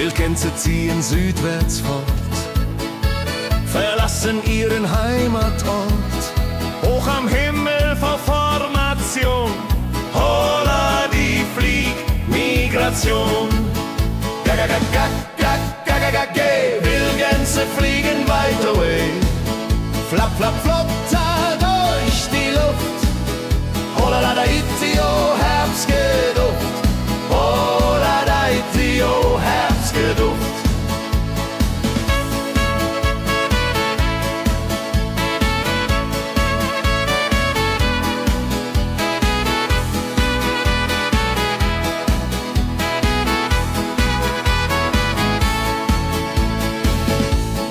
Wildgänse ziehen südwärts fort, verlassen ihren Heimatort. Hoch am Himmel vor Formation, holla die Fliegmigration. Gag, Wildgänse fliegen weit away. Flap, flap, flop, da durch die Luft. Holla da itio, Herbstgeduft. Holla da itio, Herbstgeduft.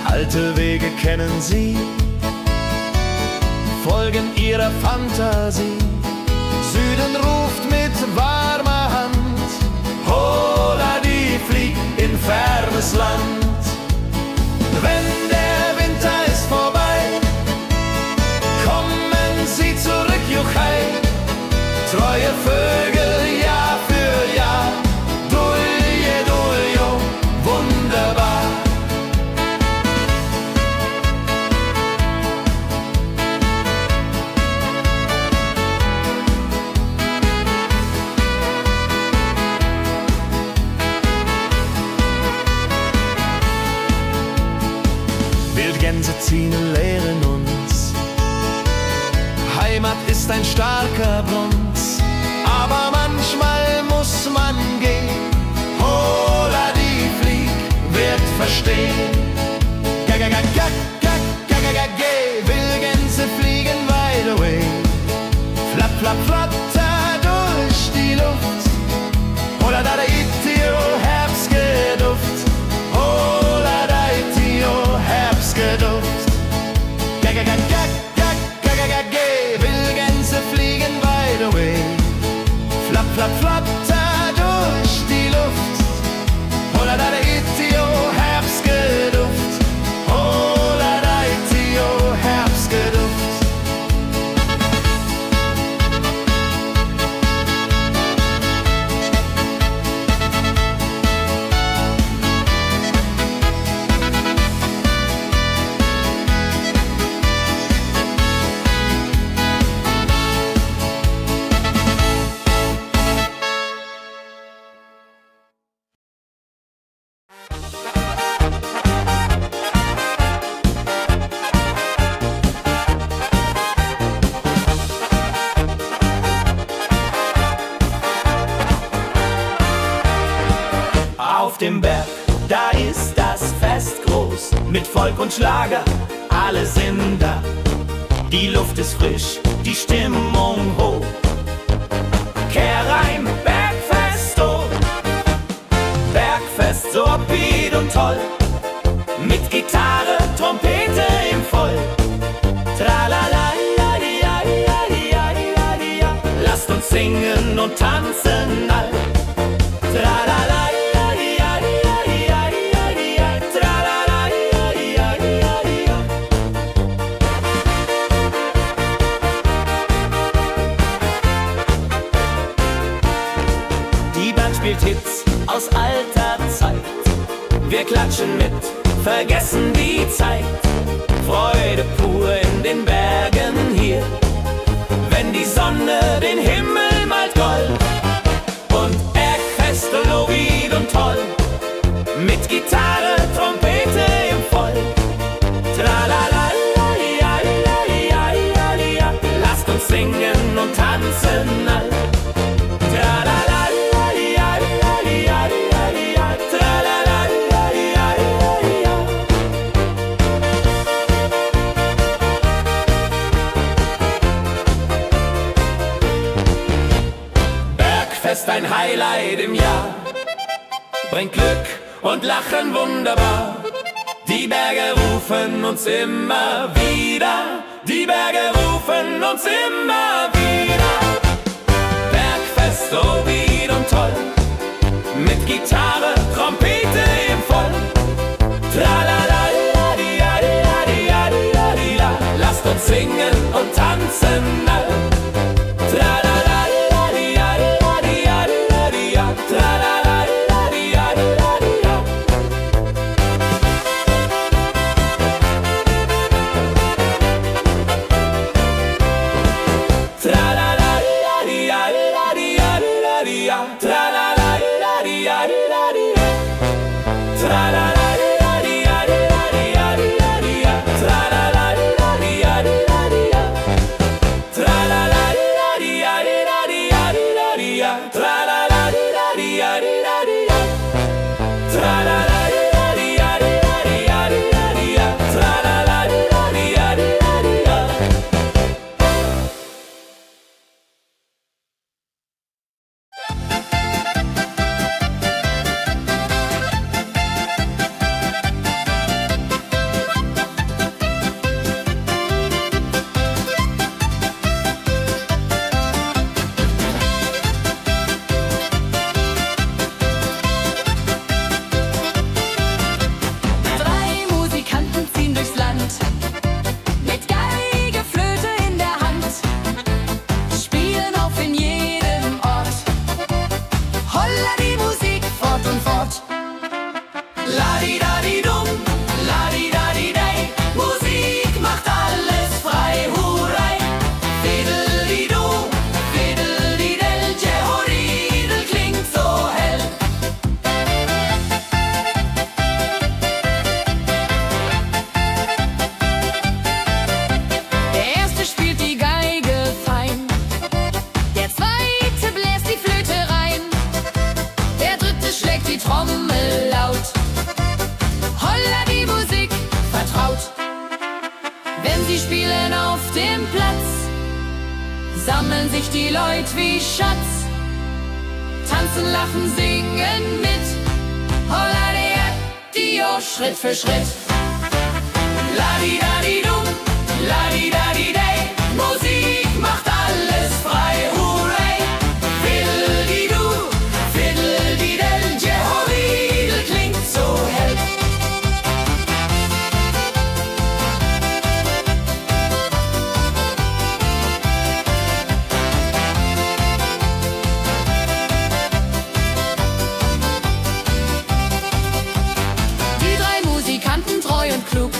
Alte Wege kennen sie, folgen ihrer Fantasie. Süden ruft mit warmer Hand, holla die flieg in fernes Land. Wenn der Winter ist vorbei, kommen sie zurück, Juchai. Treue Vögel, Jahr für Jahr, Dulje, Duljo, wunderbar. Wildgänse ziehen, lehren uns. Heimat ist ein starker Bronz, aber manchmal muss man gehen. Holla die Flieg wird verstehen. Wildgänse fliegen wide away. Flap, flap, flatter durch die Luft. Holla da itio, Herbstgeduft. Holla da itio, Herbstgeduft. Wildgänse fliegen wide away. Flap, flap, flatter durch die Luft. Holla da itio, Herbstgeduft. Holla da itio, Herbstgeduft. Auf dem Berg, da ist das Fest groß, mit Volk und Schlager, alle sind da. Die Luft ist frisch, die Stimmung hoch. Kehrreim, Bergfest, oh. Bergfest, so upbeat und toll. Mit Gitarre, Trompete im Voll. Tralala, lasst uns singen und tanzen all. Tralala. Spielt Hits aus alter Zeit. Wir klatschen mit, vergessen die Zeit. Freude pur in den Bergen hier, wenn die Sonne den Himmel malt gold. Und Bergfest, Lovid und toll, mit Gitarre, Trompete im Voll. Tralala, lasst uns singen und tanzen all. Bergfest, ein Highlight im Jahr, bringt Glück und Lachen wunderbar. Die Berge rufen uns immer wieder, die Berge rufen uns immer wieder. Bergfest, so wied und toll, mit Gitarre, Trompete im Voll. Tralala, lasst uns singen und tanzen all. Tralala, tralala, sammeln sich die Leute wie Schatz, tanzen, lachen, singen mit. Holla Dio, Schritt für Schritt. Ladi-dadi-dum, ladi-dadi-day, Musik macht alles frei, hurray. Fiddle-di-du, fiddle-di-del, Jehoridel klingt so hell. Die drei Musikanten, treu und klug,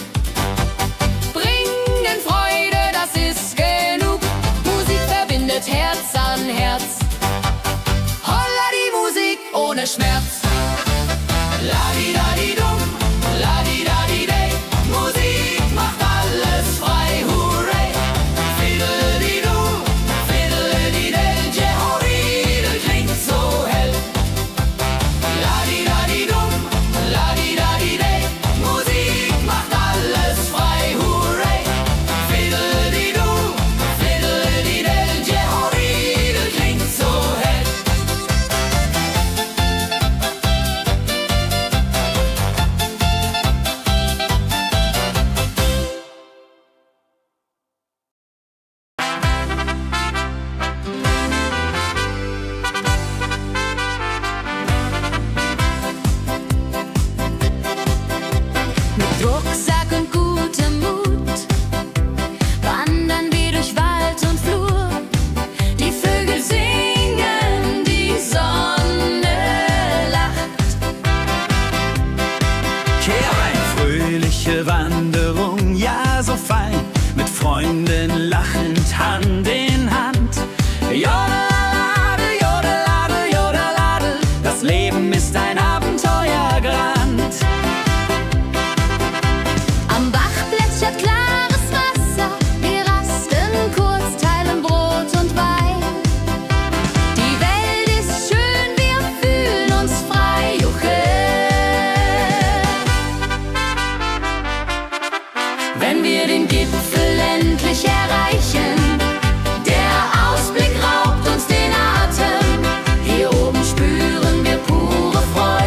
bringen Freude, das ist genug. Musik verbindet Herz an Herz. Holla die Musik ohne Schmerz. Ladi-dadi-dum, ladi-dadi-day, Musik macht alles frei, hurray. Fiddle-di-du, fiddle-di-del, Jehoridel klingt so hell. Ladi-dadi-dum, ladi-dadi-day, Musik macht alles frei, hurray. Fiddle-di-du, fiddle-di-del, Jehoridel klingt so hell. Mit Rucksack und gutem Mut wandern wir durch Wald und Flur. Die Vögel singen, die Sonne lacht. Kehr ein, fröhliche Wanderung, ja so fein, mit Freunden lachend Hand in Hand. Jodeladel, jodeladel, jodeladel, das Leben ist ein Abenteuergrand. Am Bach plätschert klares Wasser, wir rasten kurz, teilen Brot und Wein. Die Welt ist schön, wir fühlen uns frei, juche. Wenn wir den Gipfel endlich erreichen, der Ausblick raubt uns den Atem. Hier oben spüren wir pure Freude.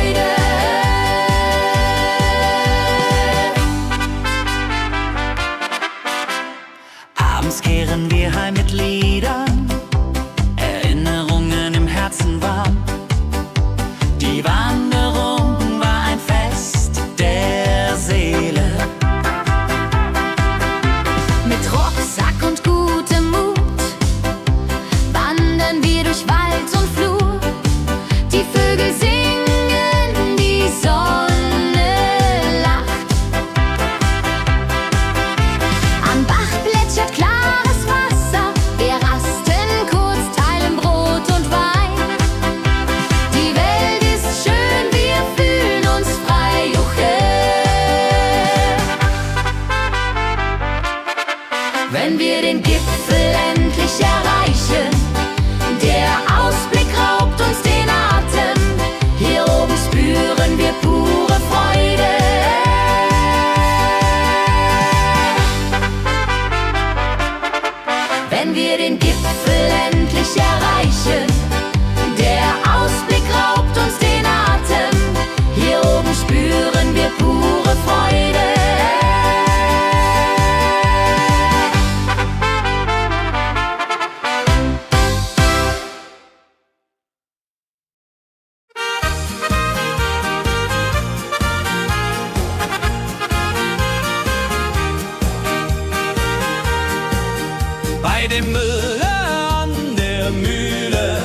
dem Müller an der Mühle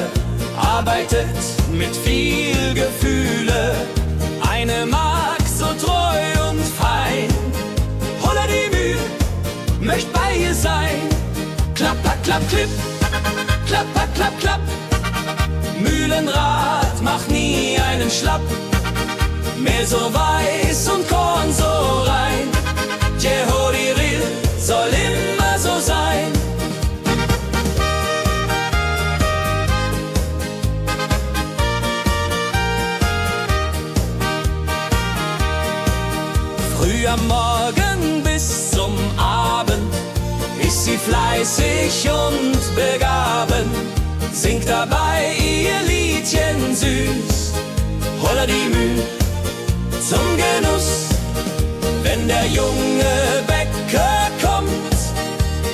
arbeitet mit viel Gefühle eine Magd so treu und fein. Holla die Mühl, möcht bei ihr sein. Klapper, klapp, klipp, klapper, klapp, klapp. Mühlenrad macht nie einen Schlapp. Mehl so weiß und Korn so rein. Jehodiril soll immer so sein. Früh am Morgen bis zum Abend ist sie fleißig und begaben, singt dabei ihr Liedchen süß. Holla die Mühl zum Genuss, wenn der junge Bäcker kommt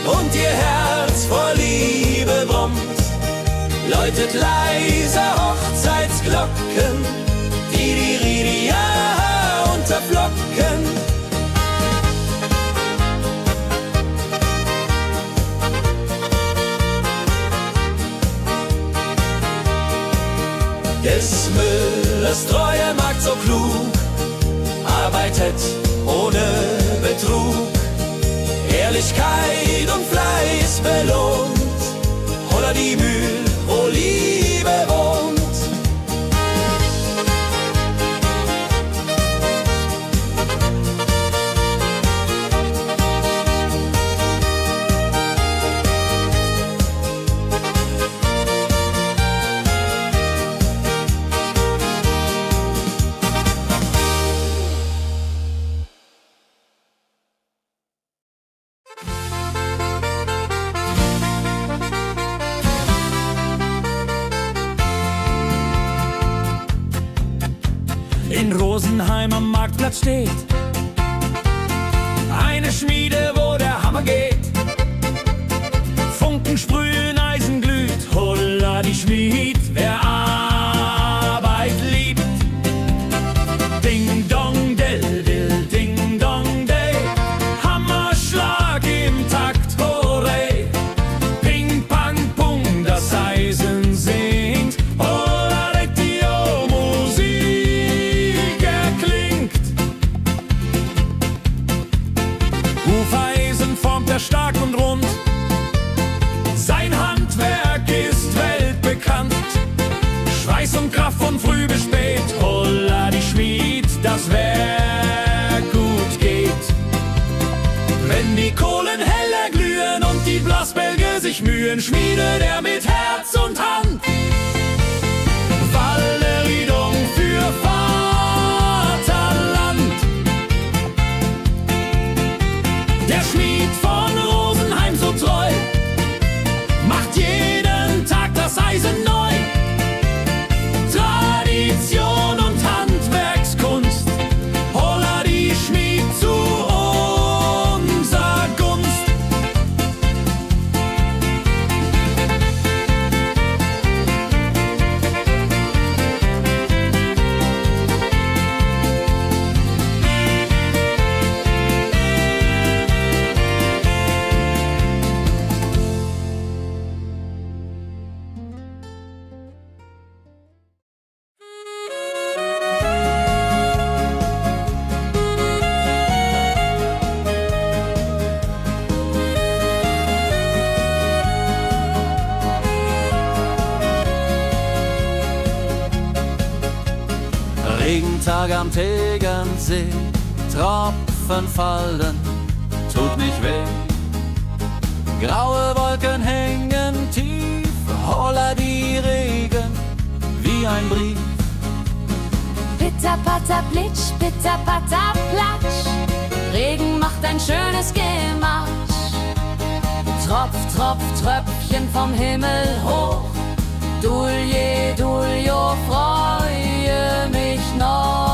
und ihr Herz vor Liebe brummt, läutet leise Hochzeitsglocken, die Ridia unterflocken. Des Müllers treue Magd so klug, arbeitet ohne Betrug, Ehrlichkeit und Fleiß belohnt. Holla die Mühl, wo Liebe wohnt. In Rosenheim am Marktplatz steht eine Schmiede, wo der Hammer geht. Funken sprühen, Eisen glüht, holla die Schmied, wer Arbeit liebt. Ding dong del dill, ding dong day, Hammerschlag im Takt, hurray. Ping pang pung, das Eisen singt, holla Retio, Musik erklingt. Hufeisen formt er stark und rund, sein Handwerk ist weltbekannt. Schweiß und Kraft von früh bis spät, holla die Schmied, das Werk gut geht. Wenn die Kohlen heller glühen und die Blasbälge sich mühen, schmiedet er mit Herz und Hand Walleriedung für Vaterland. Der Schmied von Rosenheim so treu macht jeden Tag das Eisen neu. Tradition und Handwerkskunst, holla die Schmied zu unser Gunst. Regentag am Tegernsee, Tropfen fallen, tut nicht weh. Graue Wolken hängen tief, holla die Regen wie ein Brief. Pitter, patter, plitsch, pitter, patter, platsch. Regen macht ein schönes Gematsch. Tropf, Tropf, Tröpfchen vom Himmel hoch. Dulje, Duljo, freue mich noch.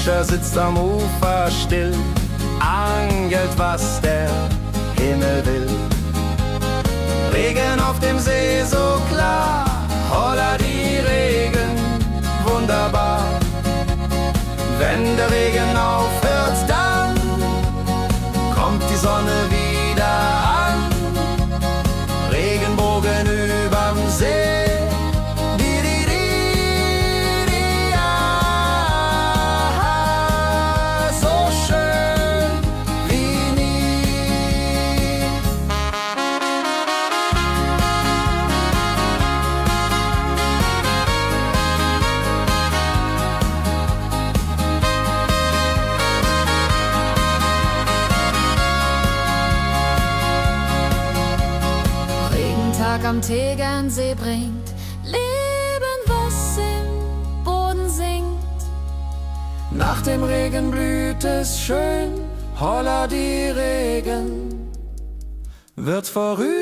Fischer sitzt am Ufer still, angelt, was der Himmel will. Regen auf dem See so klar, holla die Regen, wunderbar. Wenn der Regen aufhört, dann kommt die Sonne wieder an. Regenbogen überm See. Am Tegernsee bringt Leben, was im Boden singt. Nach dem Regen blüht es schön, holla die Regen wird vorübergehen.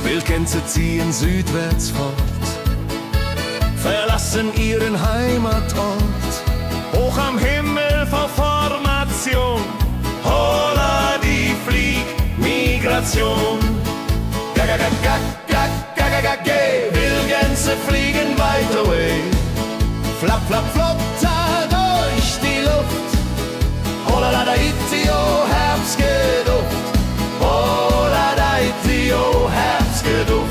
Wildgänse ziehen südwärts fort, verlassen ihren Heimatort. Hoch am Himmel vor Formation, holla die Fliegmigration. Wildgänse fliegen weit away, flapp, flapp, flop, da durch die Luft. Holla da itio, Herbstgeduft. Holla da itio, Herbstgeduft.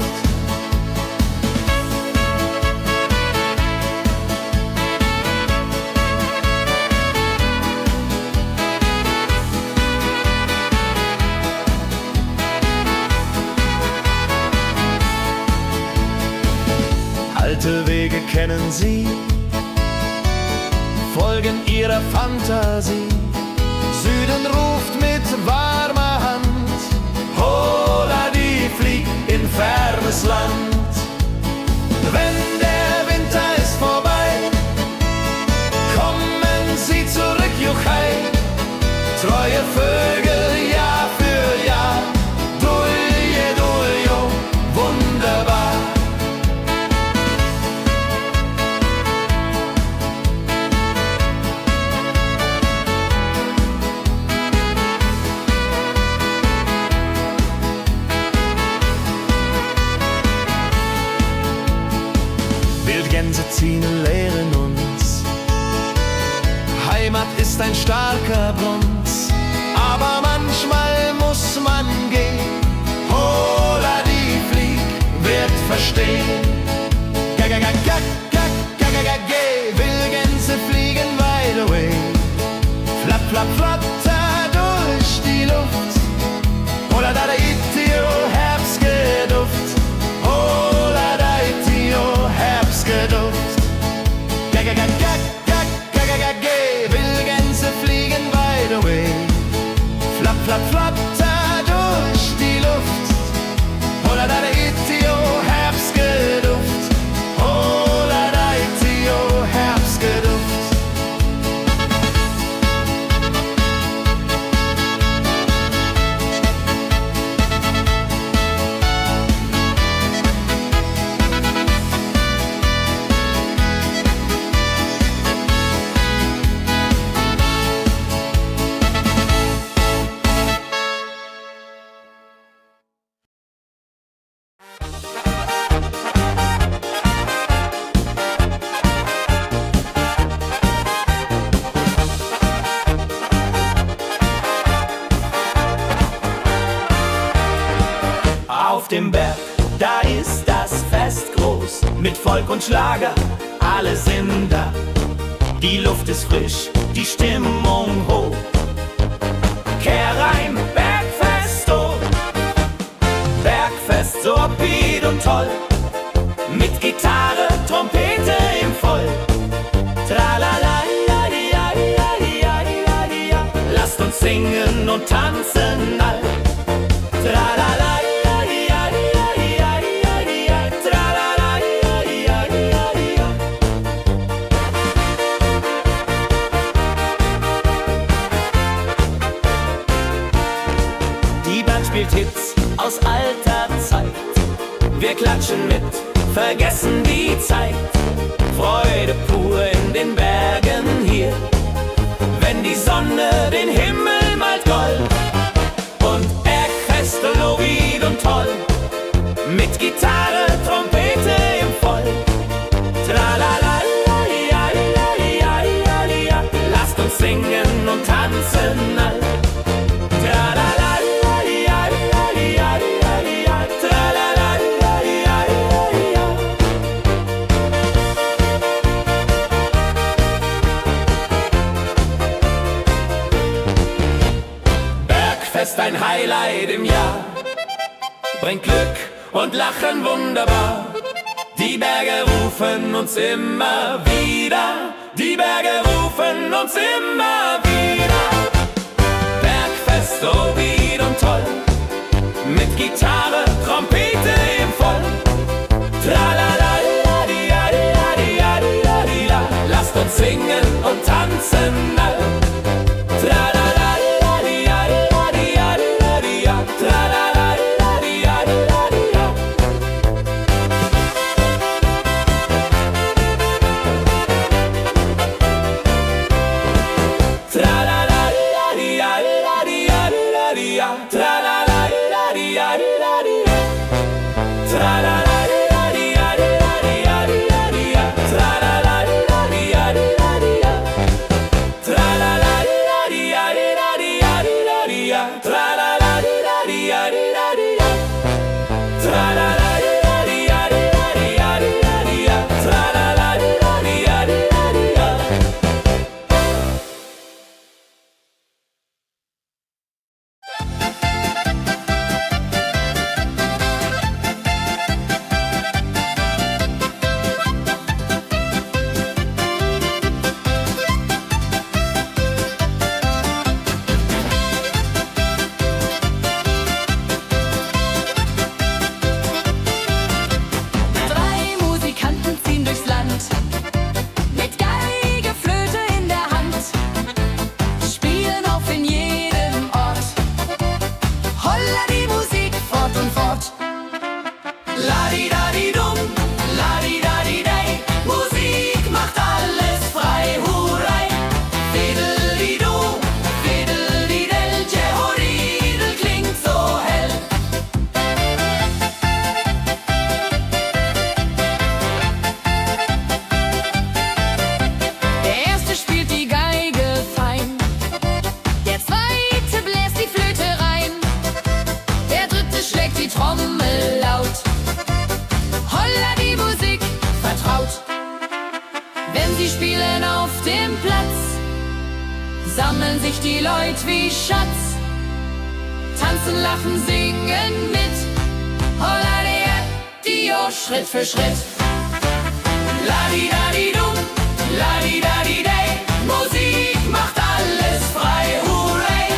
Alte Wege kennen sie, folgen ihrer Fantasie. Süden ruft mit warmer Hand, holla die flieg in fernes Land. Wenn der Winter ist vorbei, kommen sie zurück, juchai. Treue Vögel Jahr für Jahr, dulje, duljo, wunderbar. Wildgänse ziehen, lehren uns. Heimat ist ein starker Brunz, aber manchmal muss man gehen. Holla die flieg, wird verstehen. Wildgänse fliegen wide away, flapp, flapp, flatter durch die Luft. Holla da itio, Herbstgeduft. Holla da itio, Herbstgeduft. Wildgänse fliegen wide away, flapp, flapp, flatter durch die Luft. Holla da itio, Herbstgeduft. mit Volk und Schlager, alle sind da. Die Luft ist frisch, die Stimmung hoch. Kehrreim, Bergfest, oh. Bergfest, so upbeat und toll. Mit Gitarre, Trompete im Voll. Tralala, lasst uns singen und tanzen all. Tralala, die Band spielt Hits aus alter Zeit. Wir klatschen mit, vergessen die Zeit. Freude pur in den Bergen hier, wenn die Sonne den Himmel malt gold. Und Bergfest, Lovid und toll, mit Gitarre, Trompete im Voll. Tralala, lasst uns singen und tanzen all. Bergfest, ein Highlight im Jahr, bringt Glück und Lachen wunderbar. Die Berge rufen uns immer wieder, die Berge rufen uns immer wieder. Bergfest, so wied und toll, mit Gitarre, Trompete im Voll. Tralala, lasst uns singen und tanzen all. Tralala, sammeln sich die Leute wie Schatz, tanzen, lachen, singen mit. Holla Dio, Schritt für Schritt. Ladi-dadi-dum, ladi-dadi-day, Musik macht alles frei, hurray.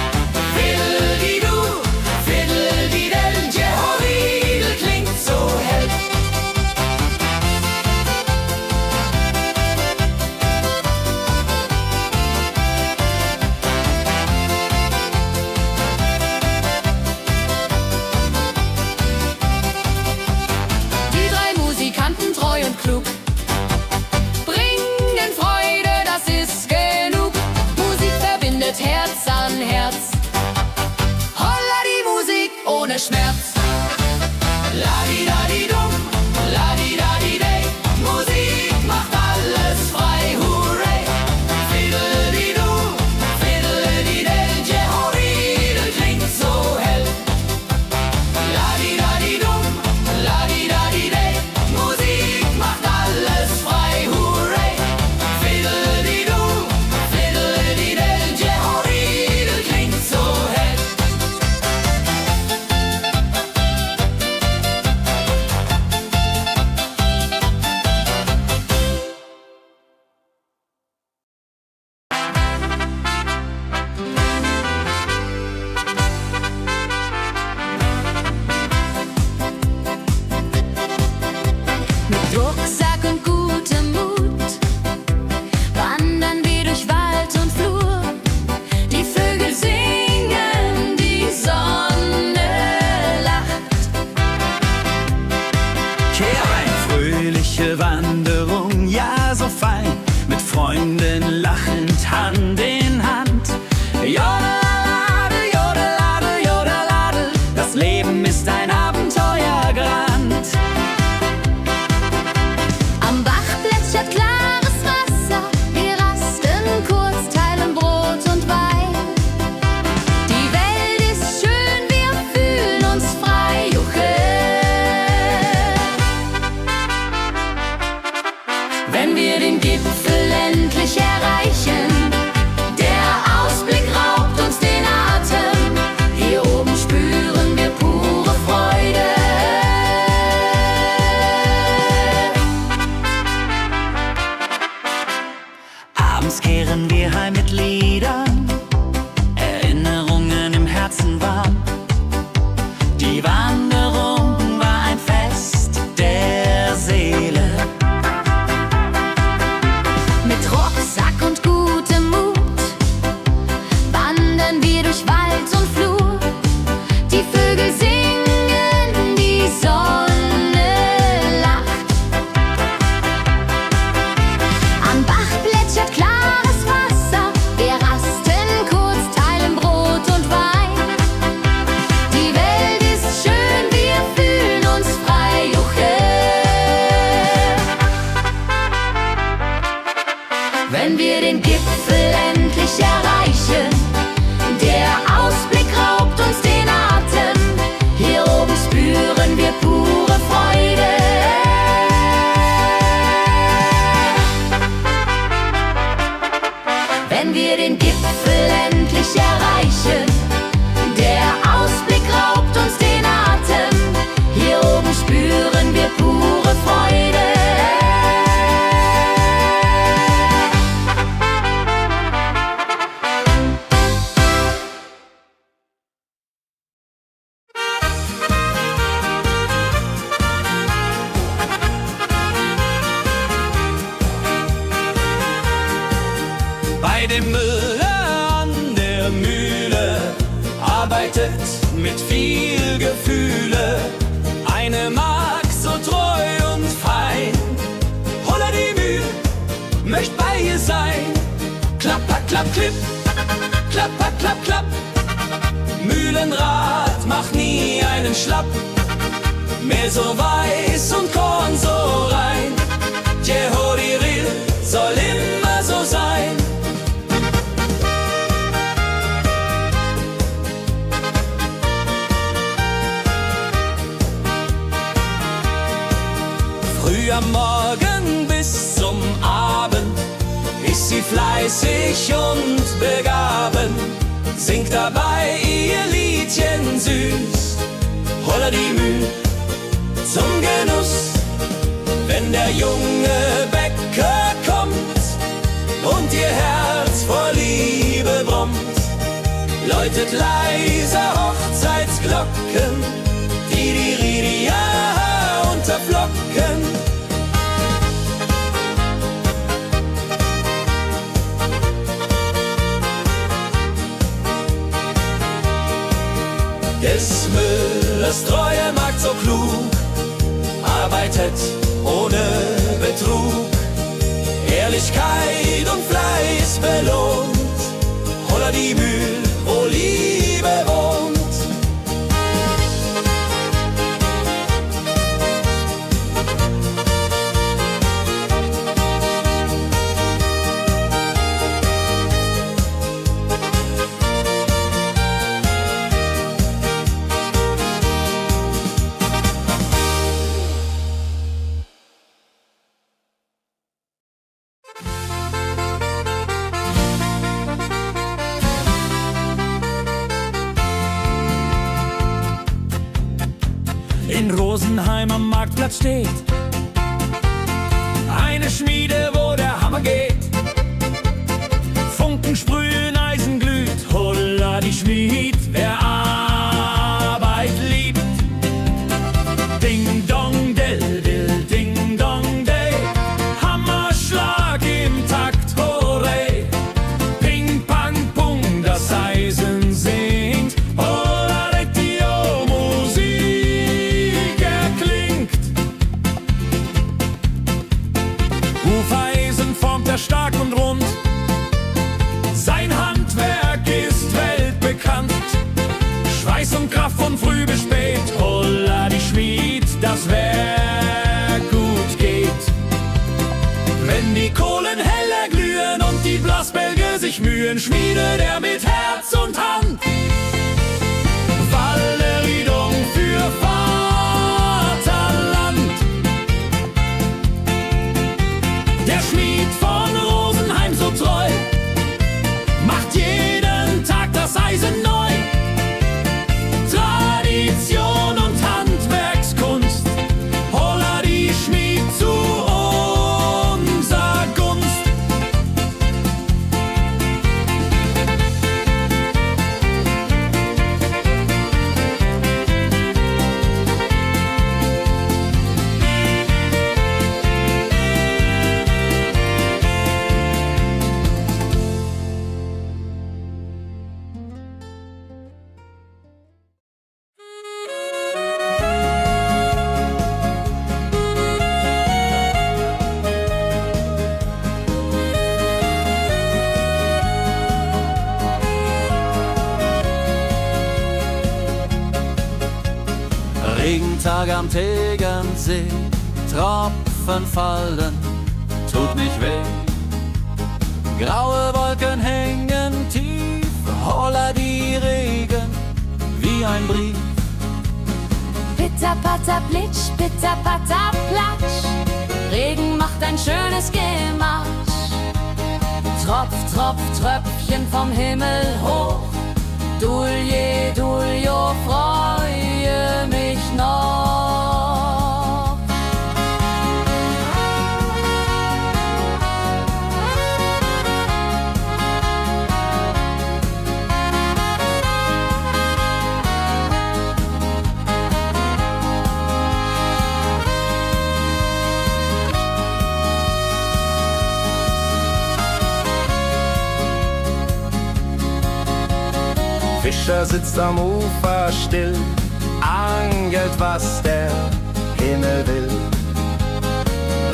Fiddle-di-du, fiddle-di-del, Jehoridel klingt so hell. Die drei Musikanten, treu und klug, bringen Freude Freunden lachend Hand in Hand. Jodeladel, jodeladel, jodeladel, das Leben ist ein Abenteuergrand. Am Bach plätschert klares Wasser, wir rasten kurz, teilen Brot und Wein. Die Welt ist schön, wir fühlen uns frei, juche. Wenn wir den Gipfel endlich erreichen, der Ausblick raubt uns den Atem. Hier oben spüren wir pure Freude. Abends kehren wir heim mit Liedern, Erinnerungen im Herzen warm. Die Wanderung war ein Fest der Seele. Mit Rucksack und gutem Mut wandern wir durch Wald und Flur. Die Vögel singen, die Sonne lacht. Am Bach plätschert klares Wasser, wir rasten kurz, teilen Brot und Wein. Die Welt ist schön, wir fühlen uns frei, juche. Wenn wir den Gipfel endlich erreichen, der Ausblick raubt uns den Atem. Hier oben spüren wir pure Freude. Wenn wir den Gipfel endlich erreichen, der Ausblick raubt uns den Atem. Hier oben spüren wir pure Freude. Bei dem Müller an der Mühle arbeitet mit viel Gefühle eine Magd so treu und fein. Holla die Mühl, möcht bei ihr sein. Klapper, klapp, klipp, klapper, klapp, klapp. Mühlenrad macht nie einen Schlapp. Mehr so weiß und Korn so rein. Jehodiril soll immer so sein. Früh am Morgen bis zum Abend ist sie fleißig und begaben, singt dabei ihr Liedchen süß. Holla die Mühl zum Genuss, wenn der junge Bäcker kommt und ihr Herz vor Liebe brummt, läutet leiser Hochzeitsglocken, die Ridia unterflocken. Des Müllers treue Magd so klug, arbeitet ohne Betrug, Ehrlichkeit und Fleiß belohnt. Holla die Mühl, wo Liebe wohnt. In Rosenheim am Marktplatz steht eine Schmiede, wo der Hammer geht. Funken sprühen, Eisen glüht, holla die Schmied, wer Arbeit liebt. Ding dong del dill, ding dong day, Hammerschlag im Takt, hurray. Ping pang pung, das Eisen singt, holla die Musik erklingt. Hufeisen formt der sich Mühen schmiedet er mit Herz und Hand. Walleriedung für Vaterland. Der Schmied von Rosenheim so treu macht jeden Tag das Eisen neu. Tradition und Handwerkskunst, holla die Schmied zu unser Gunst. Regentag am Tegernsee, Tropfen fallen, tut nicht weh. Graue Wolken hängen tief, holla die Regen wie ein Brief. Pitter, patter, plitsch, pitter, patter, platsch. Regen macht ein schönes Gemarsch. Tropf, Tropf, Tröpfchen vom Himmel hoch. Dulje, Duljo, freue mich noch. Fischer sitzt am Ufer still, angelt, was der Himmel will.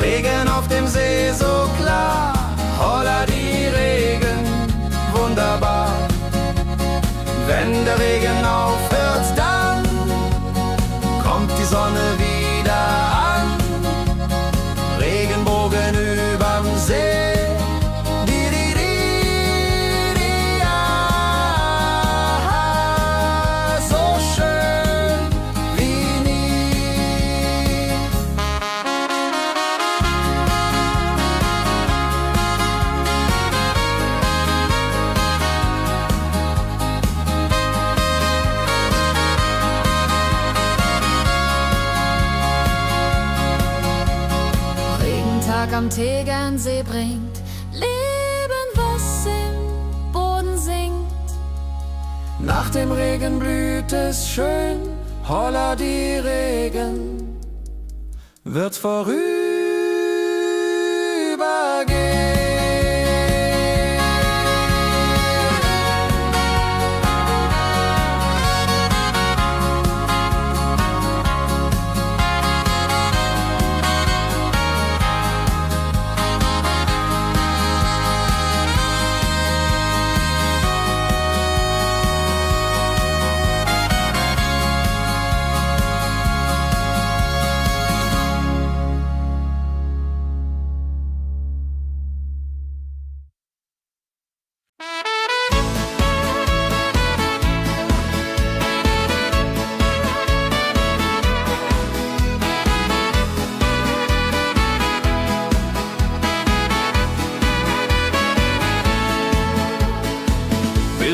Regen auf dem See so klar, holla die Regen, wunderbar. Wenn der Regen aufhört, dann kommt die Sonne wieder an. Regenbogen überm See. Am Tegernsee bringt Leben, was im Boden singt. Nach dem Regen blüht es schön, holla die Regen wird vorübergehen.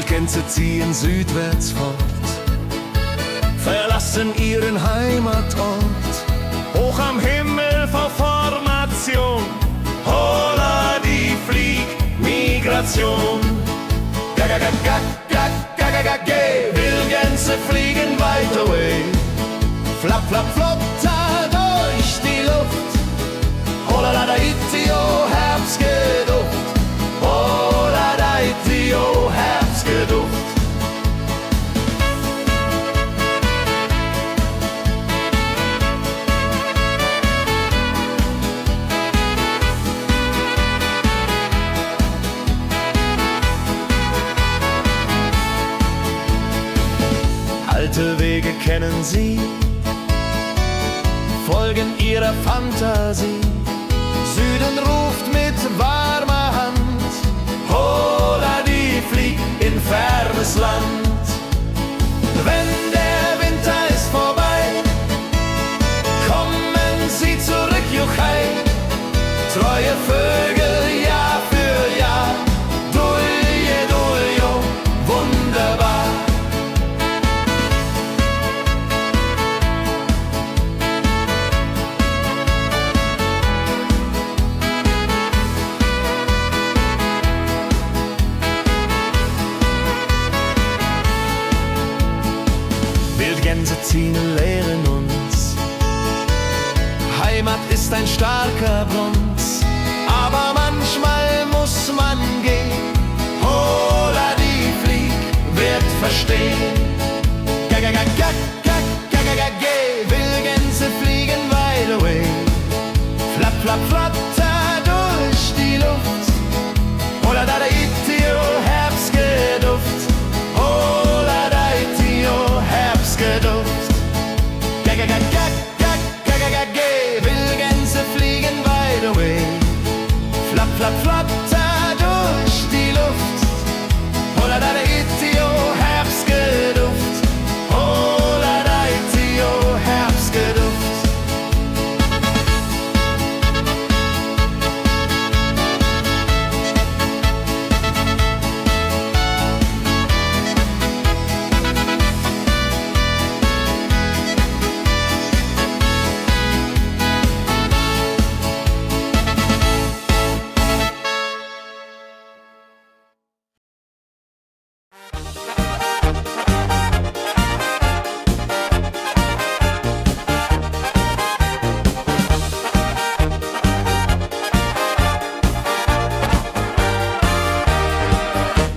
Gänse ziehen südwärts fort, verlassen ihren Heimatort. Hoch am Himmel vor Formation, holla die Fliegmigration. Wildgänse fliegen weit away, flapp, flapp, flotter durch die Luft. Holla da itio, Herbstgeduft, holla da itio, Herbstgeduft. Alte Wege kennen sie, folgen ihrer Fantasie. Süden ruft mit warmer Hand, holla ist ein starker Bronx, aber manchmal muss man gehen. Holla die Flieg wird verstehen. Geh, will Gänse fliegen weit away. Flapp, flapp, flatter durch die Luft. Holla da Itio, Herbstgeduft. Holla da Itio, Herbstgeduft. Geh, will Gänse fliegen weit away. Flapp, flapp, flatter durch die Luft. Holla da Itio, Herbstgeduft. Holla da Itio, Herbstgeduft.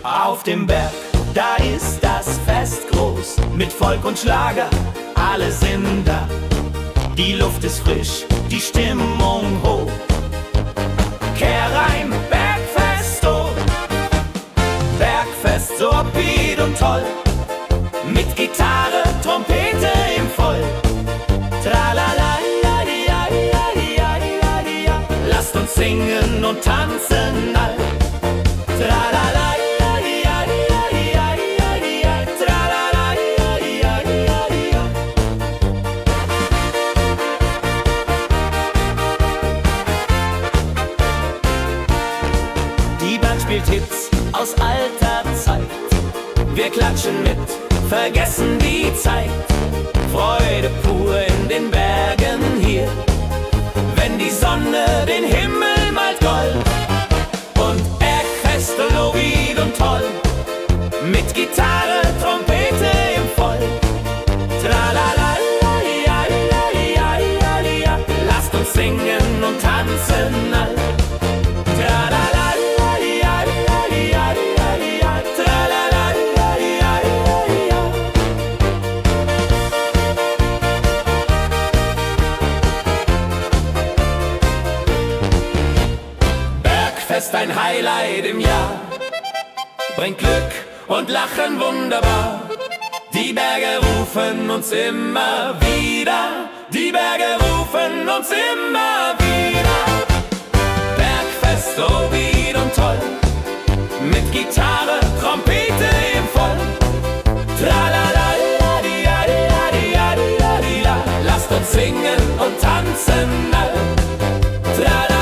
Auf dem Berg, da ist das Fest groß, mit Volk und Schlager, alle sind da. Die Luft ist frisch, die Stimmung hoch. Kehr rein, Bergfest, oh. Bergfest, so upbeat und toll. Mit Gitarre, Trompete im Voll. Tralala, lasst uns singen und tanzen all. Tralala. Spielt Hits aus alter Zeit. Wir klatschen mit, vergessen die Zeit. Freude pur in den Bergen hier. Wenn die Sonne den Himmel malt gold. Und Bergfest, Lovid und toll. Mit Gitarre, Trompete im Voll. Tralala, lasst uns singen und tanzen all. Tralala. Bergfest, ein Highlight im Jahr, bringt Glück und Lachen wunderbar. Die Berge rufen uns immer wieder, die Berge rufen uns immer wieder. Bergfest, so wied und toll, mit Gitarre, Trompete im Voll. Tralala, lasst uns singen und tanzen all. Tralala.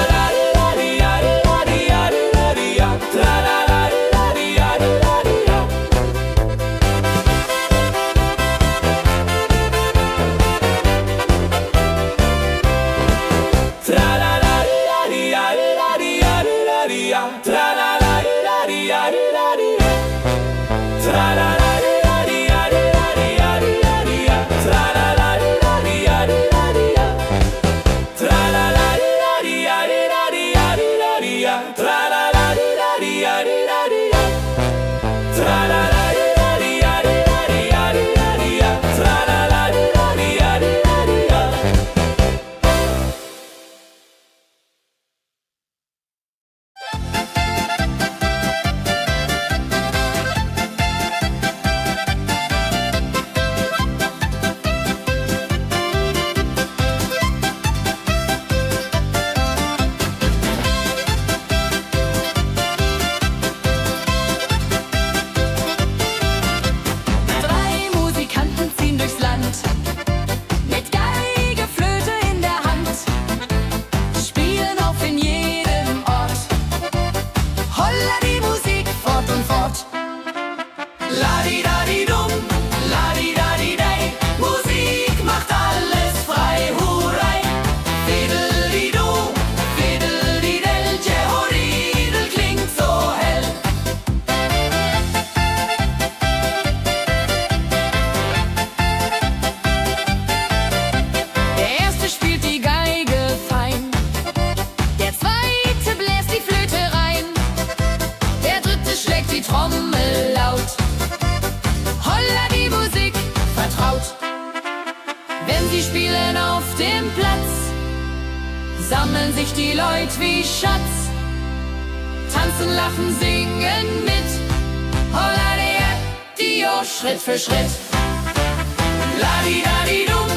die Trommel laut. Holla die Musik vertraut. Wenn sie spielen auf dem Platz, sammeln sich die Leute wie Schatz. Tanzen, lachen, singen mit. Holla die Schritt für Schritt. Ladi-dadi-dum,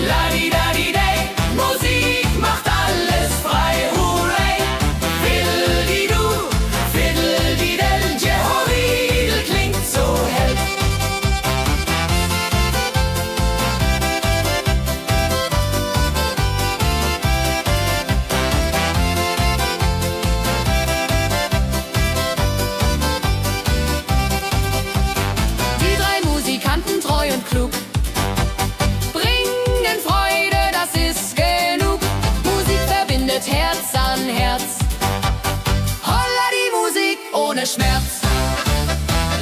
ladi-dadi-day. Musik macht alles frei, hurray. Fiddle-di-du, fiddle-di-del. Jehoridel klingt so hell. Die drei Musikanten, treu und klug, bringen Freude, das ist genug. Musik verbindet Herz an Herz. Holla die Musik ohne Schmerz.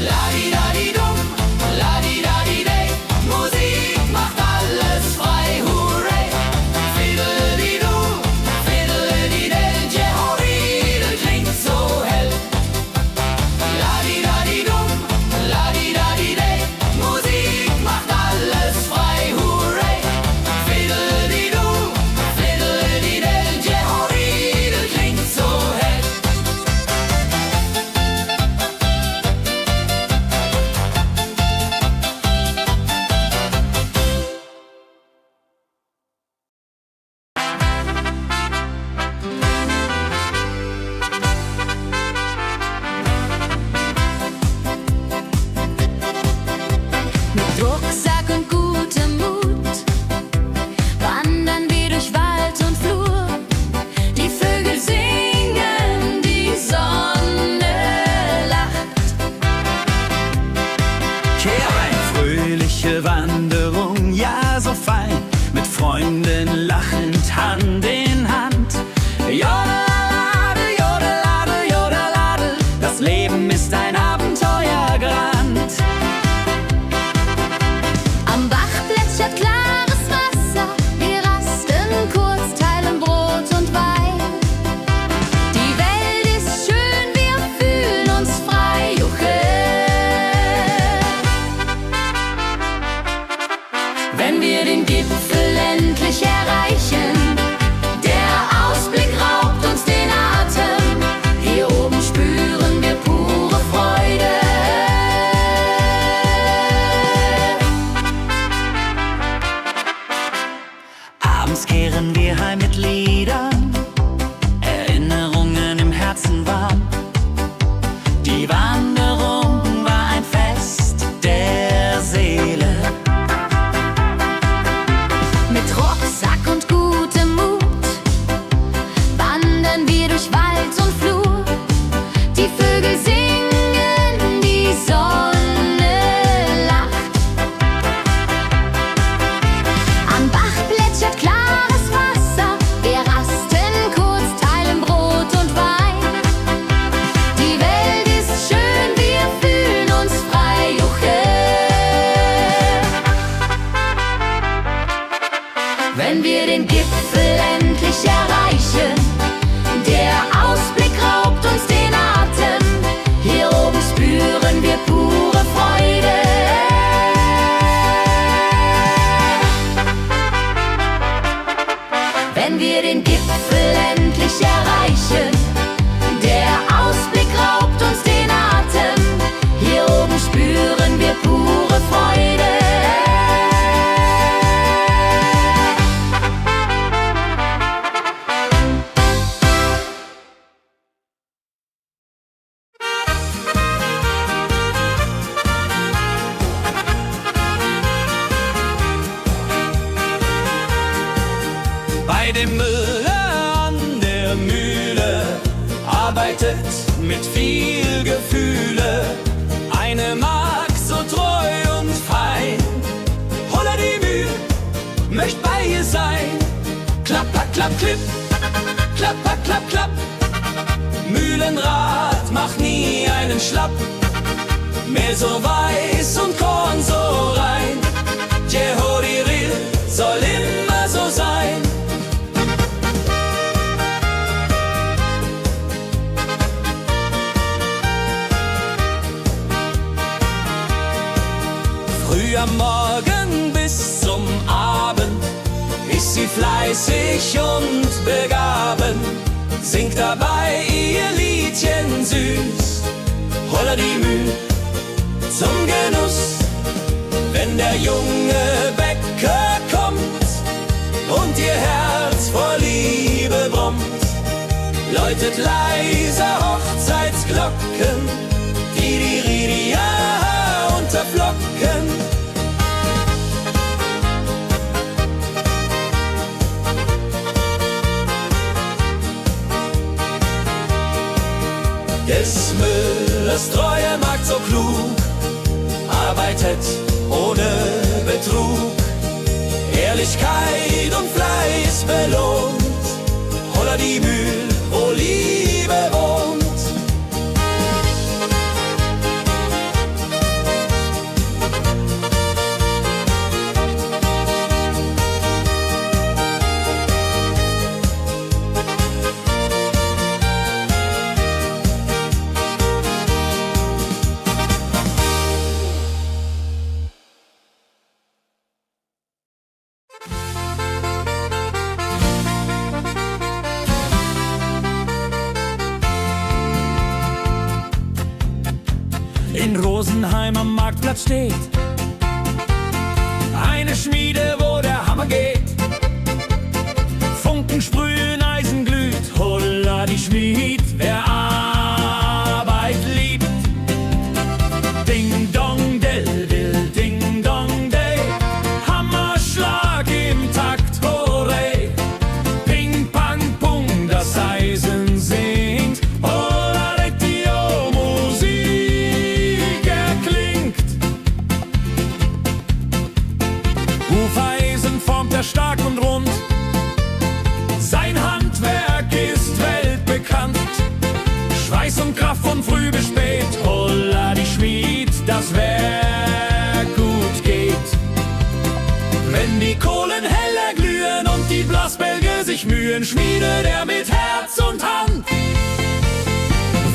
Ladi-dadi-dum, ladi-dadi-day. Musik macht alles frei, hurray. Fiddle-di-du, fiddle-di-del. Jehoridel klingt so hell. Ladi-dadi-dum, ladi-dadi-day. Musik macht alles frei, hurray. Fiddle-di-du, fiddle-di-del. Jehoridel klingt so hell. Mit Rucksack und gutem Mut wandern wir durch Wald und Flur. Die Vögel singen, die Sonne lacht. Kehr ein, fröhliche Wanderung, ja so fein, mit Freunden lachend Hand in Hand. Jodelade, jodelade, jodelade, das Leben ist ein Abenteuergrand. Am Bach plätschert klares Wasser, wir rasten kurz, teilen Brot und Wein. Die Welt ist schön, wir fühlen uns frei, juche. Wenn wir den Gipfel endlich erreichen, der Ausblick raubt uns den Atem. Hier oben spüren wir pure Freude. Abends kehren wir heim mit Liedern, Erinnerungen im Herzen warm. Die Wanderung war ein Fest der Seele. Mit Rucksack und gutem Mut wandern wir durch Wald und Flur. Die Vögel singen, die Sonne lacht. Am Bach plätschert klares Wasser, wir rasten kurz, teilen Brot und Wein. Die Welt ist schön, wir fühlen uns frei, juche. Wenn wir den Gipfel endlich erreichen, der Ausblick raubt uns den Atem. Hier oben spüren wir pure Freude. Wenn wir den Gipfel endlich erreichen, der Ausblick raubt uns den Atem. Hier oben spüren wir pure Freude. Bei dem Müller an der Mühle arbeitet mit viel Gefühle eine Magd so treu und fein. Holla die Mühle, möcht bei ihr sein. Klapper, klapp, klipp, klapper, klapp, klapp. Mühlenrad macht nie einen Schlapp. Mehl so weiß und Korn so rein. Jehoridel soll immer so sein. am Morgen bis zum Abend ist sie fleißig und begaben, singt dabei ihr Liedchen süß, holla die Müh zum Genuss. Wenn der junge Bäcker kommt und ihr Herz vor Liebe brummt, läutet leise Hochzeitsglocken, die unterflocken. Des Müllers treue Magd so klug, arbeitet ohne Betrug, Ehrlichkeit und Fleiß belohnt, holla die Mühl, wo Liebe wohnt. In Rosenheim am Marktplatz steht eine Schmiede, wo der Hammer geht. Funken sprühen, Eisen glüht, holla die Schmied, wer Arbeit liebt. Ding dong del dill, ding dong day, Hammerschlag im Takt, hurray. Ping pang pung, das Eisen singt, holla Retio, Musik erklingt. Hufeisen formt er stark und rund, sein Handwerk ist weltbekannt. Schweiß und Kraft von früh bis spät, holla die Schmied, das Werk gut geht. Wenn die Kohlen heller glühen und die Blasbälge sich mühen, schmiedet er mit Herz und Hand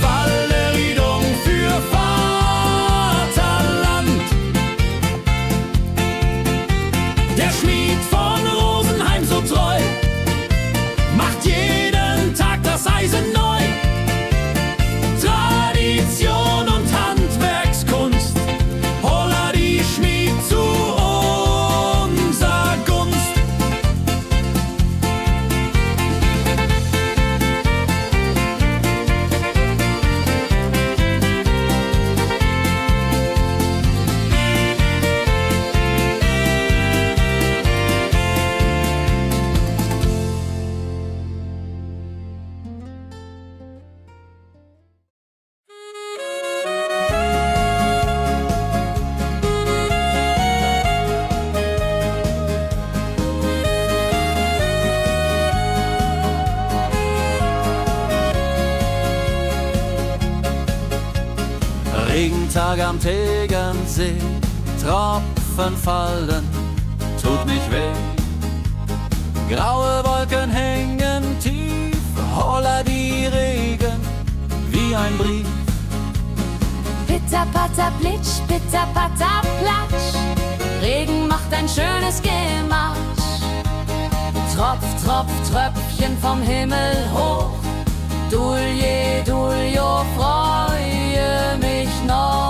Walleriedung für Vaterland. Der Schmied von Rosenheim so treu macht jeden Tag das Eisen neu. Tradition und Handwerkskunst, holla die Schmied zu unser Gunst. Regentag am Tegernsee, Tropfen fallen, tut nicht weh. Graue Wolken hängen tief, holla die Regen wie ein Brief. Pitter, patter, plitsch, pitter, patter, platsch. Regen macht ein schönes Gemarsch. Tropf, Tropf, Tröpfchen vom Himmel hoch. Dulje, Duljo, freue mich noch.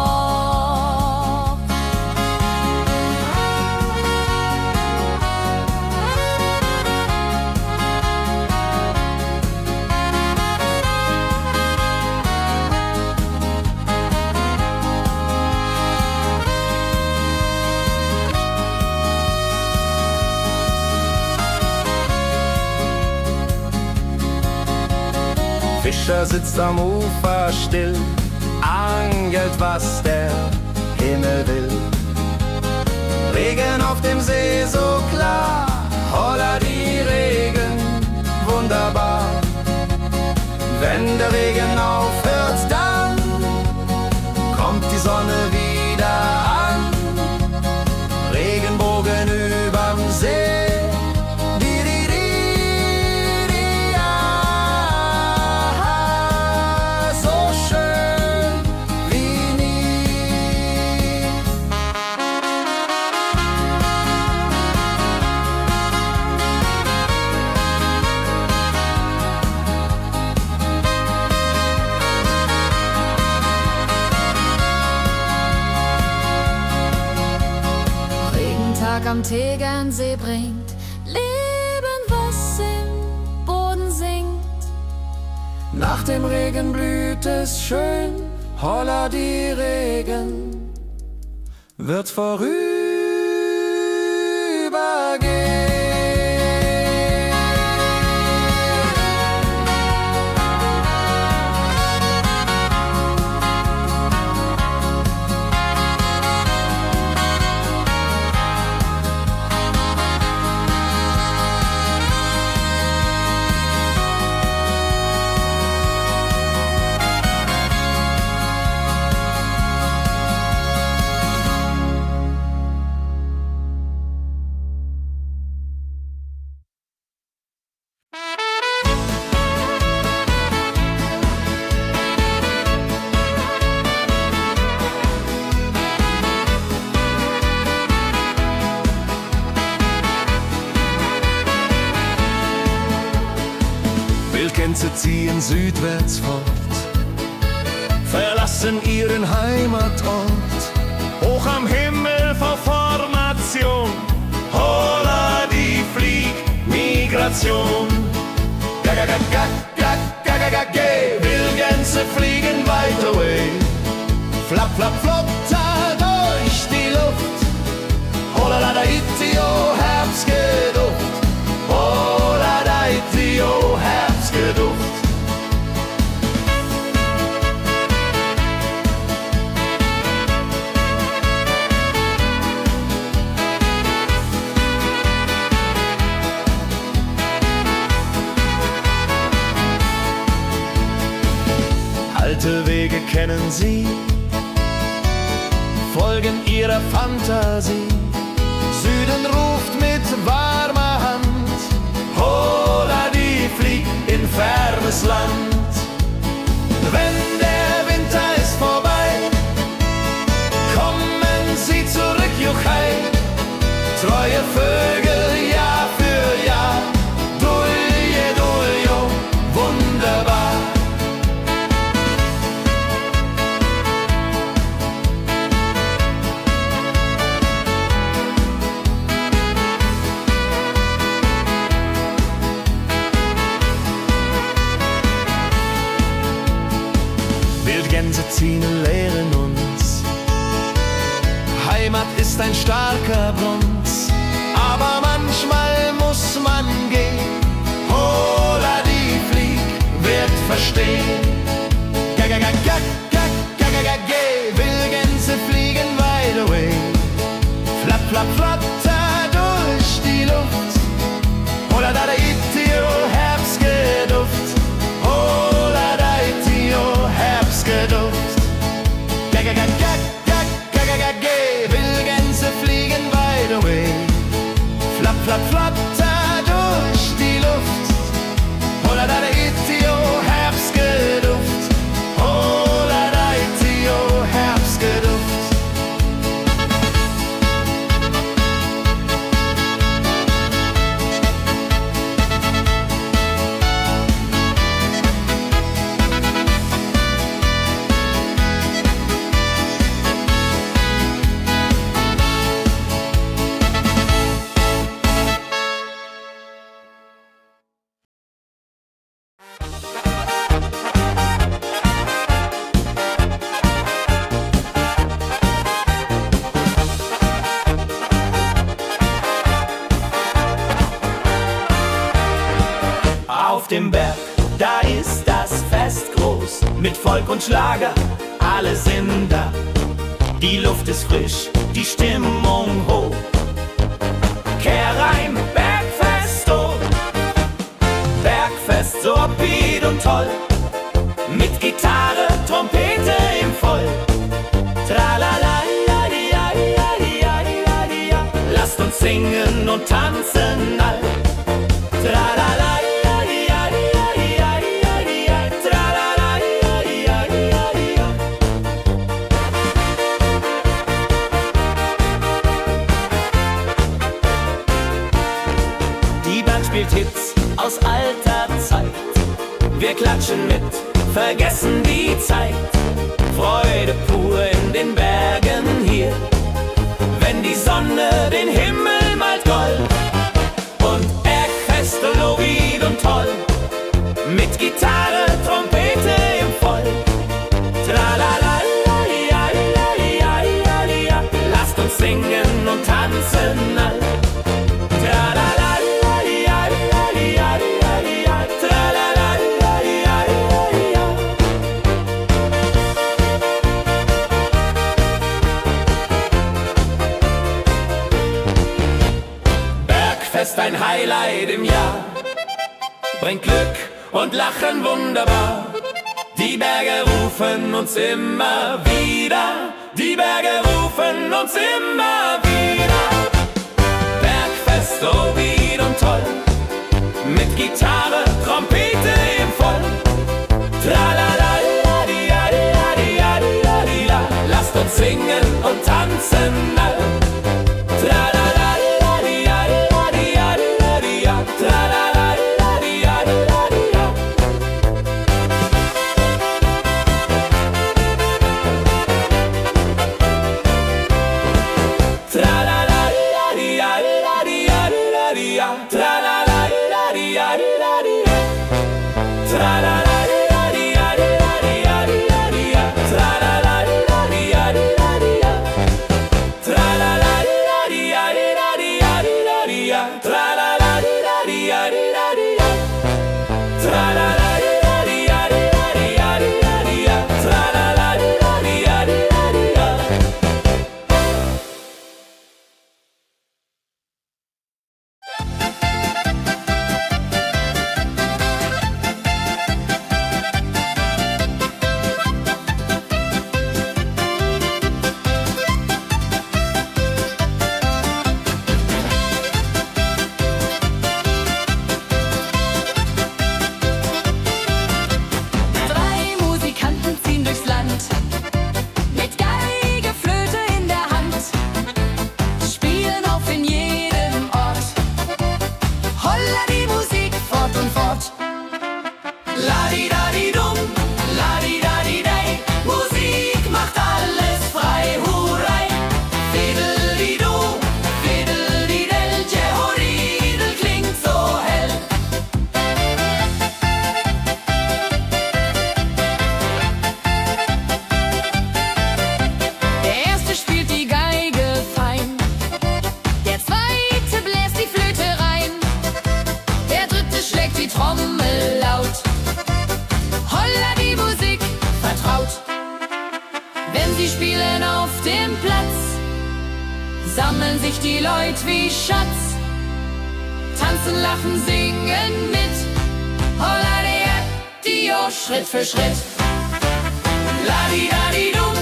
Fischer sitzt am Ufer still, angelt, was der Himmel will. Regen auf dem See so klar, holla die Regen, wunderbar. Wenn der Regen aufhört, dann kommt die Sonne wieder an. Regenbogen überm See. Berg am Tegernsee bringt Leben, was im Boden singt. Nach dem Regen blüht es schön, holla die Regen wird vorübergehen. Wildgänse ziehen südwärts fort, verlassen ihren Heimatort. Hoch am Himmel vor Formation, holla die Fliegmigration. Wildgänse fliegen weit away, flap, flap, flop, da durch die Luft. Holla da itio, Herbstgeduft. Holla da itio, Herbstgeduft. Alte Wege kennen sie, folgen ihrer Fantasie. Süden ruft mit warmer Hand, holla die flieg in fernes Land. Wenn der Winter ist vorbei, kommen sie zurück, Juchai. Treue Vögel Jahr für Jahr, dulje, duljo, wunderbar. Wildgänse ziehen, lehren uns. Heimat ist ein starker Brunz, aber manchmal muss man gehen. Holla die Flieg wird verstehen. Wildgänse fliegen wide away, flap, flap, flatter durch die Luft. Holla da itio, Herbstgeduft. Holla da itio, Herbstgeduft. Wildgänse fliegen wide away, flap, flap, flatter durch die Luft. Holla da itio, Herbstgeduft. Holla da itio, Herbstgeduft. Auf dem Berg, da ist das Fest groß, mit Volk und Schlager, alle sind da. Die Luft ist frisch, die Stimmung hoch. Kehr rein, Bergfest, oh. Bergfest, so upbeat und toll, mit Gitarre, Trompete im Voll. Tralala, lasst uns singen und tanzen all. Tralala. Spielt Hits aus alter Zeit. Wir klatschen mit, vergessen die Zeit. Freude pur in den Bergen hier, wenn die Sonne den Himmel Bergfest ein Highlight im Jahr. Bringt Glück und Lachen wunderbar. Die Berge rufen uns immer wieder. Die Berge rufen uns immer wieder. Bergfest, oh wie und toll. Mit Gitarre, Trompete im Voll. Tralala-la-di-ja-di-ja-di-ja-di-ja-di-ja. Lasst uns singen und tanzen all. Tralala-di-ja-di-ja-di-ja-di-ja. Tralala-di-ja-di-ja-di-ja. Tralala-di-ja-di-ja-di-ja-di-ja. Tralala-di-ja-di-ja-di-ja-di-ja. Tralala-di-ja-di-ja-di-ja-di-ja. Tralala-di-ja-di-ja-di-ja-di-ja. Tralala-di-ja-di-ja-di-ja-di-ja. Tralala-di-ja-di-ja-di-ja-di-ja. Tralala-di-ja-di-ja-di-ja-di-ja. Tralala-di-ja-di-ja-di-ja. Drei Musikanten ziehen durchs Land, mit Geige, Flöte in der Hand, spielen auf in jedem Ort. Holla die Musik fort und fort. La-di-da-di-dum, la-di-da-di-dei. Musik macht alles frei, hurray. Fiddle-di-du, fiddle-di-del. Jehoridel klingt so hell. Der erste spielt die Geige fein, der zweite bläst die Flöte rein, der dritte schlägt die Trommel laut. Holla die Musik vertraut. Wenn sie spielen auf dem Platz, sammeln sich die Leute wie Schatz, tanzen, lachen, singen mit. Holla der Dio, Schritt für Schritt. La-di-da-di-dum,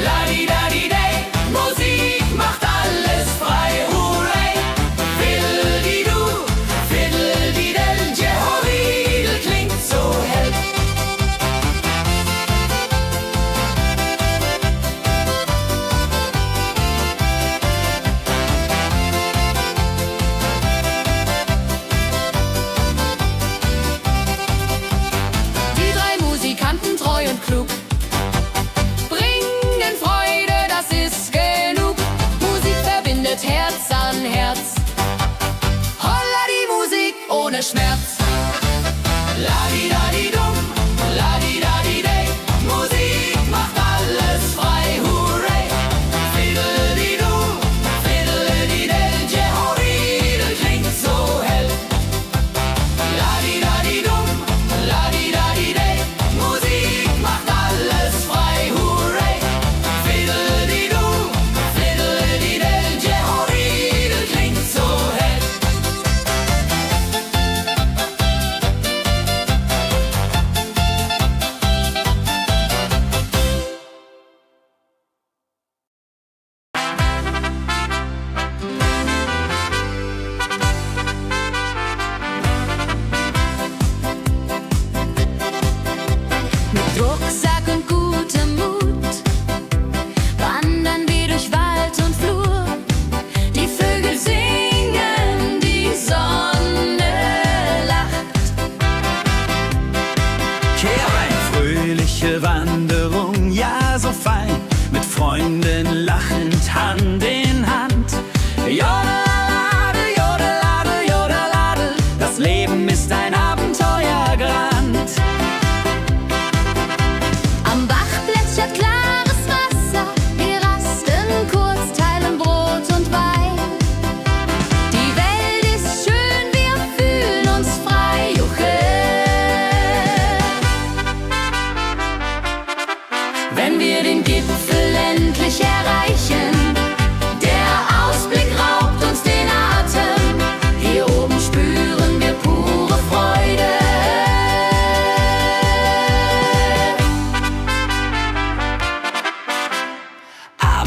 la-di-da-di-dei. Musik macht alles frei, hurray. Fiddle-di-du, fiddle-di-del. Jehoridel klingt so hell. Die drei Musikanten, treu und klug, bringen Freude, das ist genug. Musik verbindet Herz an Herz. Holla die Musik ohne Schmerz. La-di-da-di-dum, la-di-da-di-dei. Musik macht alles frei, hurray. Fiddle-di-du, fiddle-di-del. Jehoridel klingt so hell. La-di-da-di-dum, la-di-da-di-dei. Musik macht alles frei, hurray. Fiddle-di-du, fiddle-di-del. Jehoridel klingt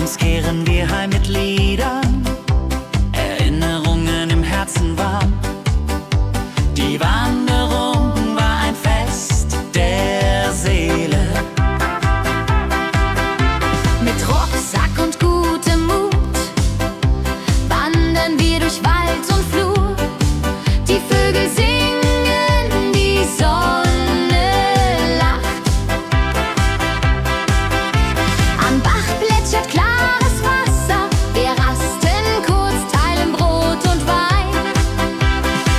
Abends kehren wir heim mit Liedern, Erinnerungen im Herzen warm. Die Wanderung war ein Fest der Seele. Mit Rucksack und gutem Mut wandern wir durch Wald und Flur. Die Vögel singen, die Sonne lacht. Am Bach plätschert klares Wasser, wir rasten kurz, teilen Brot und Wein.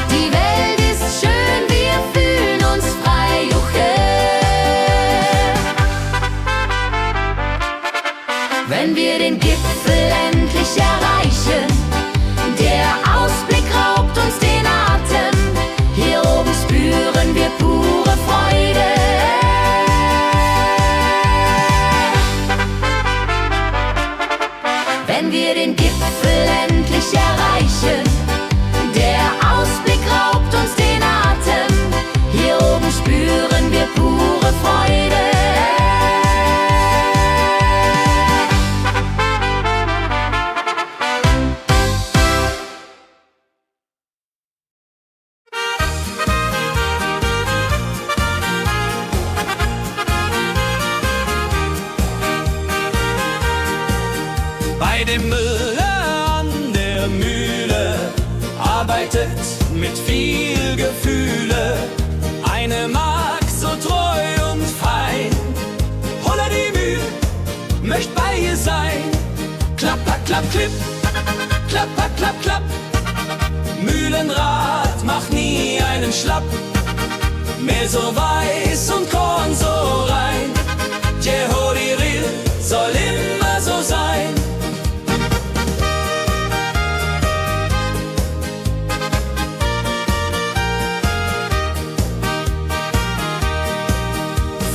Die Welt ist schön, wir fühlen uns frei, juche. Wenn wir den Gipfel endlich erreichen, der Ausblick raubt uns den Atem. Hier oben spüren wir pure Freude. Wenn wir den Gipfel endlich erreichen, der Ausblick raubt uns den Atem. Hier oben spüren wir pure Freude. Bei dem Müller an der Mühle arbeitet mit viel Gefühle eine Magd so treu und fein. Holla die Mühl, möcht bei ihr sein. Klapper, klapp, klipp, klapper, klapp, klapp. Mühlenrad macht nie einen Schlapp. Mehr so weiß und Korn so rein. Jehoriril soll immer so sein.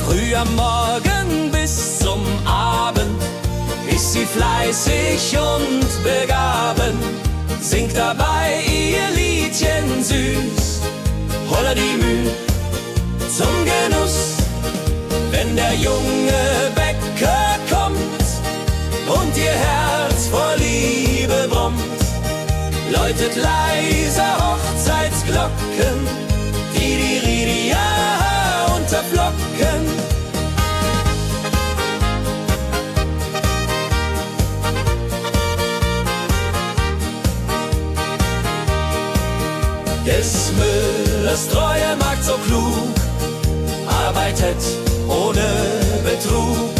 Früh am Morgen bis zum Abend ist sie fleißig und begaben, singt dabei ihr Liedchen süß. Holla die Mühl zum Genuss, wenn der junge Bäcker kommt und ihr Herz vor Liebe brummt, läutet leise Hochzeitsglocken, die Ridia unterflocken. Des Müllers treue Magd so klug, arbeitet ohne Betrug,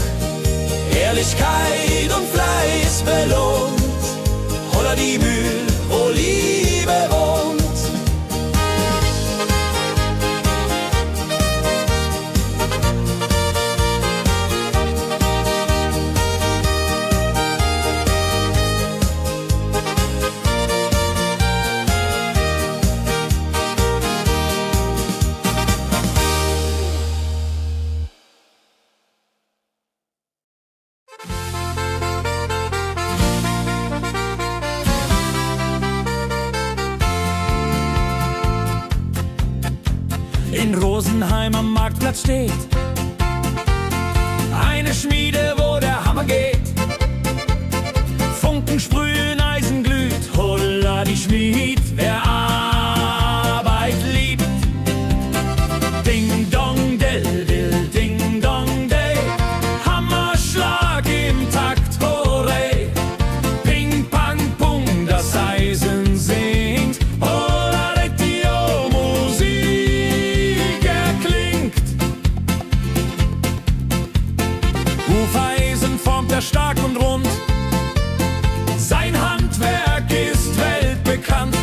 Ehrlichkeit und Fleiß belohnt. Holla die Mühl, wo Liebe wohnt. In Rosenheim am Marktplatz steht eine Schmiede, wo der Hammer geht. Funken sprühen, Eisen glüht, holla die Schmied, wer Arbeit liebt. Ding dong del dill, ding dong day, Hammerschlag im Takt, hooray. Ping pang pung, das Eisen singt, holla retio, Musik erklingt. Hufeisen formt er stark und rund, sein Handwerk ist weltbekannt.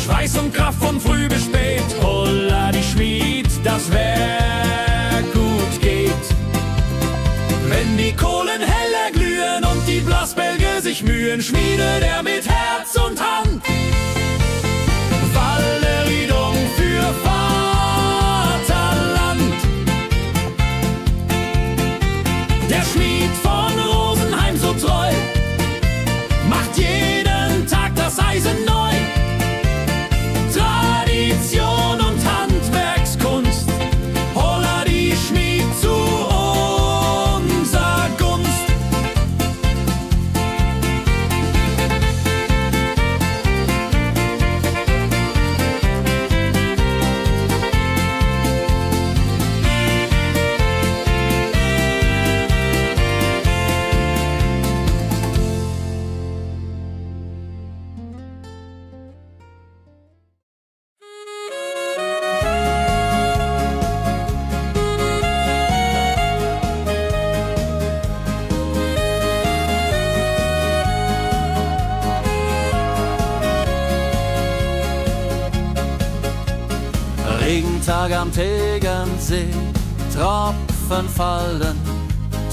Schweiß und Kraft von früh bis spät, holla die Schmied, das Werk gut geht. Wenn die Kohlen heller glühen und die Blasbälge sich mühen, schmiedet er mit Herz und Hand Walleridung für Vaterland. Der Schmied von Rosenheim so treu macht jeden Tag das Eisen neu. Tradition und Handwerkskunst, holla die Schmied zu unser Gunst. Tag am Tegernsee, Tropfen fallen,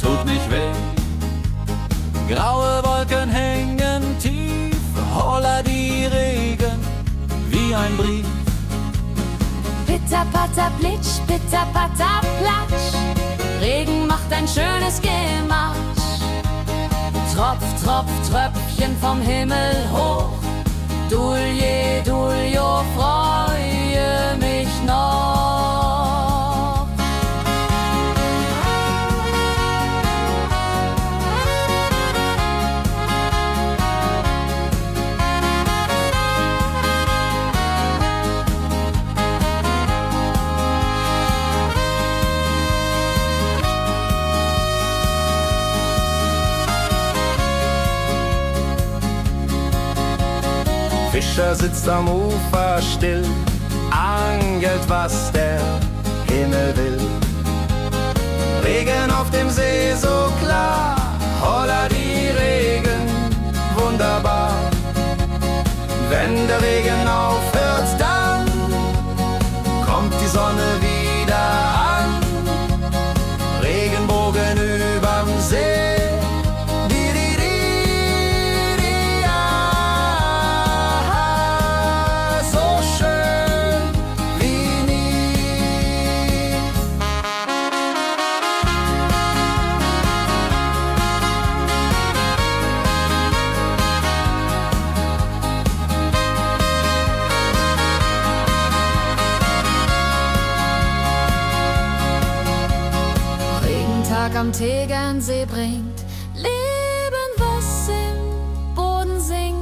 tut nicht weh. Graue Wolken hängen tief, holla die Regen wie ein Brief. Pitter, patter, plitsch, pitter, patter, platsch. Regen macht ein schönes Gemarsch. Tropf, Tropf, Tröpfchen vom Himmel hoch. Dulje, Duljo, freue mich noch. Fischer sitzt am Ufer still, angelt, was der Himmel will. Regen auf dem See so klar, holla die Regen, wunderbar. Wenn der Regen aufhört, dann kommt die Sonne wieder an. Regenbogen überm See. Am Tegernsee bringt Leben, was im Boden singt.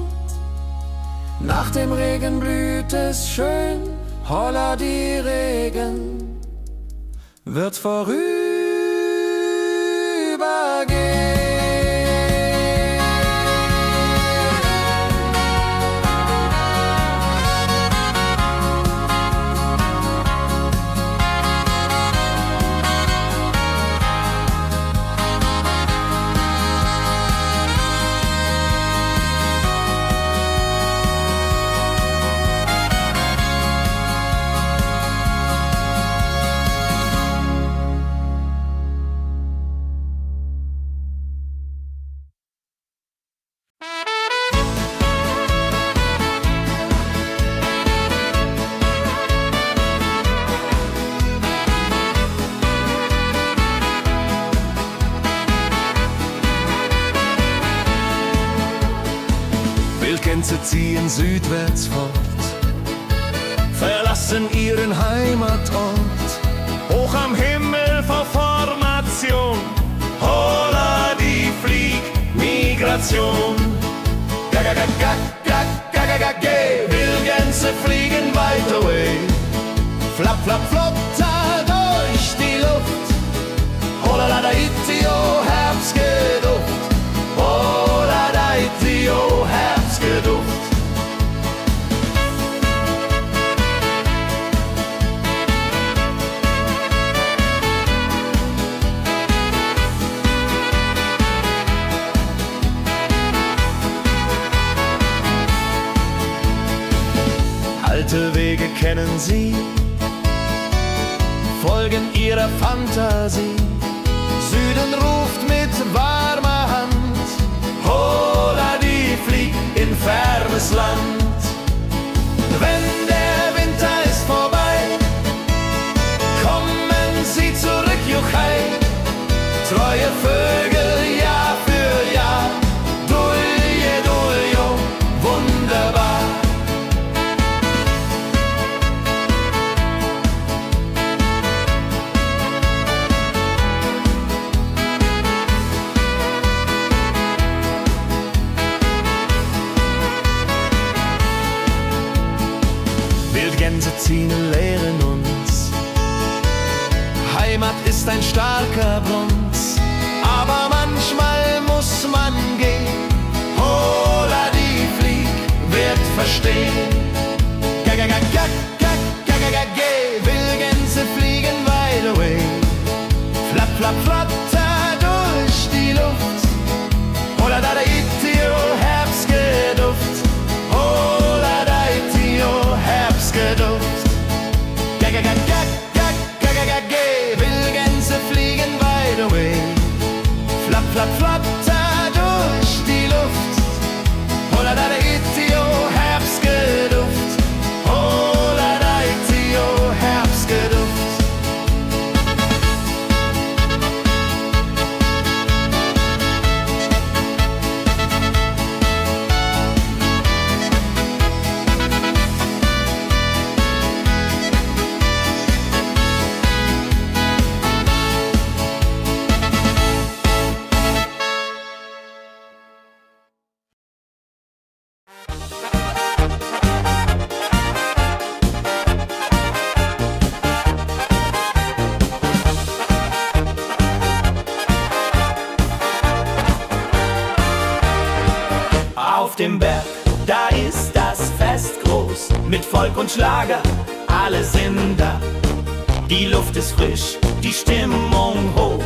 Nach dem Regen blüht es schön, holla die Regen wird vorübergehen. Wildgänse ziehen südwärts fort, verlassen ihren Heimatort. Hoch am Himmel vor Formation, holla die Fliegmigration. Gag, Wildgänse fliegen weit away. Flap, flap, flotter durch die Luft. Holla da itio, Herbstgeduft. Holla da itio, Herbstgeduft. Alte Wege kennen sie, folgen ihrer Fantasie. Süden ruft mit warmer Hand, holla die flieg in fernes Land. Wenn der Winter ist vorbei, kommen sie zurück, Juchai. Treue Vögel Jahr für Jahr, Dulje, Duljo, wunderbar. Wildgänse ziehen, lehren uns. Heimat ist ein starker Brunz, aber manchmal muss man gehen. Holla die Flieg wird verstehen. Wildgänse fliegen wide away. Flap, flap, flatter durch die Luft. Holla da itio, Herbstgeduft. Holla da itio, Herbstgeduft. Gag, auf dem Berg, da ist das Fest groß. Mit Volk und Schlager, alle sind da. Die Luft ist frisch, die Stimmung hoch.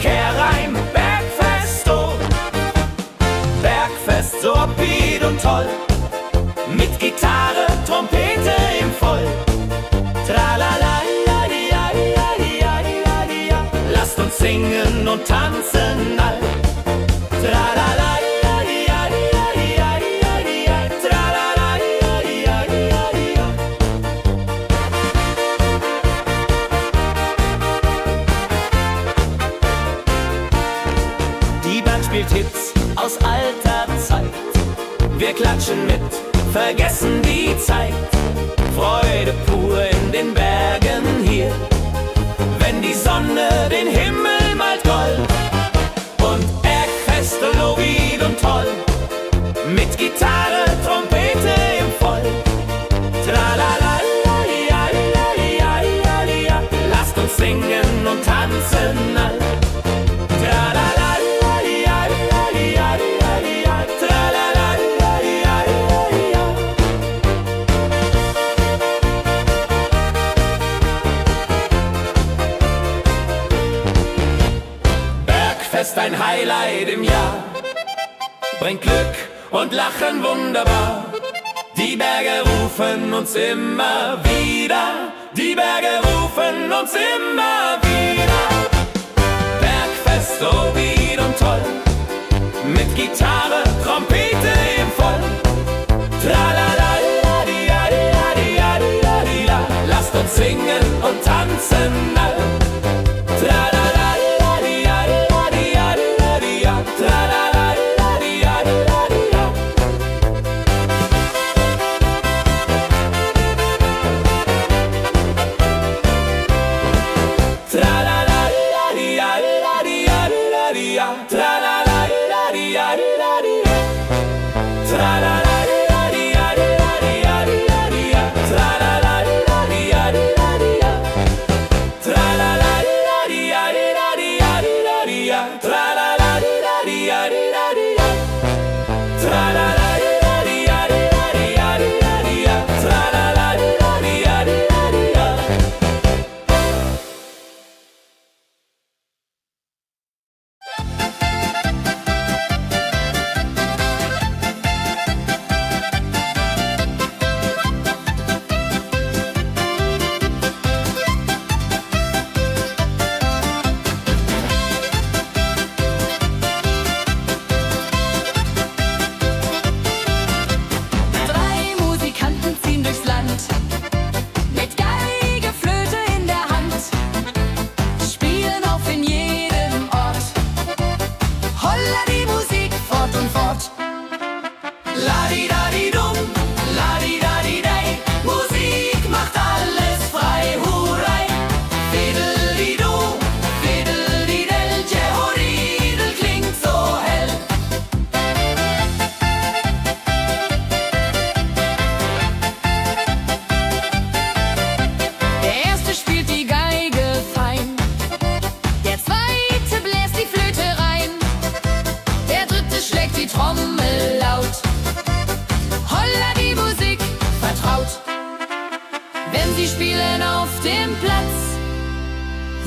Kehrreim, Bergfest, oh. Bergfest, so upbeat und toll. Mit Gitarre, Trompete im Voll. Tralala, lasst uns singen und tanzen all. Tralala, die Band spielt Hits aus alter Zeit. Wir klatschen mit, vergessen die Zeit. Freude pur in den Bergen hier, wenn die Sonne den Himmel malt gold. Und Bergfest, Lovid und toll, mit Gitarre, Trompete im Voll. Tralala, lasst uns singen und tanzen all. Tralala, Bergfest, ein Highlight im Jahr, bringt Glück und Lachen wunderbar. Die Berge rufen uns immer wieder, die Berge rufen uns immer wieder. Bergfest, so wied und toll, mit Gitarre, Trompete im Voll. Tralala, lasst uns singen und tanzen all. Tralala,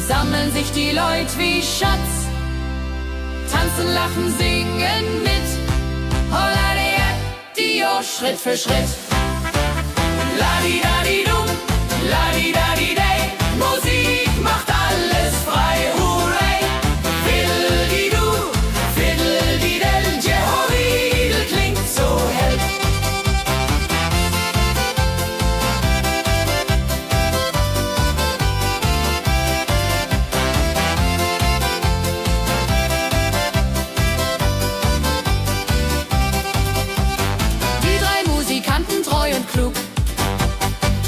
sammeln sich die Leute wie Schatz, tanzen, lachen, singen mit. Holla Dio, Schritt für Schritt. Ladi-dadi-dum, ladi-dadi-day, Musik macht alles frei, hurray. Fiddle-di-du, fiddle-di-del, Jehoridel klingt so hell. Treu und klug,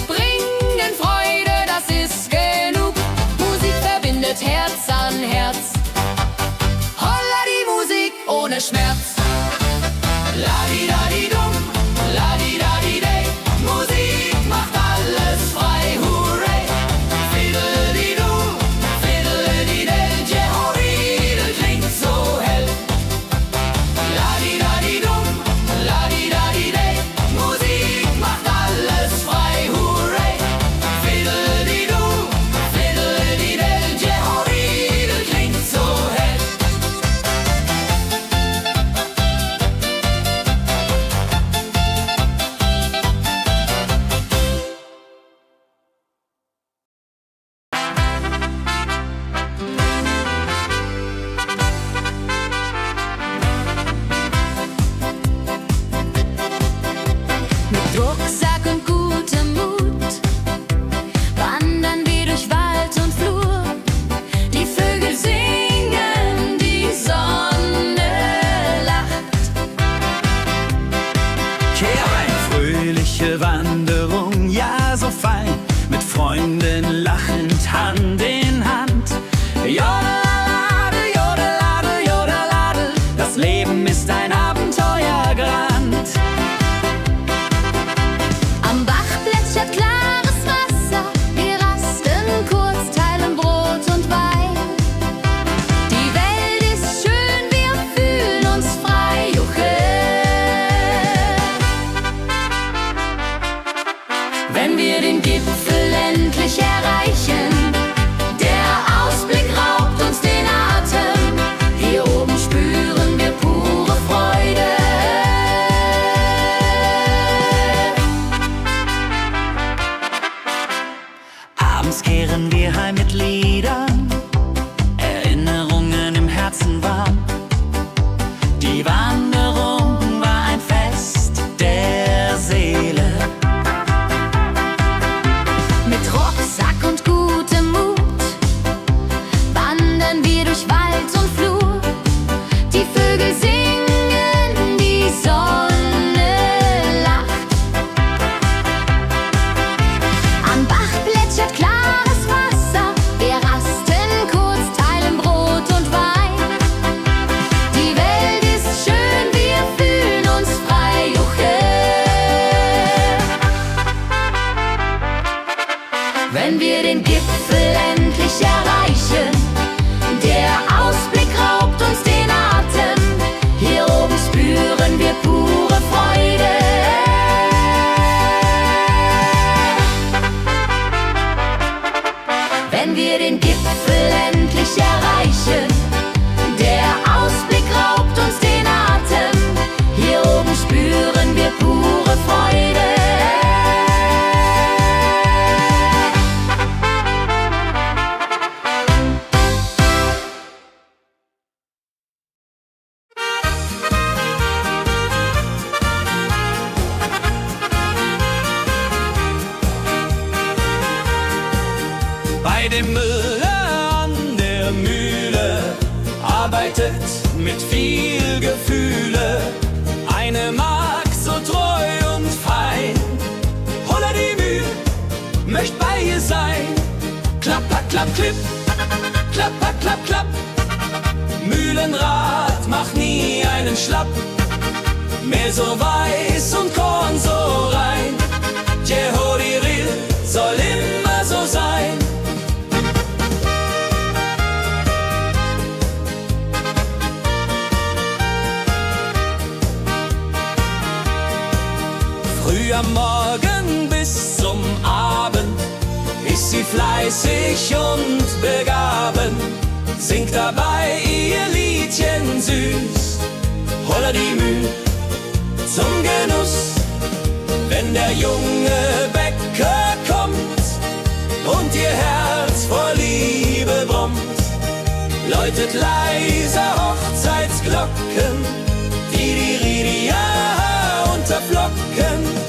bringen Freude, das ist genug. Musik verbindet Herz an Herz. Holla die Musik ohne Schmerz. Ladi-dadi-dum, ladi-dadi-day, Musik macht alles frei, hurray. Fiddle-di-du, fiddle-di-del, Jehoridel klingt so hell. Ladi-dadi-dum, dem Müller an der Mühle arbeitet mit viel Gefühle eine Magd so treu und fein. Holla die Mühl, möcht bei ihr sein. Klapper, klapp, klipp, klapper, klapp, klapp. Mühlenrad macht nie einen Schlapp. Mehr so weiß und Korn so rein. Jehodiril soll immer so sein. Früh am Morgen bis zum Abend ist sie fleißig und begaben, singt dabei ihr Liedchen süß. Holla die Mühl zum Genuss, wenn der junge Bäcker kommt und ihr Herz vor Liebe brummt, läutet leiser Hochzeitsglocken, die Ridia unterflocken.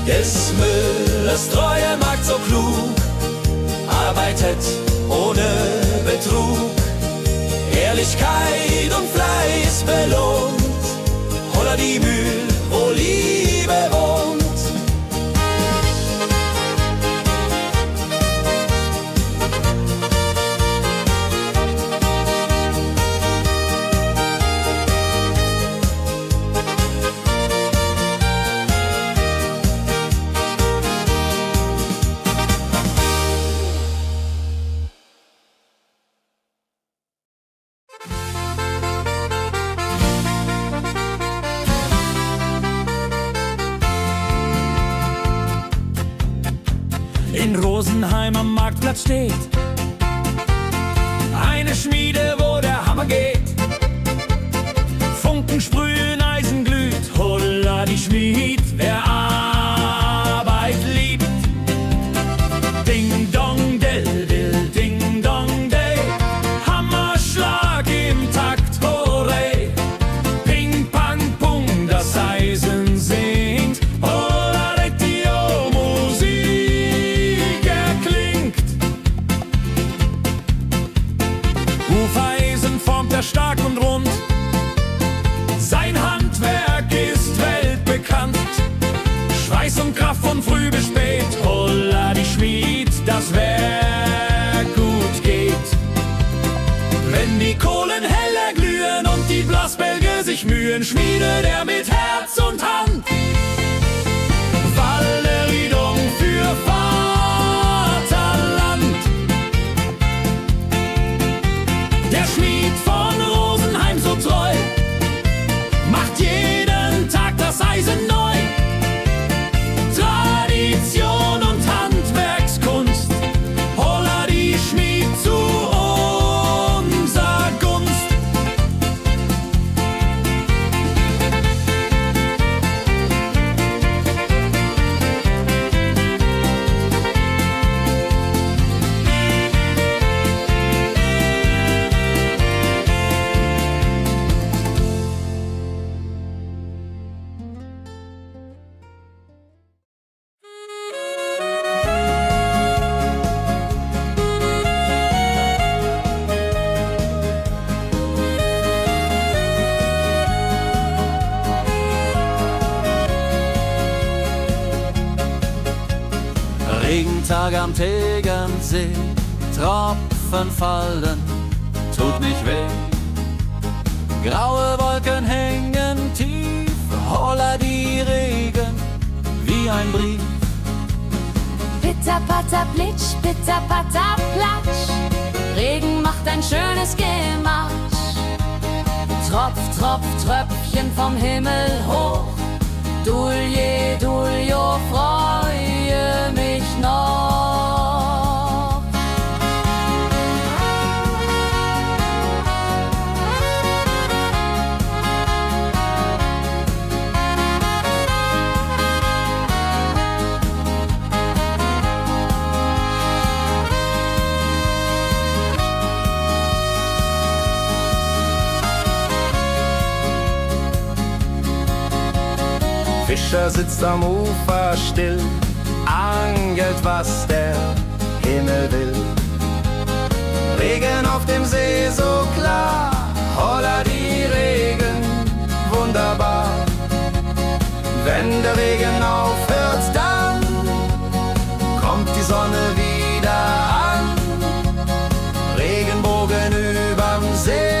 Des Müllers treue Magd so klug arbeitet ohne Betrug, Ehrlichkeit und Fleiß belohnt. Holla die Mühl, wo Liebe wohnt. In Rosenheim am Marktplatz steht eine Schmiede, wo der Hammer geht. Funken sprühen, Eisen glüht, holla die Schmied, wer Arbeit liebt. Ding dong del dill, ding dong day, Hammerschlag im Takt, hurray. Ping pang pung, das Eisen singt, holla retio, Musik erklingt. Hufeisen formt er stark und rund, sein Handwerk ist weltbekannt. Schweiß und Kraft von früh bis spät, holla die Schmied, das Werk gut geht. Wenn die Kohlen heller glühen und die Blasbälge sich mühen, schmiedet er mit Herz und Hand Walleriedung für Vaterland. Der Schmied von Rosenheim so treu macht jeden Tag das Eisen neu. Tradition und Handwerkskunst, holla die Schmied zu unser Gunst. Regentag am Tegernsee, Tropfen fallen, tut nicht weh. Graue Wolken hängen tief, holla die Regen wie ein Brief. Pitter, patter, plitsch, pitter, patter, platsch. Regen macht ein schönes Gematsch. Tropf, Tropf, Tröpfchen vom Himmel hoch. Dulje, Duljo, freue mich noch. jeder sitzt am Ufer still, angelt, was der Himmel will. Regen auf dem See so klar, holla die Regen, wunderbar. Wenn der Regen aufhört, dann kommt die Sonne wieder an. Regenbogen überm See.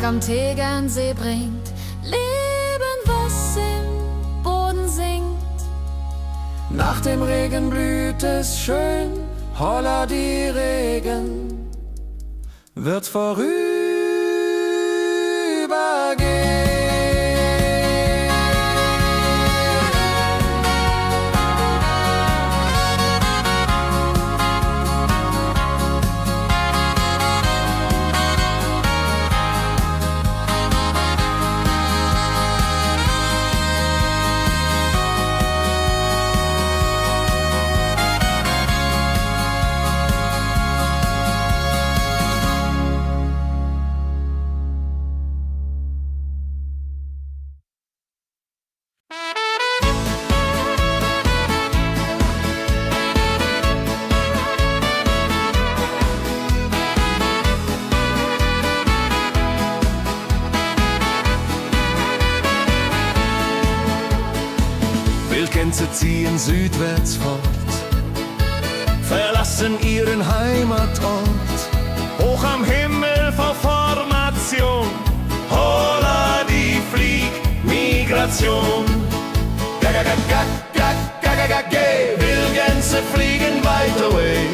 Am Tegernsee bringt Leben, was im Boden singt. Nach dem Regen blüht es schön, holla die Regen wird vorübergehen. Wildgänse ziehen südwärts fort, verlassen ihren Heimatort. Hoch am Himmel vor Formation, holla die Fliegmigration. Wildgänse fliegen weit away,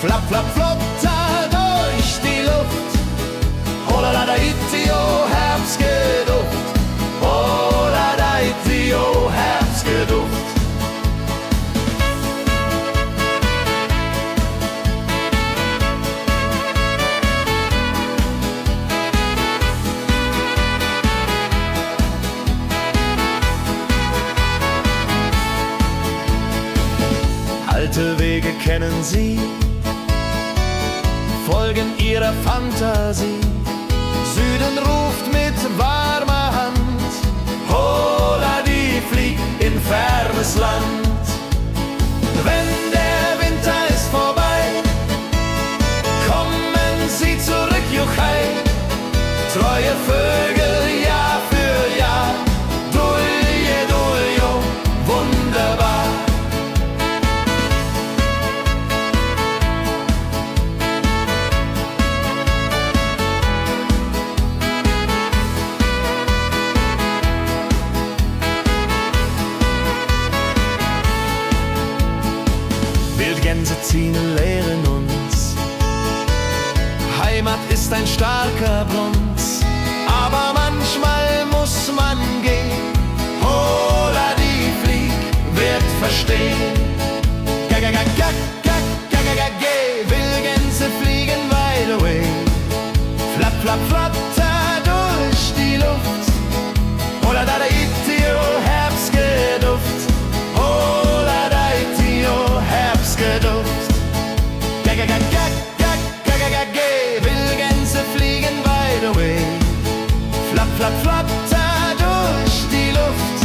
flapp, flapp, flop, da durch die Luft. Holla da itio, Herbstgeduft. Holla da itio, Herbstgeduft. Alte Wege kennen sie, folgen ihrer Fantasie. Süden ruft mit warmer Hand, holla die flieg in fernes Land. Wenn der Winter ist vorbei, kommen sie zurück, juchai. Treue Vögel Jahr für Jahr, dulje, duljo, wunderbar. Wildgänse ziehen, lehren uns, Heimat ist ein starker Bruns, aber manchmal muss man gehen. Holla die Flieg wird verstehen. Wildgänse fliegen wide away, flapp, flapp, flatter durch die Luft. Holla da itio, Herbstgeduft. Holla da itio, Herbstgeduft. Wildgänse fliegen wide away, flapp, flapp, flatter durch die Luft.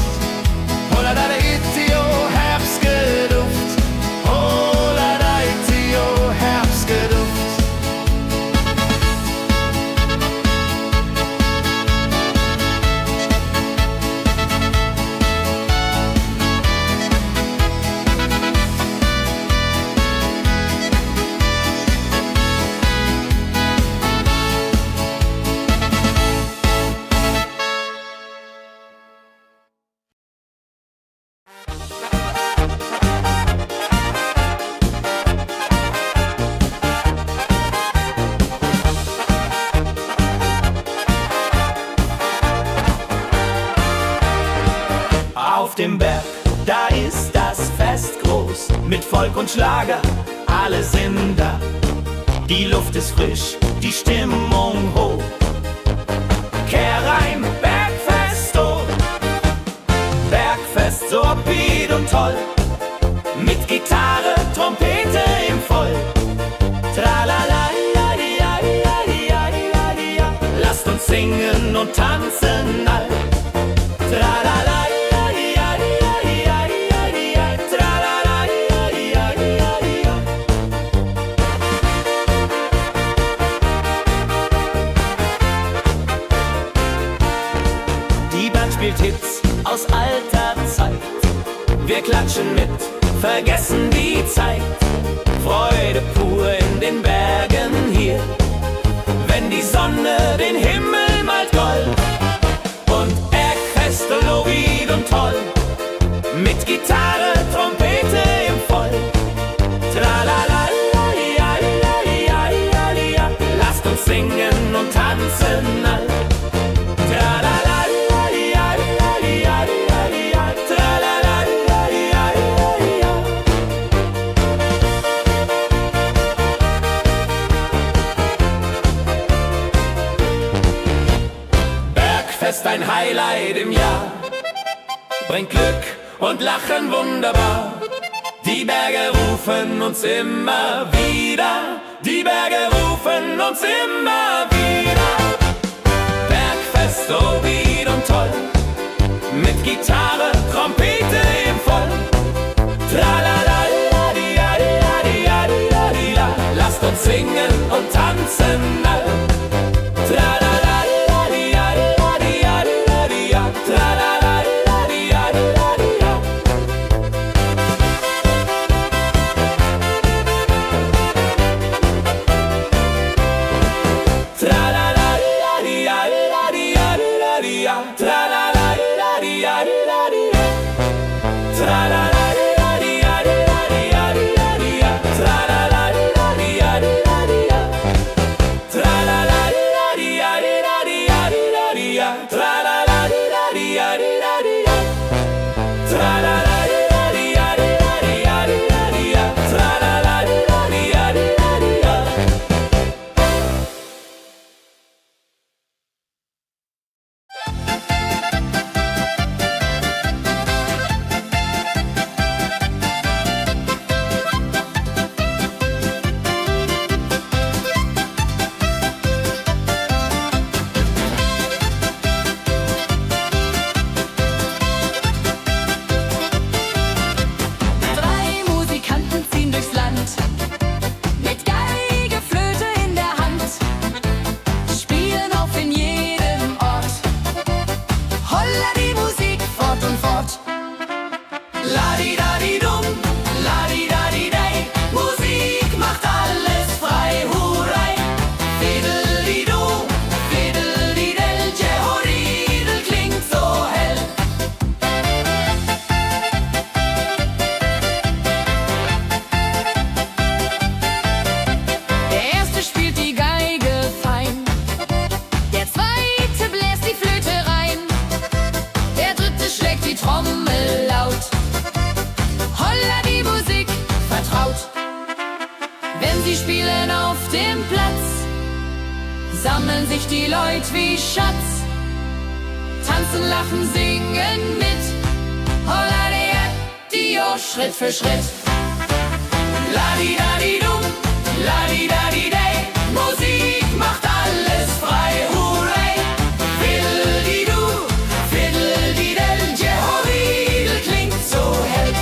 Holla da itio, Herbstgeduft. Holla da itio, Herbstgeduft. Auf dem Berg, da ist das Fest mit Volk und Schlager, alle sind da. Die Luft ist frisch, die Stimmung hoch. Kehr rein, Bergfest, oh. Bergfest, so upbeat und toll. Mit Gitarre, Trompete im Voll. Tralala, lasst uns singen und tanzen all. Tralala, die Band spielt Hits aus alter Zeit. Wir klatschen mit, vergessen die Zeit. Freude pur in den Bergen hier, wenn die Sonne den Himmel malt gold. Und Bergfest, Lovid und toll, mit Gitarre, Trompete im Voll. Tralala, lasst uns singen und tanzen all. Bergfest, ein Highlight im Jahr, bringt Glück und Lachen wunderbar. Die Berge rufen uns immer wieder, die Berge rufen uns immer wieder. Bergfest, so wied und toll, mit Gitarre, Trompete im Voll. Tralala, lasst uns singen und tanzen all. Tralala, sammeln sich die Leute wie Schatz, tanzen, lachen, singen mit. Holla die Schritt für Schritt. Ladi-dadi-dum, ladi-dadi-day, Musik macht alles frei, hurray. Fiddle-di-du, fiddle-di-del, Jehoridel klingt so hell.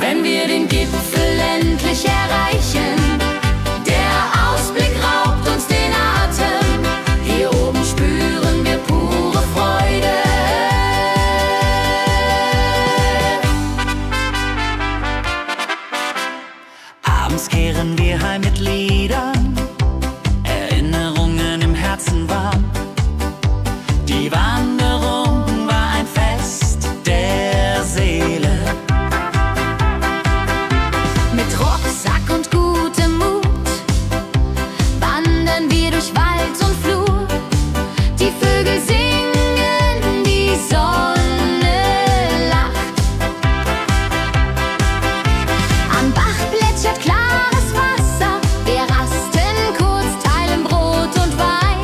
wenn wir den Gipfel endlich erreichen. Der Ausblick raubt uns den Atem, hier oben spüren wir pure Freude. Abends kehren wir heim mit Liedern, Erinnerungen im Herzen warm. Die Wanderung war ein Fest der Seele. Mit Rucksack und gutem Mut wandern wir durch Wald und Flur. Die Vögel singen, die Sonne lacht. Am Bach plätschert klares Wasser, wir rasten kurz, teilen Brot und Wein.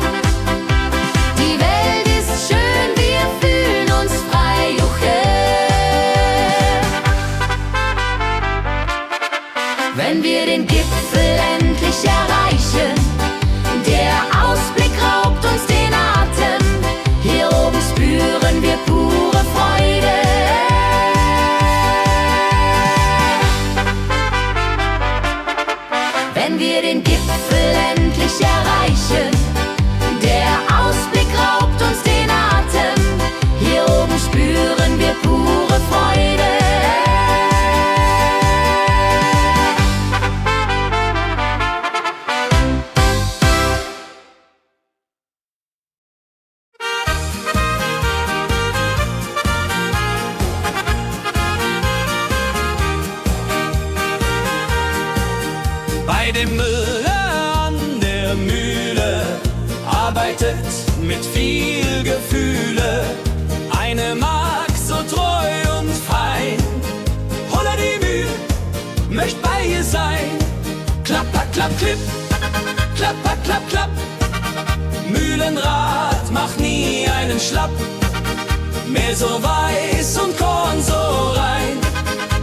Die Welt ist schön, wir fühlen uns frei, juche. Wenn wir den Gipfel endlich erreichen, der Ausblick raubt uns den Atem, hier oben spüren wir pure Freude. Wenn wir den Gipfel endlich erreichen, der Ausblick raubt uns den Atem, hier oben spüren wir pure Freude. Bei dem Müller an der Mühle arbeitet mit viel Gefühle eine Magd so treu und fein. Holla die Mühl, möcht bei ihr sein. Klapper, klapp, klipp, klapper, klapp, klapp. Mühlenrad macht nie einen Schlapp. Mehl so weiß und Korn so rein.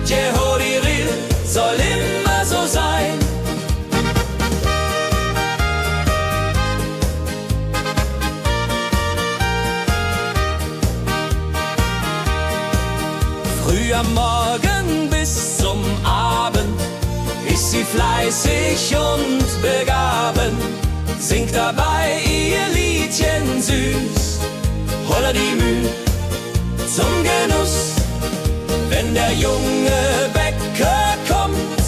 Jehodiril soll immer so sein. Früh am Morgen bis zum Abend ist sie fleißig und begaben, singt dabei ihr Liedchen süß. Holla die Mühl zum Genuss, wenn der junge Bäcker kommt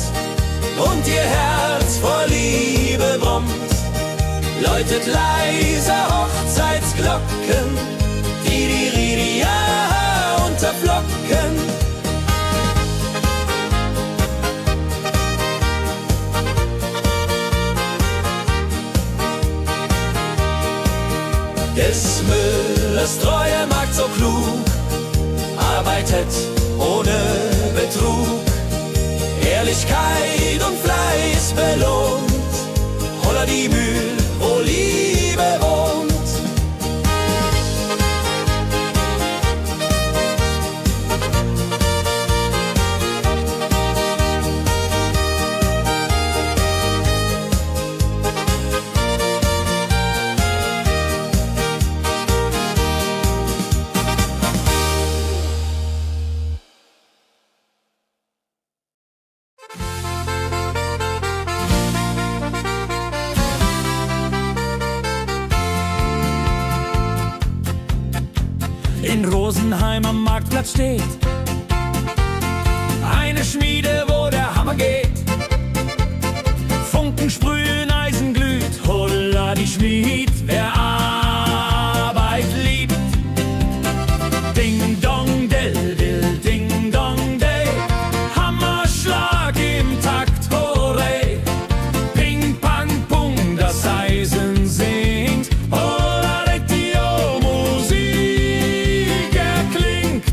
und ihr Herz vor Liebe brummt, läutet leiser Hochzeitsglocken, die Ridia unterflocken. Des Müllers treue Magd so klug, arbeitet ohne Betrug, Ehrlichkeit und Fleiß belohnt. Holla die Mühl, wo Liebe wohnt. In Rosenheim am Marktplatz steht eine Schmiede, wo der Hammer geht. Funken sprühen, Eisen glüht, holla die Schmied, wer Arbeit liebt. Ding dong del dill, ding dong day, Hammerschlag im Takt, hurray. Ping pang pung, das Eisen singt, holla die Musik erklingt.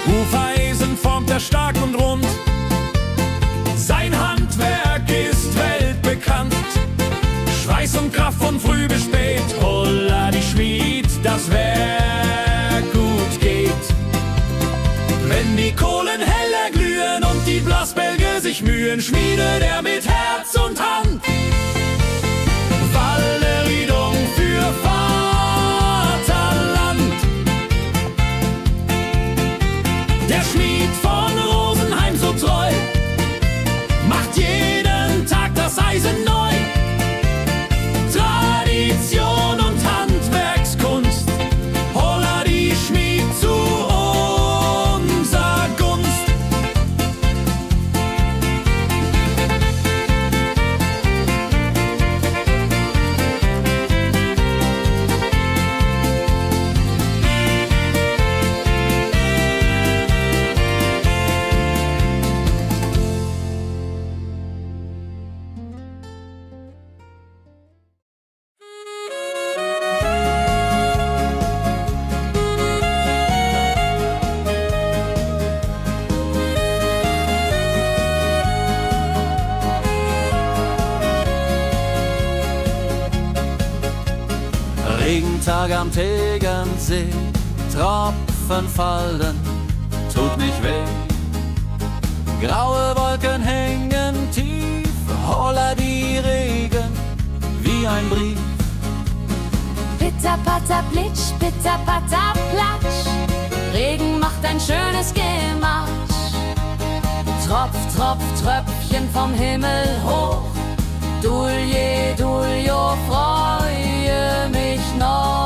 Hufeisen formt er stark und rund, sein Handwerk ist weltbekannt. Schweiß und Kraft von früh bis spät, holla die Schmied, das Werk gut geht. Wenn die Kohlen heller glühen und die Blasbälge sich mühen, schmiedet er mit Herz und Hand Walleriedung für Vaterland. Der Schmied von Rosenheim so treu macht jeden Tag das Eisen neu. Tradition und Handwerkskunst, holla die Schmied zu unser Gunst. Regentag am Tegernsee, Tropfen fallen, tut nicht weh. Graue Wolken hängen tief, holla die Regen wie ein Brief. Pitter, patter, plitsch, pitter, patter, platsch. Regen macht ein schönes Gematsch. Tropf, Tropf, Tröpfchen vom Himmel hoch. Dulje, Duljo, freue mich noch.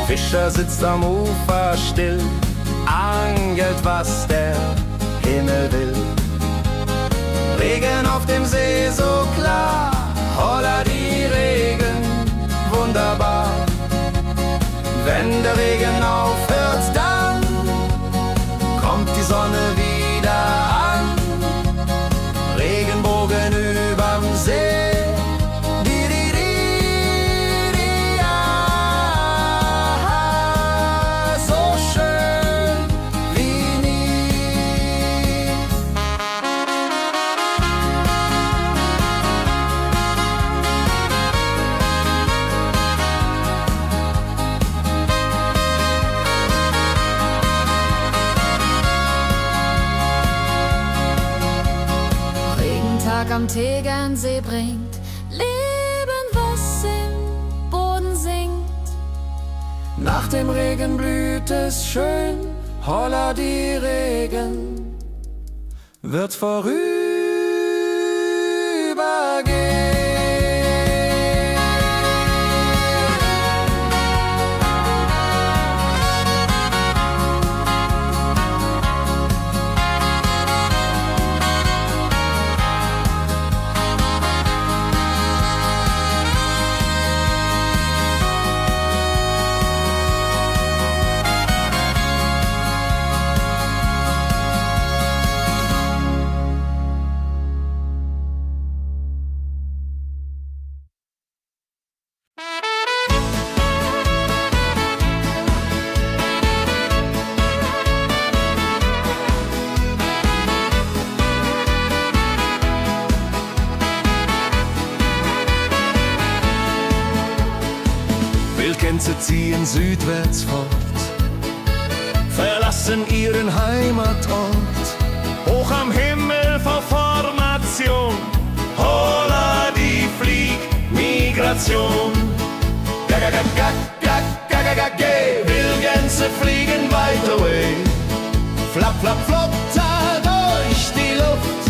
Fischer sitzt am Ufer still, angelt, was der Himmel will. Regen auf dem See so klar, holla die Regen, wunderbar. Wenn der Regen aufhört, dann kommt die Sonne wieder an. Regenbogen überm See. Am Tegernsee bringt Leben, was im Boden singt. Nach dem Regen blüht es schön, holla die Regen wird vorübergehen. Gänse ziehen südwärts fort, verlassen ihren Heimatort. Hoch am Himmel vor Formation, holla die Fliegmigration. Wildgänse fliegen weit away, flapp, flapp, flop, da durch die Luft.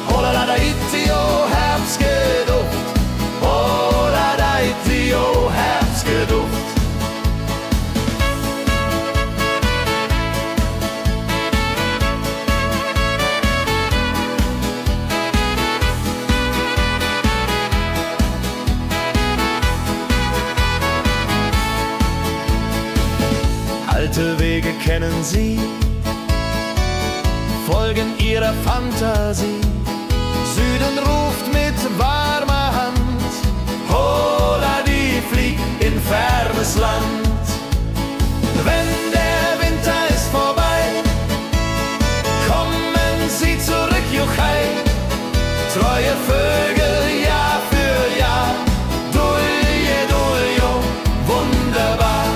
Holla la da itio, Herbstgeduft. Holla da itio, Herbstgeduft. Alte Wege kennen sie, folgen ihrer Fantasie. Süden ruft mit warmer Hand, holla die flieg in fernes Land. Wenn der Winter ist vorbei, kommen sie zurück, Juchai, treue Vögel Jahr für Jahr. Dulje, duljo, wunderbar.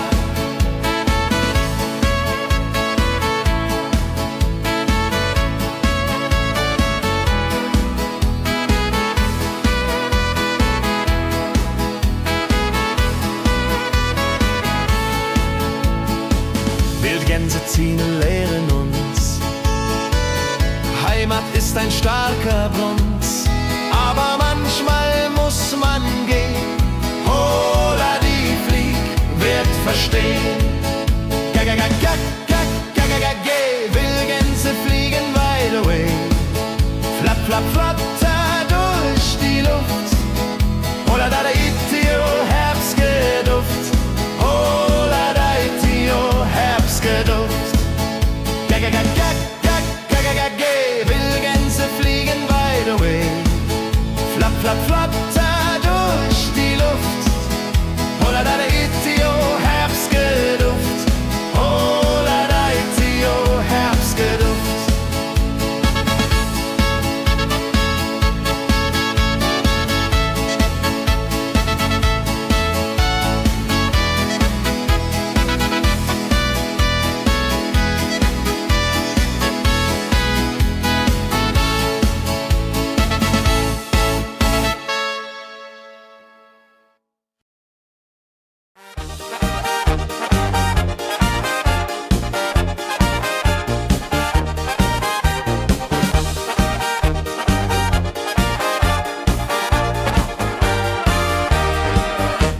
Wildgänse ziehen lehren uns. Heimat ist ein starker Bund, aber manchmal muss man gehen. Hola, die Flieg wird verstehen. Geh, Wildgänse fliegen wide away. Flapp, flapp, flatter durch die Luft. Hola, da, Itio, Herbstgeduft. Hola, da, Itio, Herbstgeduft. Geh, Wildgänse fliegen wide away. Flapp, flapp, flatter durch die Luft. Hola, da, Itio, Herbstgeduft. Hola, da, Itio, Herbstgeduft.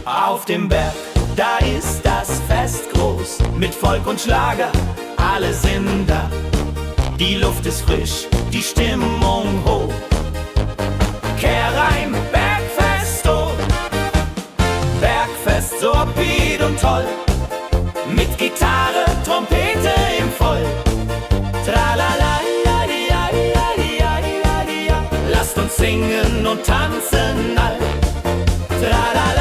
Auf dem Berg, da ist das Fest groß, mit Volk und Schlager, alle sind da. Die Luft ist frisch, die Stimmung hoch. Kehr rein, Bergfest, oh. Bergfest, so upbeat und toll. Mit Gitarre, Trompete im Voll. Tralala, lasst uns singen und tanzen all. Tralala.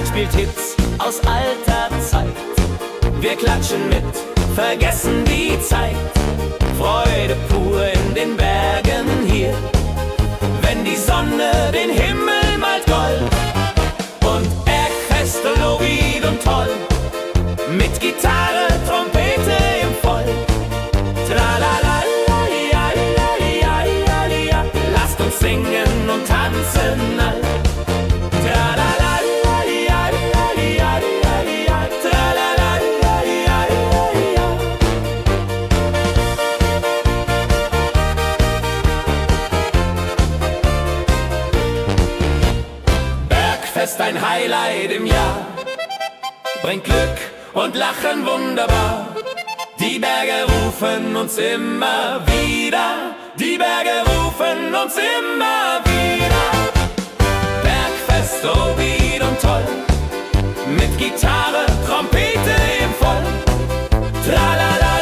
Spielt Hits aus alter Zeit. Wir klatschen mit, vergessen die Zeit. Freude pur in den Bergen hier. Wenn die Sonne den Himmel malt gold. Und Bergfest, Lovid und toll. Mit Gitarre, Trompete im Voll. Tralala, lasst uns singen und tanzen all. Tralala. Bergfest, ein Highlight im Jahr, bringt Glück und Lachen wunderbar. Die Berge rufen uns immer wieder, die Berge rufen uns immer wieder. Bergfest, so wied und toll, mit Gitarre, Trompete im Voll. Tralala,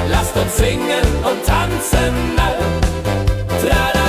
lasst uns singen und tanzen all. Tralala.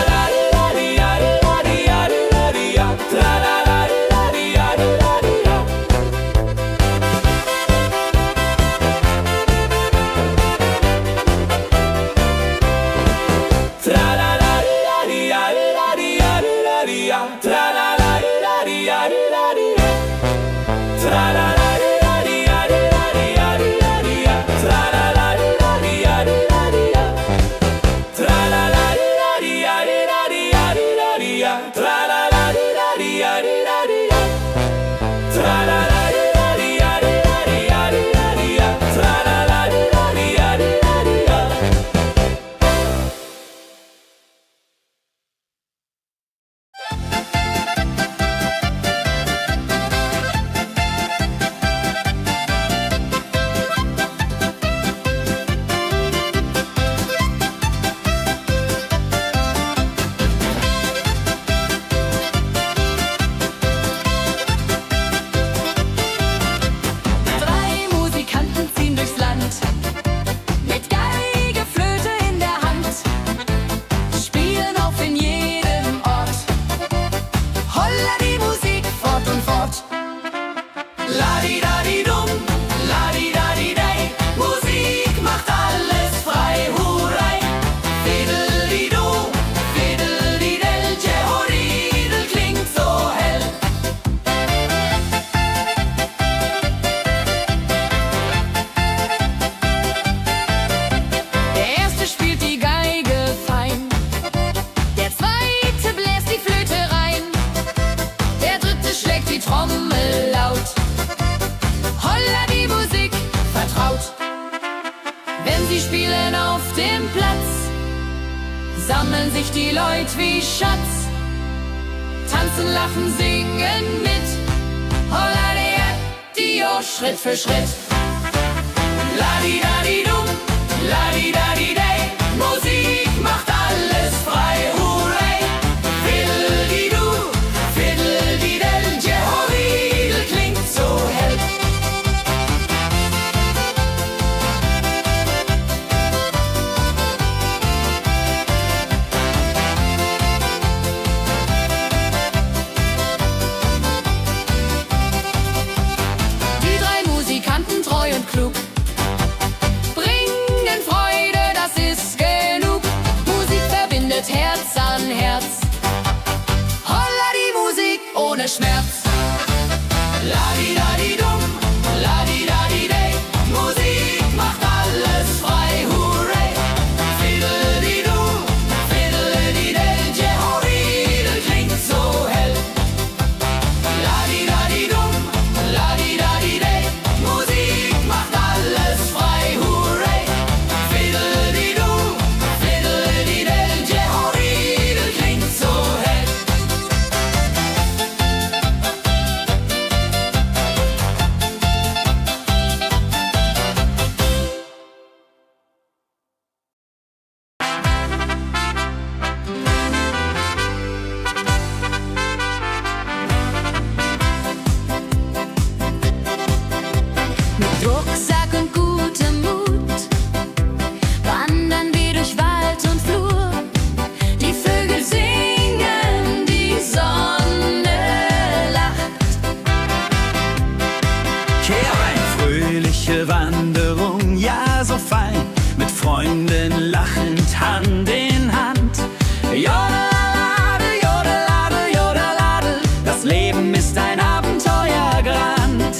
sich die Leute wie Schatz. Tanzen, lachen, singen mit. Holla die Schritt für Schritt. Ladi-dadi-dum, ladi-dadi-day. Musik macht alles frei, hurray. Fiddle-di-du, fiddle-di-del. Jehoridel klingt so hell. Die drei Musikanten, treu und klug, bringen Freude, das ist genug. Musik verbindet Herz an Herz. Holla die Musik ohne Schmerz. Ladi-dadi-dum, ladi-dadi-day. Musik macht alles frei, hurray. Fiddle-di-du, fiddle-di-del. Jehoridel klingt so hell. Ladi-dadi-dum, ladi-dadi-day. Musik macht alles frei, hurray. Fiddle-di-du, fiddle-di-del. Jehoridel klingt so hell. Mit Rucksack und gutem Mut wandern wir durch Wald und Flur. Die Vögel singen, die Sonne lacht. Kehr ein, fröhliche Wanderung, ja so fein, mit Freunden lachend Hand in Hand. Jodelade, jodelade, jodelade, das Leben ist ein Abenteuergrand.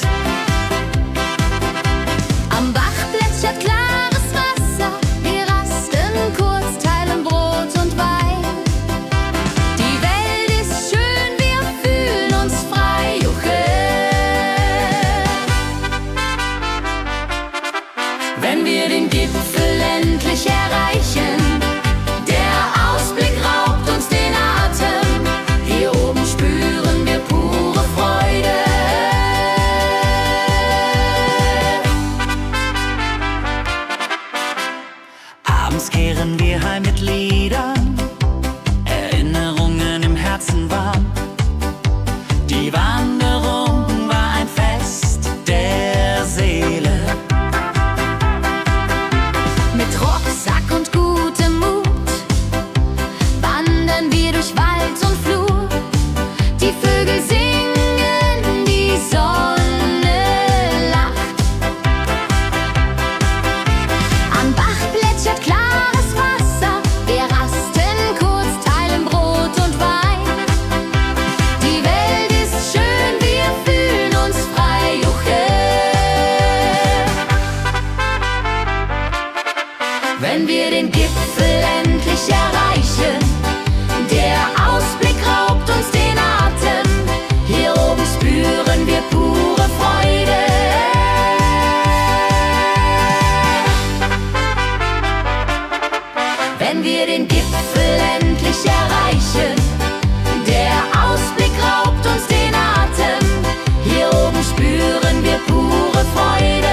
Am Bach plätschert klares Wasser, wir rasten kurz, teilen Brot und Wein. Die Welt ist schön, wir fühlen uns frei, juche. Wenn wir den Gipfel endlich erreichen, der Ausblick raubt uns den Atem. Hier oben spüren wir pure Freude. Abends kehren wir heim mit Liedern, Erinnerungen im Herzen warm. Die Wanderung war ein Fest der Seele. Mit Rucksack und gutem Mut wandern wir durch Wald und Flur. Die Vögel singen, die Sonne lacht. Am Bach plätschert klares Wasser, wir rasten kurz, teilen Brot und Wein. Die Welt ist schön, wir fühlen uns frei, juche. Wenn wir den Gipfel endlich erreichen, der Ausblick raubt uns den Atem. Hier oben spüren wir pure Freude. Wenn wir den Gipfel endlich erreichen, der Ausblick raubt uns den Atem. Hier oben spüren wir pure Freude.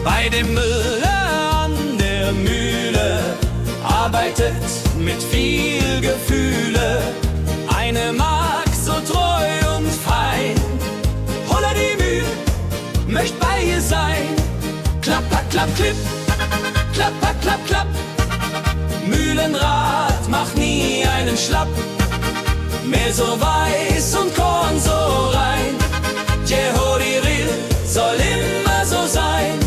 Bei dem Müller an der Mühle arbeitet mit viel Gefühle eine Magd so treu und fein. Holla die Mühle, möcht bei ihr sein. Klapper, klapp, klipp, klapper, klapp, klapp. Mühlenrad macht nie einen Schlapp. Mehr so weiß und Korn so rein. Jehoridel soll immer so sein.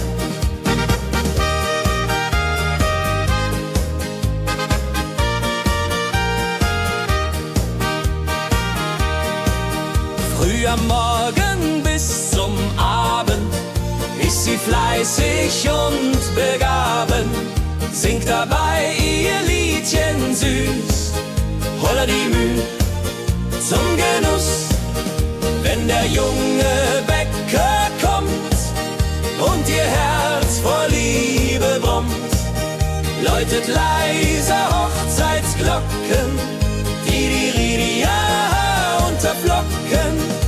Früh am Morgen bis zum Abend ist sie fleißig und begaben, singt dabei ihr Liedchen süß. Holla die Müh zum Genuss, wenn der junge Bäcker kommt und ihr Herz vor Liebe brummt, läutet leise Hochzeitsglocken, die Ridia unterflocken.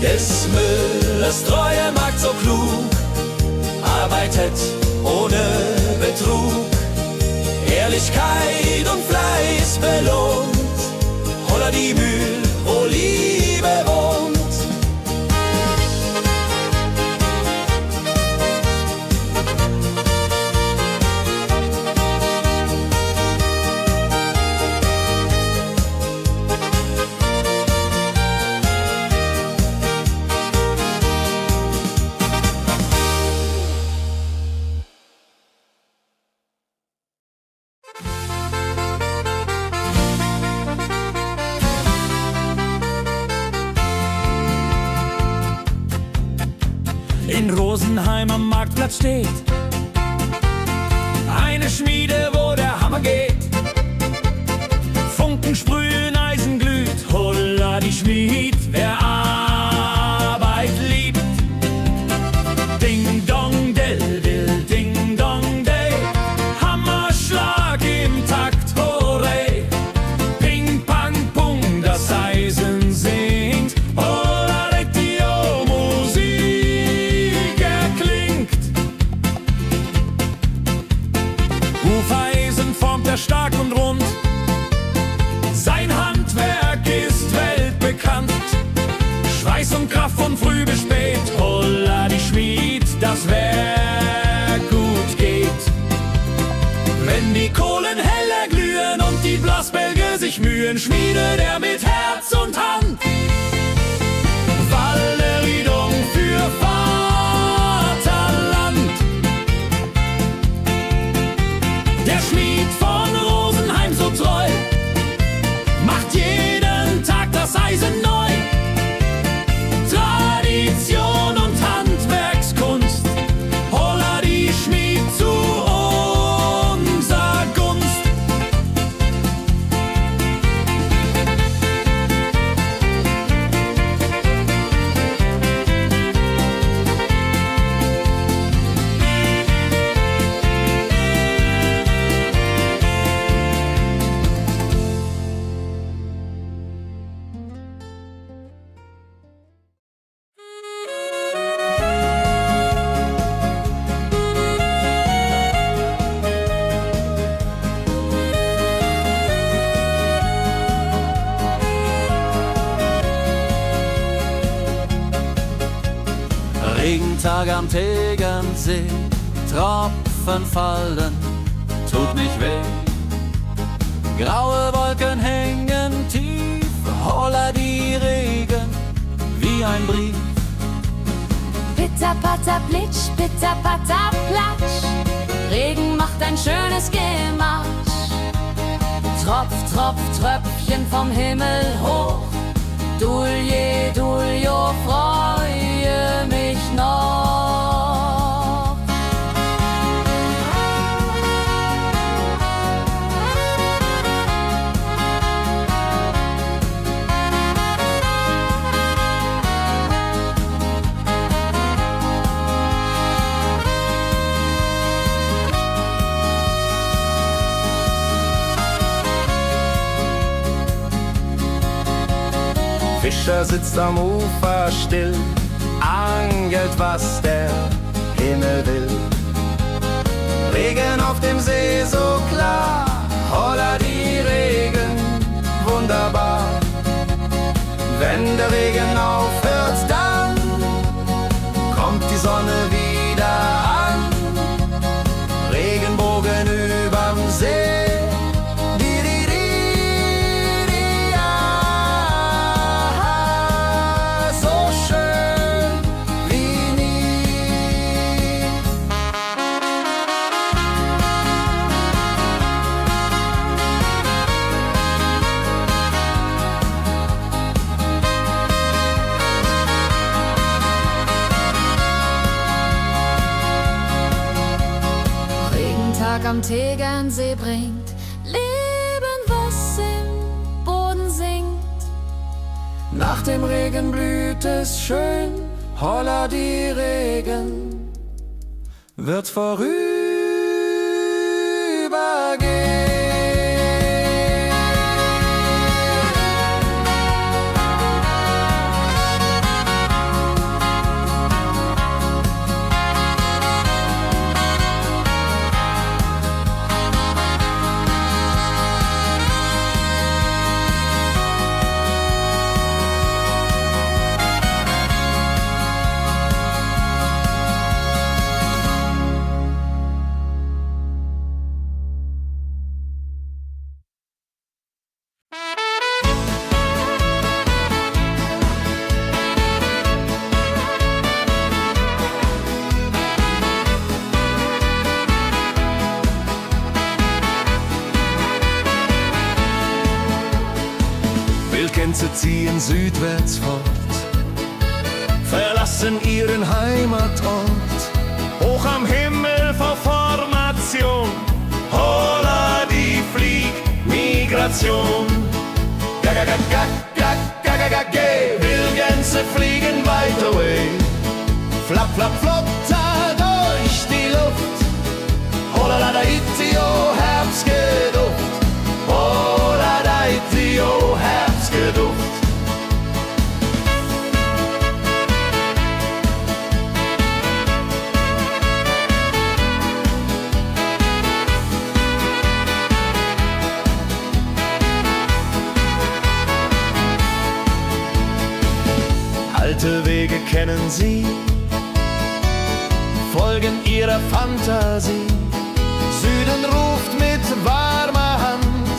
Des Müllers treue Magd so klug, arbeitet ohne Betrug, Ehrlichkeit und Fleiß belohnt, holla die Mühl, wo Liebe wohnt. In Rosenheim am Marktplatz steht eine Schmiede, wo der Hammer geht. Funken sprühen, Eisen glüht, holla die Schmied, wer Arbeit liebt. Ding dong del dill, ding dong day, Hammerschlag im Takt, hooray. Ping pang pung, das Eisen singt, holla Retio, Musik erklingt. Hufeisen formt er stark und rund, sein Handwerk ist weltbekannt. Schweiß und Kraft von früh bis spät, holla die Schmied, das Werk gut geht. Wenn die Kohlen heller glühen und die Blasbälge sich mühen, schmiedet er mit Herz und Hand Walleriedung für Vaterland. Der Schmied von Rosenheim so treu macht jeden Tag das Eisen neu. Tradition und Handwerkskunst, holla die Schmied zu unser Gunst. Regentag am Tegernsee, Tropfen fallen, tut nicht weh. Graue Wolken hängen tief, holla die Regen wie ein Brief. Pitter, patter, plitsch, pitter, patter, platsch. Regen macht ein schönes Gemarsch. Tropf, Tropf, Tröpfchen vom Himmel hoch. Dulje, Duljo, freue mich noch. Fischer sitzt am Ufer still, angelt, was der Himmel will. Regen auf dem See so klar, holla die Regen, wunderbar. Wenn der Regen aufhört, dann kommt die Sonne wieder an. Regenbogen überm See. am Tegernsee bringt Leben, was im Boden singt. Nach dem Regen blüht es schön, holla die Regen wird vorübergehen. Wildgänse ziehen südwärts fort, verlassen ihren Heimatort. Hoch am Himmel vor Formation, holla die Fliegmigration. Gag, Wildgänse fliegen weit away. Flap, flap, flop, da durch die Luft. Holla da itio, Herbstgeduft. Holla da itio, Herbstgeduft. Alte Wege kennen sie, folgen ihrer Fantasie. Süden ruft mit warmer Hand,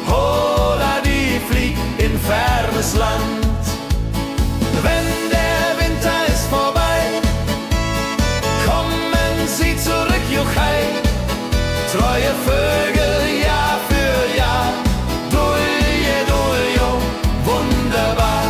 holla die flieg in fernes Land. Wenn der Winter ist vorbei, kommen sie zurück, Juchai. Treue Vögel Jahr für Jahr, dulje, duljo, wunderbar.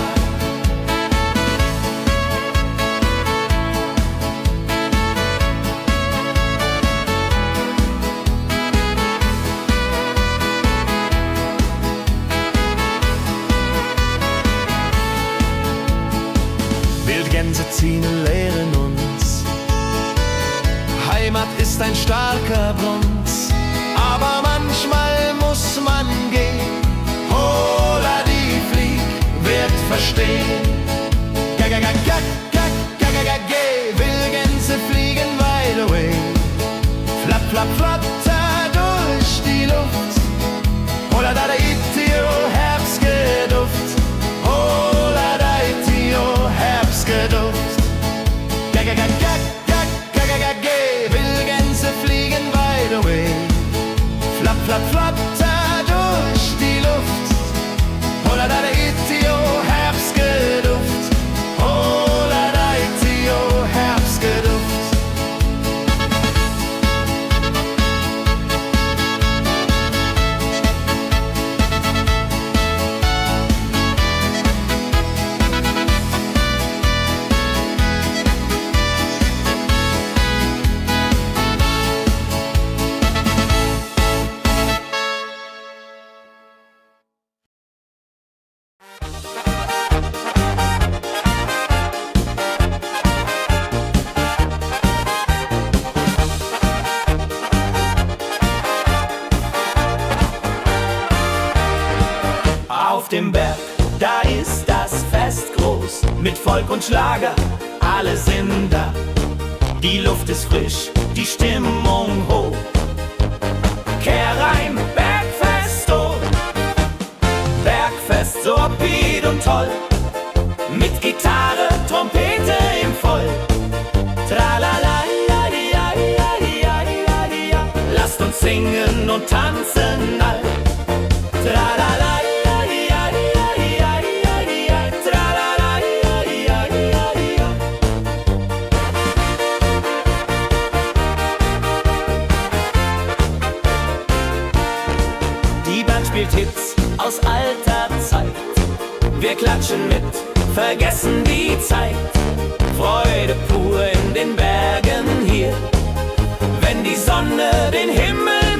Wildgänse ziehen, lehren uns. Heimat ist ein starker Bronz, aber manchmal muss man gehen. Holla die Flieg wird verstehen. Wildgänse fliegen wide away. Flap, flap, flatter durch die Luft. Holla da itio, Herbstgeduft. Holla da itio, Herbstgeduft. Wildgänse fliegen wide away. Flap, flap, flatter durch die Luft. Holla da itio, Herbstgeduft. Holla da itio, Herbstgeduft. Auf dem Berg, da ist das Fest groß, mit Volk und Schlager, alle sind da. Die Luft ist frisch, die Stimmung hoch. Kehr rein, Bergfest, oh. Bergfest, so upbeat und toll. Mit Gitarre, Trompete im Voll. Tralala, ja, ja, ja, ja, ja, ja. Lasst uns singen und tanzen all. Tralala. Spielt Hits aus alter Zeit. Wir klatschen mit, vergessen die Zeit. Freude pur in den Bergen hier. Wenn die Sonne den Himmel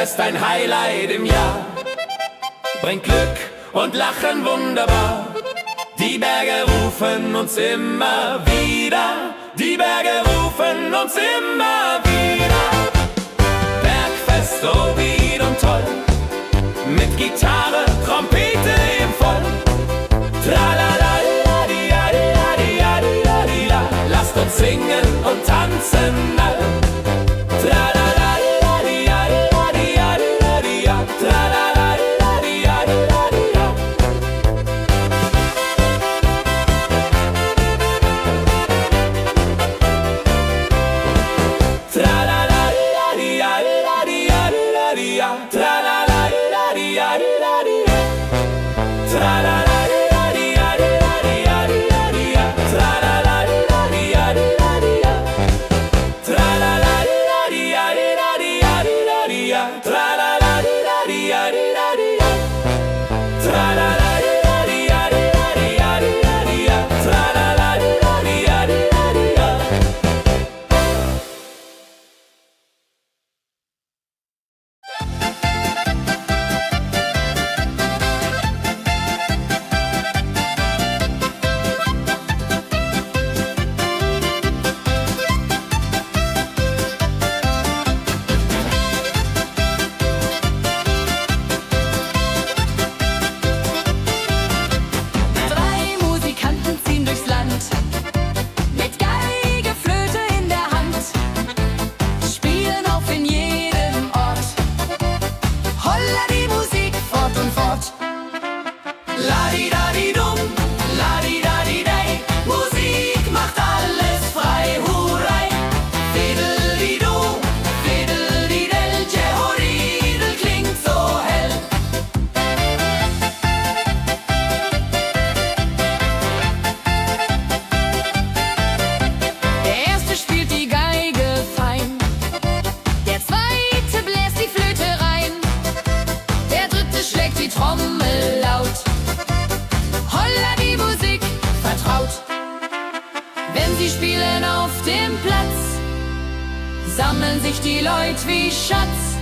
Bergfest ein Highlight im Jahr. Bringt Glück und Lachen wunderbar. Die Berge rufen uns immer wieder. Die Berge rufen uns immer wieder. Bergfest, so wie und toll. Mit Gitarre, Trompete im Voll. Tralalaladiadiadiadiadida. Lasst uns singen und tanzen all. Tralalaladiadiadiadiadida. Tralalaladiadiadida. Tralalaladiadiadiadida. Tralalaladiadiadida. Tralalaladiadiadiadida. Tralalaladiadiadida. Tralalaladiadiadida. Tralalaladiadiadida. Tralalaladiadiadida. Tralalaladiadiadida. Drei Musikanten ziehen durchs Land, mit Geige, Flöte in der Hand, spielen auf in jedem Ort. Holla die Musik fort und fort. Ladidadidum, ladidadidei, Musik macht alles frei, hurray. Fiddelidu, fiddelidel, Jehoridel klingt so hell. Der erste spielt die Geige fein, der zweite bläst die Flöte rein, der dritte schlägt die Trommel laut. Holla die Musik vertraut. Wenn sie spielen auf dem Platz, sammeln sich die Leute wie Schatz,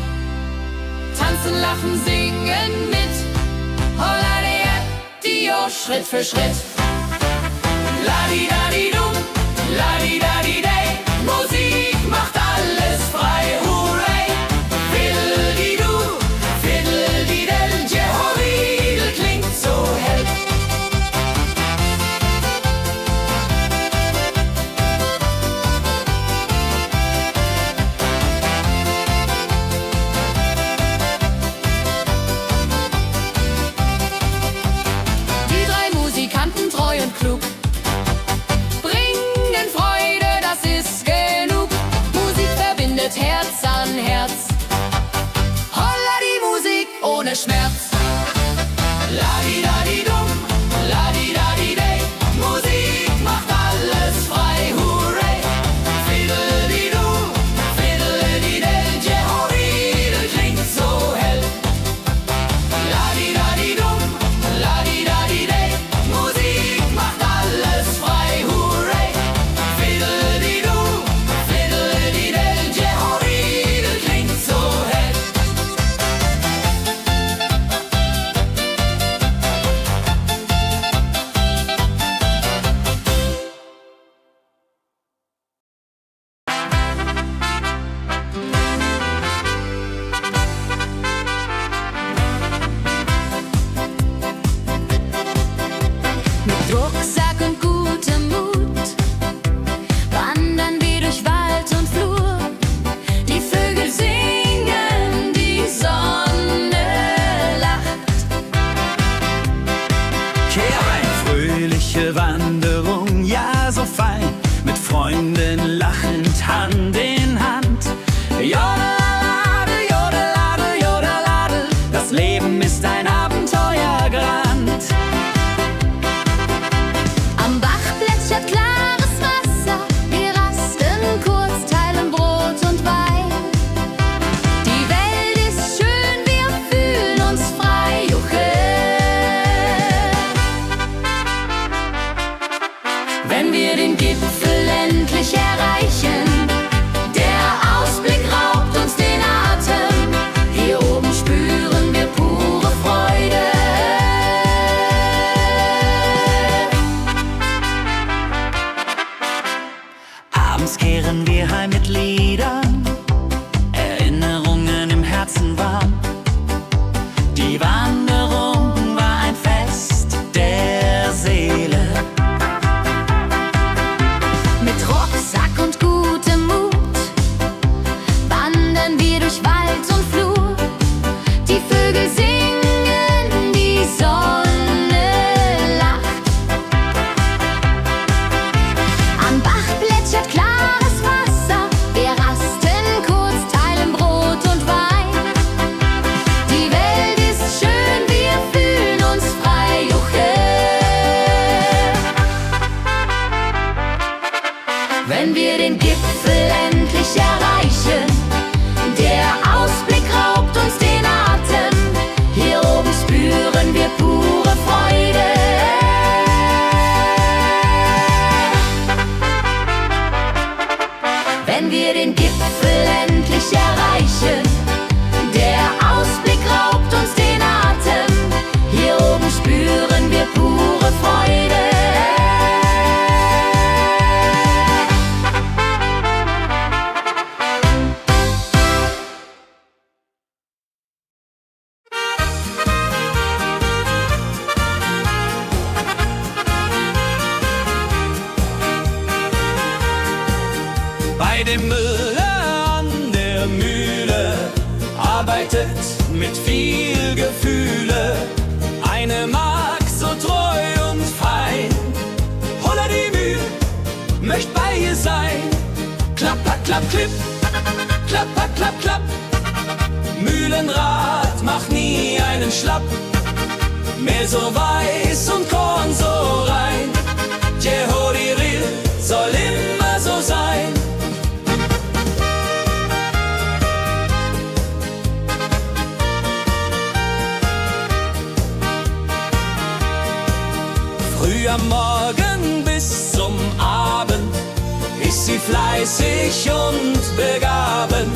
tanzen, lachen, singen mit. Holla der Dio, Schritt für Schritt. Ladidadidum, ladidadidei, Musik macht alles frei, hurray. Fiddelidu, fiddelidel, Jehoridel klingt so hell. Die drei Musikanten treu und klug bringen Freude, das ist genug. Musik verbindet Herz an Herz. Holla die Musik ohne Schmerz. Ladidadidum, ladidadidei, Musik macht alles frei, hurray. Fiddelidu, fiddelidel, Jehoridel klingt so hell. Ladidadidum, ladidadidei, Musik macht alles frei, hurray. Fiddelidu, fiddelidel, Jehoridel klingt so hell. Mit Rucksack und gutem Mut wandern wir durch Wald und Flur. Die Vögel singen, die Sonne lacht. Fröhliche Wanderung, ja so fein, mit Freunden lachend Hand in Hand. Jodelade, jodelade, jodelade, das Leben ist ein Abenteuergrand. Am Bach plätschert klares Wasser, wir rasten kurz, teilen Brot und Wein. Die Welt ist schön, wir fühlen uns frei, juche. Wenn wir den Gipfel endlich erreichen, der Ausblick raubt uns den Atem. Hier wenn wir den Gipfel endlich erreichen. Der Ausblick raubt uns den Atem, hier oben spüren wir pure Freude. Wenn wir den Gipfel endlich erreichen, der Ausblick raubt uns den Atem, hier oben spüren wir pure Freude. Bei dem Müller an der Mühle arbeitet mit viel Gefühle eine Magd so treu und fein. Holla die Mühl, möcht bei ihr sein. Klapper, klapp, klipp, klapper, klapp, klapp. Mühlenrad macht nie einen Schlapp. Mehr so weiß und Korn so rein. Jehodiril soll immer so sein. Früh am Morgen bis zum Abend ist sie fleißig und begaben,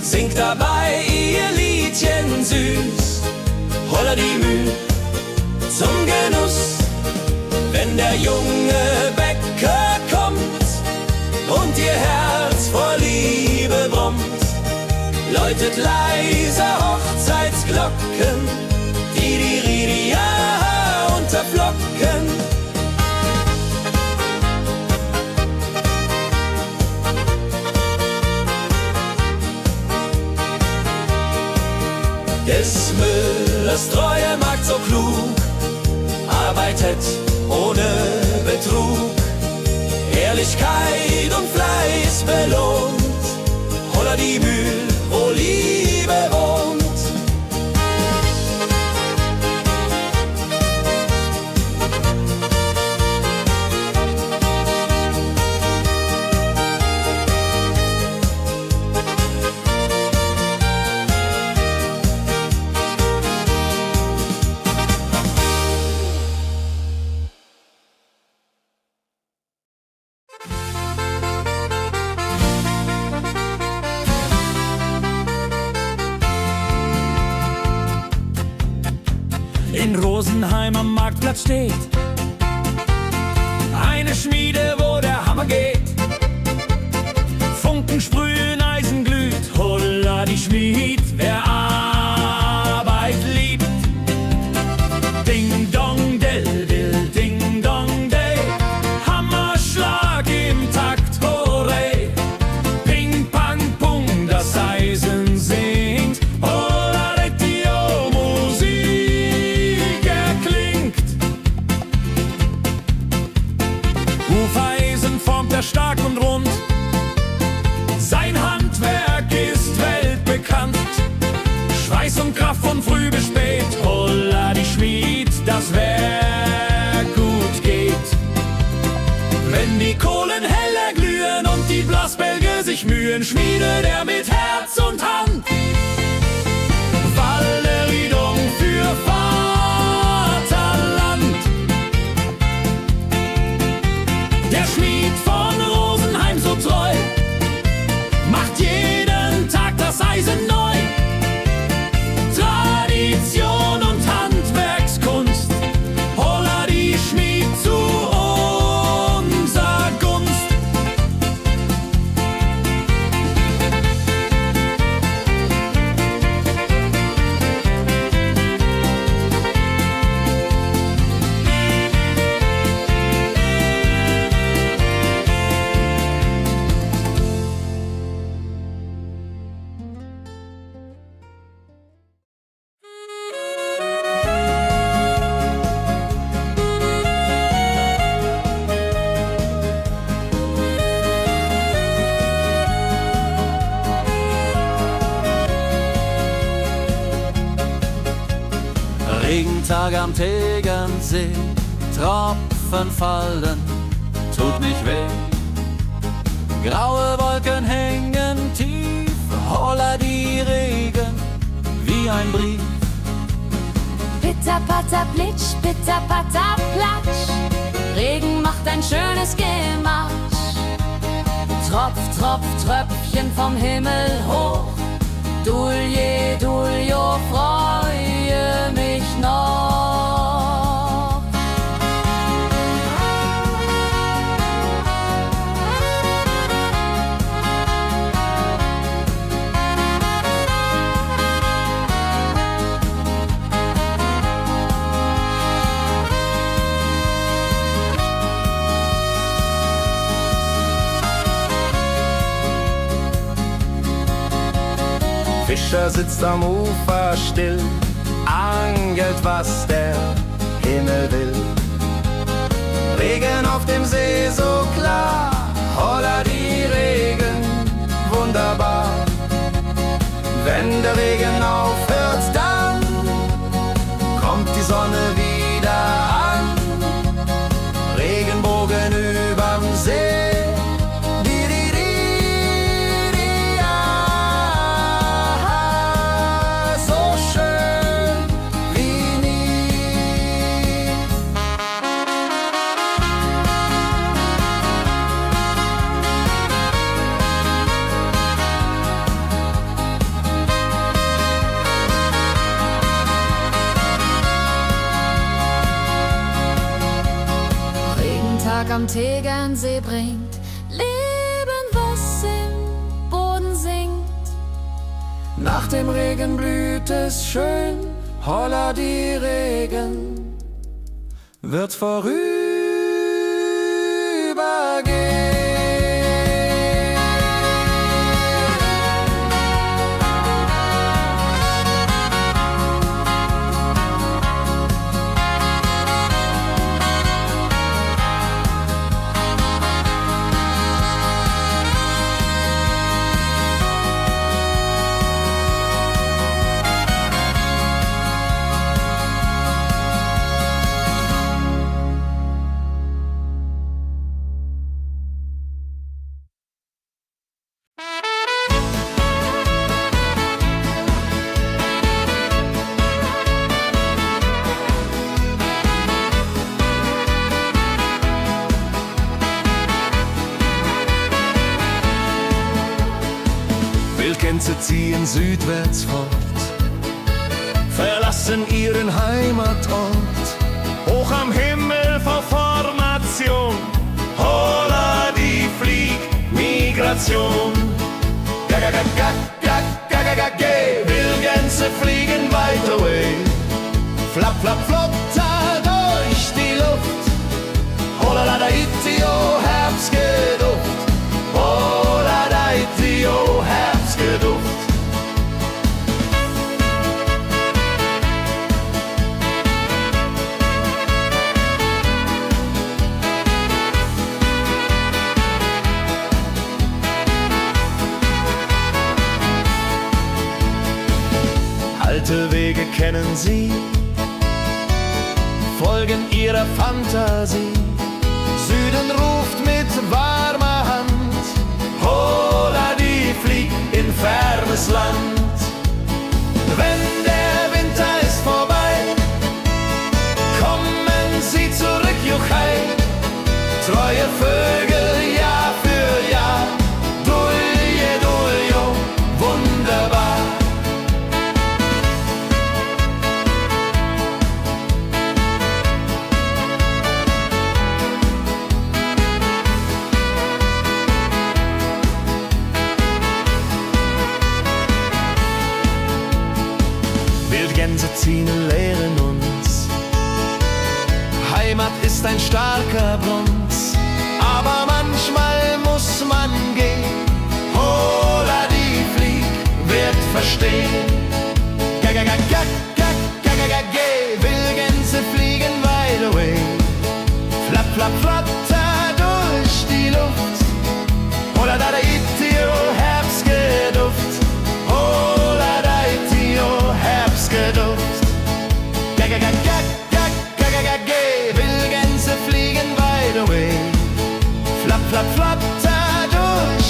singt dabei ihr Liedchen süß. Holla die Mühl zum Genuss, wenn der junge Bäcker kommt und ihr Herz vor Liebe brummt, läutet leise Hochzeitsglocken, die Ridia unterflocken. Des Müllers treue Magd so klug, arbeitet ohne Betrug, Ehrlichkeit und Fleiß belohnt. Holla die Mühl, wo Liebe wohnt. In Rosenheim am Marktplatz steht eine Schmiede, wo der Hammer geht. Funken sprühen, Eisen glüht, holla die Schmied, wer Arbeit liebt. Ding dong del dill, ding dong day, Hammerschlag im Takt, hooray. Ping pang pung, das Eisen singt, holla retio, Musik erklingt. Hufeisen formt er stark und rund, sein Handwerk ist weltbekannt. Schweiß und Kraft von früh bis spät, holla die Schmied, das Werk gut geht. Wenn die Kohlen heller glühen und die Blasbälge sich mühen, schmiedet er mit Herz und Hand Walleridung für Vaterland. Der Schmied von Rosenheim so treu macht jeden Tag das Eisen neu. Tradition und Handwerkskunst, holla die Schmied zu unser Gunst. Regentag am Tegernsee, Tropfen fallen, tut nicht weh. Graue Wolken hängen tief, holla die Regen wie ein Brief. Pitter, patter, plitsch, pitter, patter, platsch. Regen macht ein schönes Gemarsch. Tropf, Tropf, Tröpfchen vom Himmel hoch. Dulje, Duljo, freue mich noch. Fischer sitzt am Ufer still, angelt, was der Himmel will. Regen auf dem See so klar, holla die Regen, wunderbar. Wenn der Regen aufhört, dann kommt die Sonne wieder an. Regenbogen überm See. Am Tegernsee bringt Leben, was im Boden singt. Nach dem Regen blüht es schön, holla die Regen wird vorübergehen. Wildgänse ziehen südwärts fort, verlassen ihren Heimatort. Hoch am Himmel vor Formation, holla die Fliegmigration. Gag, Wildgänse fliegen weit away. Flap, flap, flotter durch die Luft. Holla la da itio, Herbstgeduft. Holla da itio, Herbstgeduft. Alte Wege kennen sie, folgen ihrer Fantasie. Süden ruft mit warmer Hand, holla die flieg in fernes Land. Wenn der Winter ist vorbei, kommen sie zurück, Juchai. Treue Vögel Jahr für Jahr, Dulje, Duljo, wunderbar. Wildgänse ziehen, lehren uns. Heimat ist ein starker Bronz, aber manchmal muss man gehen. Holla die Flieg wird verstehen. Wildgänse fliegen wide away. Flap, flap, flatter durch die Luft. Holla da itio, Herbstgeduft. Holla da itio, Herbstgeduft. Wildgänse fliegen wide away. Flap, flap, flatter durch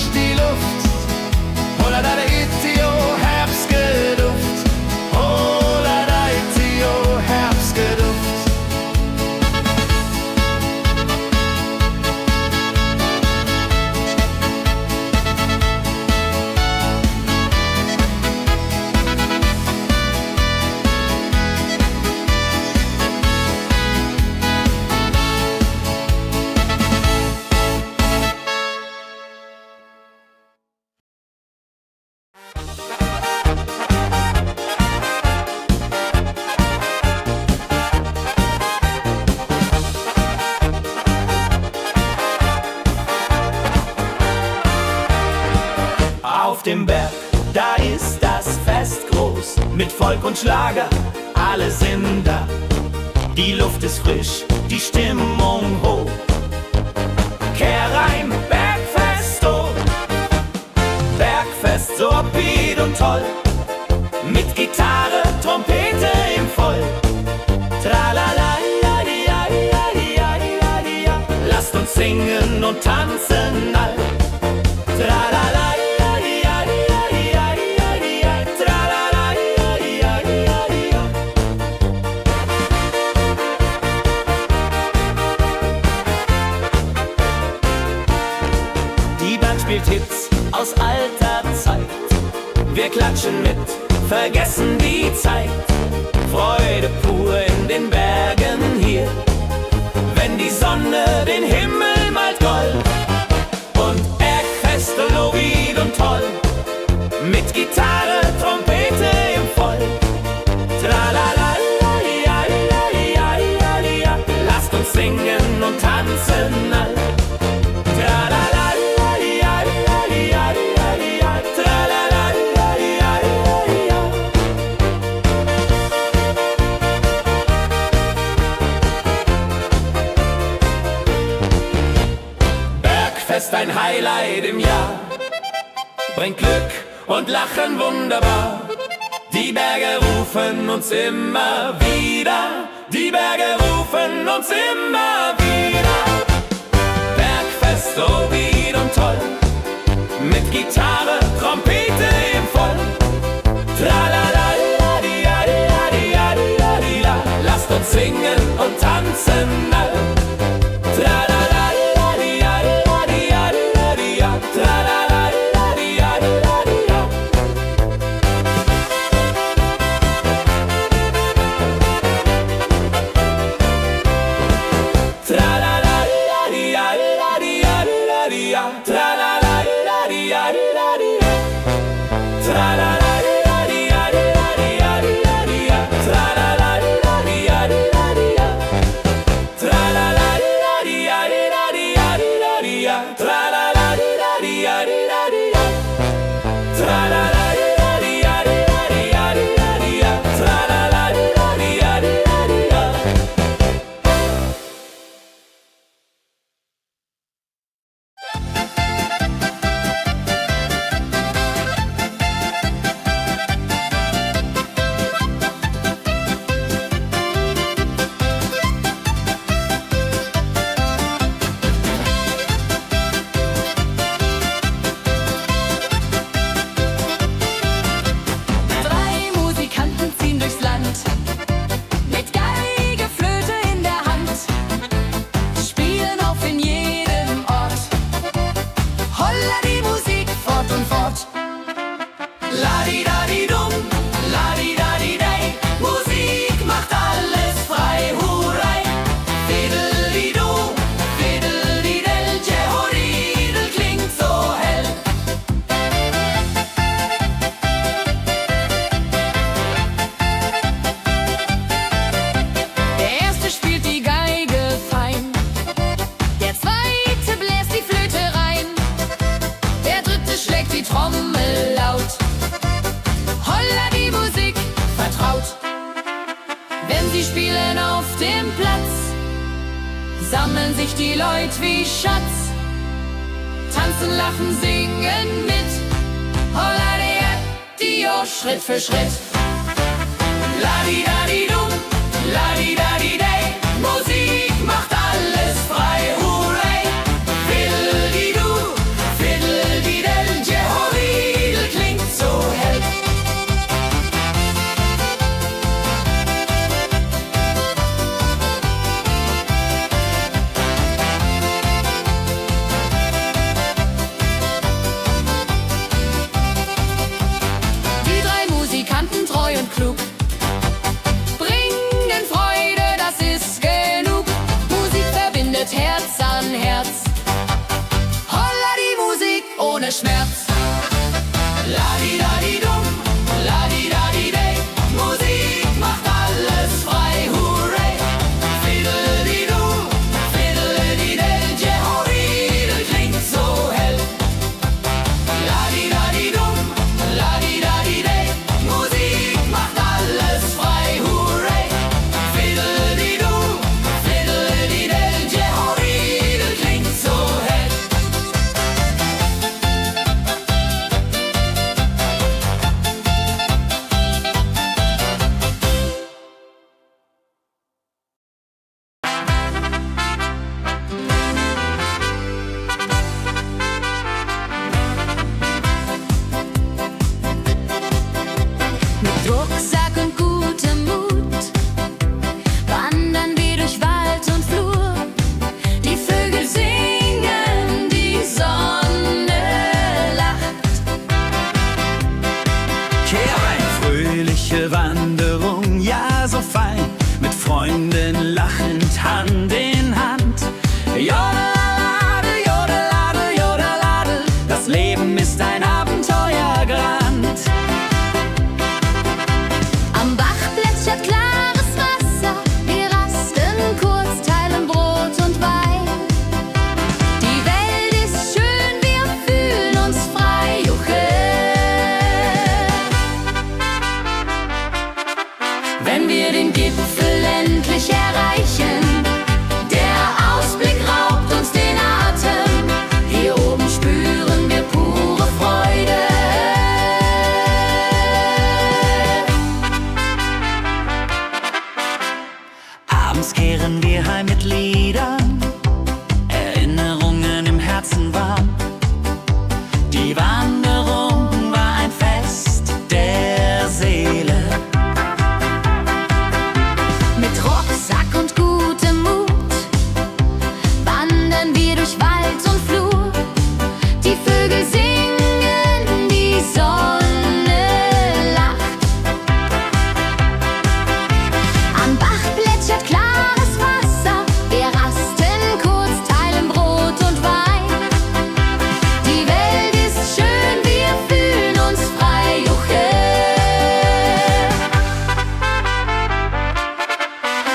auf dem Berg, da ist das Fest groß. Mit Volk und Schlager, alle sind da. Die Luft ist frisch, die Stimmung hoch. Kehrreim, Bergfest, oh. Bergfest, so upbeat und toll. Mit Gitarre, Trompete im Voll. Tralala, lasst uns singen und tanzen all. Tralala, die Band spielt Hits aus alter Zeit. Wir klatschen mit, vergessen die Zeit. Freude pur in den Bergen hier, wenn die Sonne den Himmel malt gold. Und Bergfest, Lovid und toll, mit Gitarre, Trompete im Voll. Tralala, lasst uns singen und tanzen all. Tralala, Bergfest, ein Highlight im Jahr, bringt Glück und Lachen wunderbar. Die Berge rufen uns immer wieder, die Berge rufen uns immer wieder. Bergfest, so wied und toll, mit Gitarre, Trompete im Voll. Tralala, lasst uns singen und tanzen all. Tralala, sammeln sich die Leute wie Schatz, tanzen, lachen, singen mit. Holla die Schritt für Schritt. Ladi-dadi-dum, ladi-dadi-day, Musik macht alles frei, hurray. Fiddle-di-du, fiddle-di-del, Jehoridel klingt so hell. Treu und klug, bringen Freude, das ist genug. Musik verbindet Herz durch Wald und Flur. Die Vögel singen, die Sonne lacht. Am Bach plätschert klares Wasser, wir rasten kurz, teilen Brot und Wein. Die Welt ist schön, wir fühlen uns frei, juche.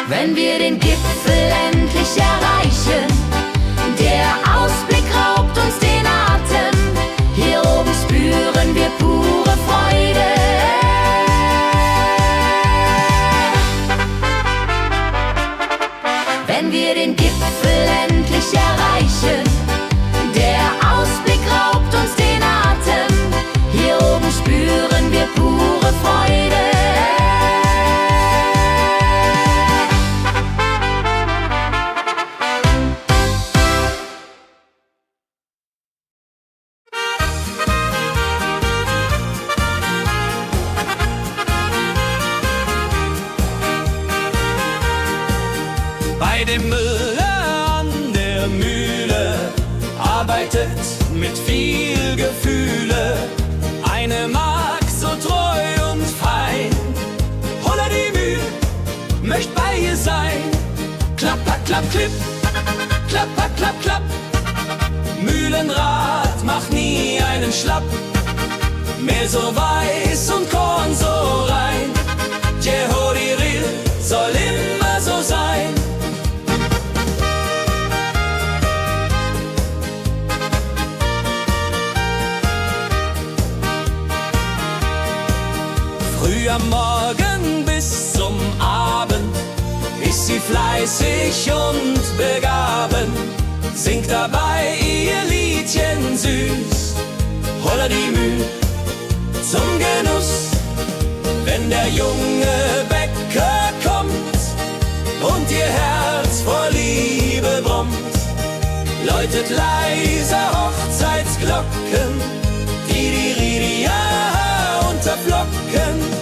Wenn wir den Gipfel endlich erreichen, der Ausblick raubt uns den Atem. Hier oben spüren wir pure Freude. Wenn wir den Gipfel endlich erreichen, der Ausblick raubt uns den Atem. Hier oben spüren wir pure Freude. Bei dem Müller an der Mühle arbeitet mit viel Gefühle eine Magd so treu und fein. Holla die Mühl, möcht bei ihr sein. Klapper, klapp, klipp, klapper, klapp, klapp. Mühlenrad macht nie einen Schlapp. Mehl so weiß und Korn so rein. Jehodiril soll immer so sein. Früh am Morgen bis zum Abend ist sie fleißig und begaben, singt dabei ihr Liedchen süß. Holla die Mühl zum Genuss, wenn der junge Bäcker kommt und ihr Herz vor Liebe brummt, läutet leise Hochzeitsglocken, die unter Flocken.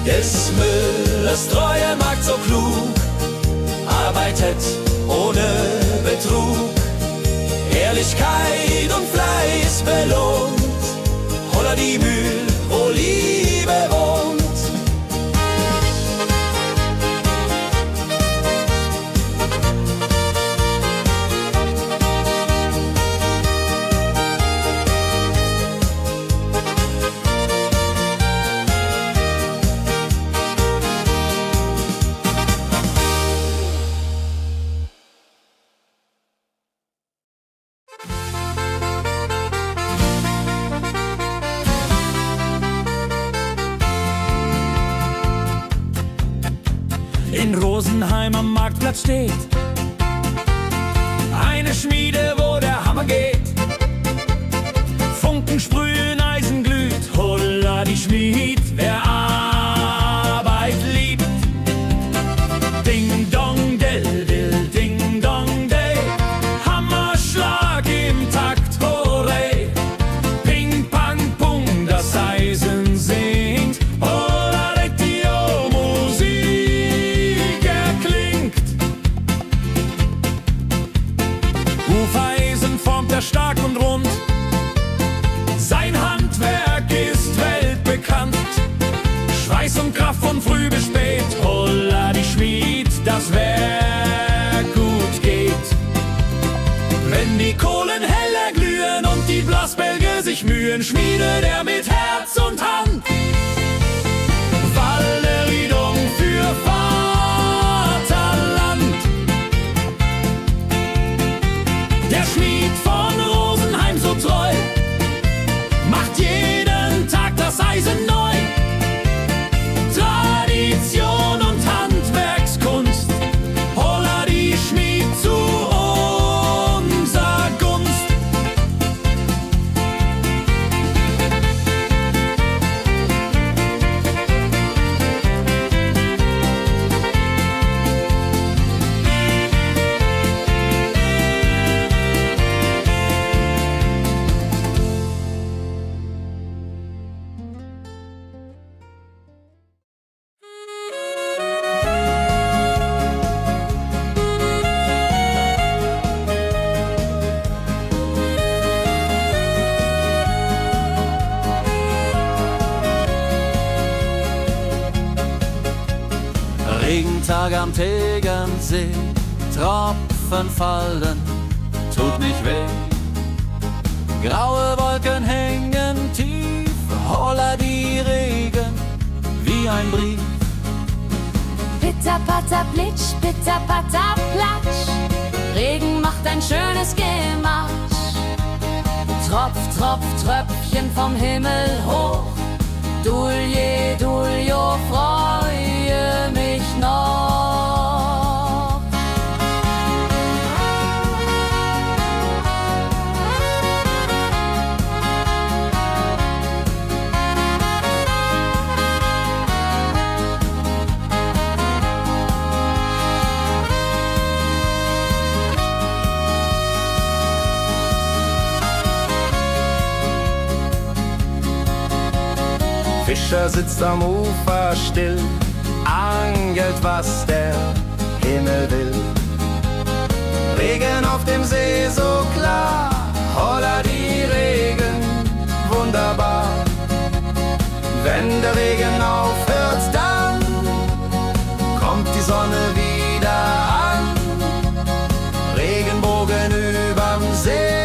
Des Müllers treue Magd so klug, arbeitet ohne Betrug, Ehrlichkeit und Fleiß belohnt. Holla die Mühl, wo Liebe wohnt. In Rosenheim am Marktplatz steht eine Schmiede, wo der Hammer geht. Funken sprühen, Eisen glüht, holla die Schmied, wer Arbeit liebt. Ding dong del dill, ding dong day, Hammerschlag im Takt, hooray. Ping pang pung, das Eisen singt, holla retio, Musik erklingt. Hufeisen formt er stark und rund, sein Handwerk ist weltbekannt. Schweiß und Kraft von früh bis spät, holla die Schmied, das Werk gut geht. Wenn die Kohlen heller glühen und die Blasbälge sich mühen, schmiedet er mit Herz und Hand Walleriedung für Vaterland. Der Schmied von Rosenheim so treu macht jeden Tag das Eisen neu. Tradition und Handwerkskunst, holla die Schmied zu unser Gunst. Regentag am Tegernsee, Tropfen fallen, tut nicht weh. Graue Wolken hängen tief, holla die Regen wie ein Brief. Pitter, patter, plitsch, pitter, patter, platsch. Regen macht ein schönes Gematsch. Tropf, Tropf, Tröpfchen vom Himmel hoch. Dulje, Duljo, freue mich noch. Fischer sitzt am Ufer still, angelt, was der Himmel will. Regen auf dem See so klar, holla die Regen, wunderbar. Wenn der Regen aufhört, dann kommt die Sonne wieder an. Regenbogen überm See.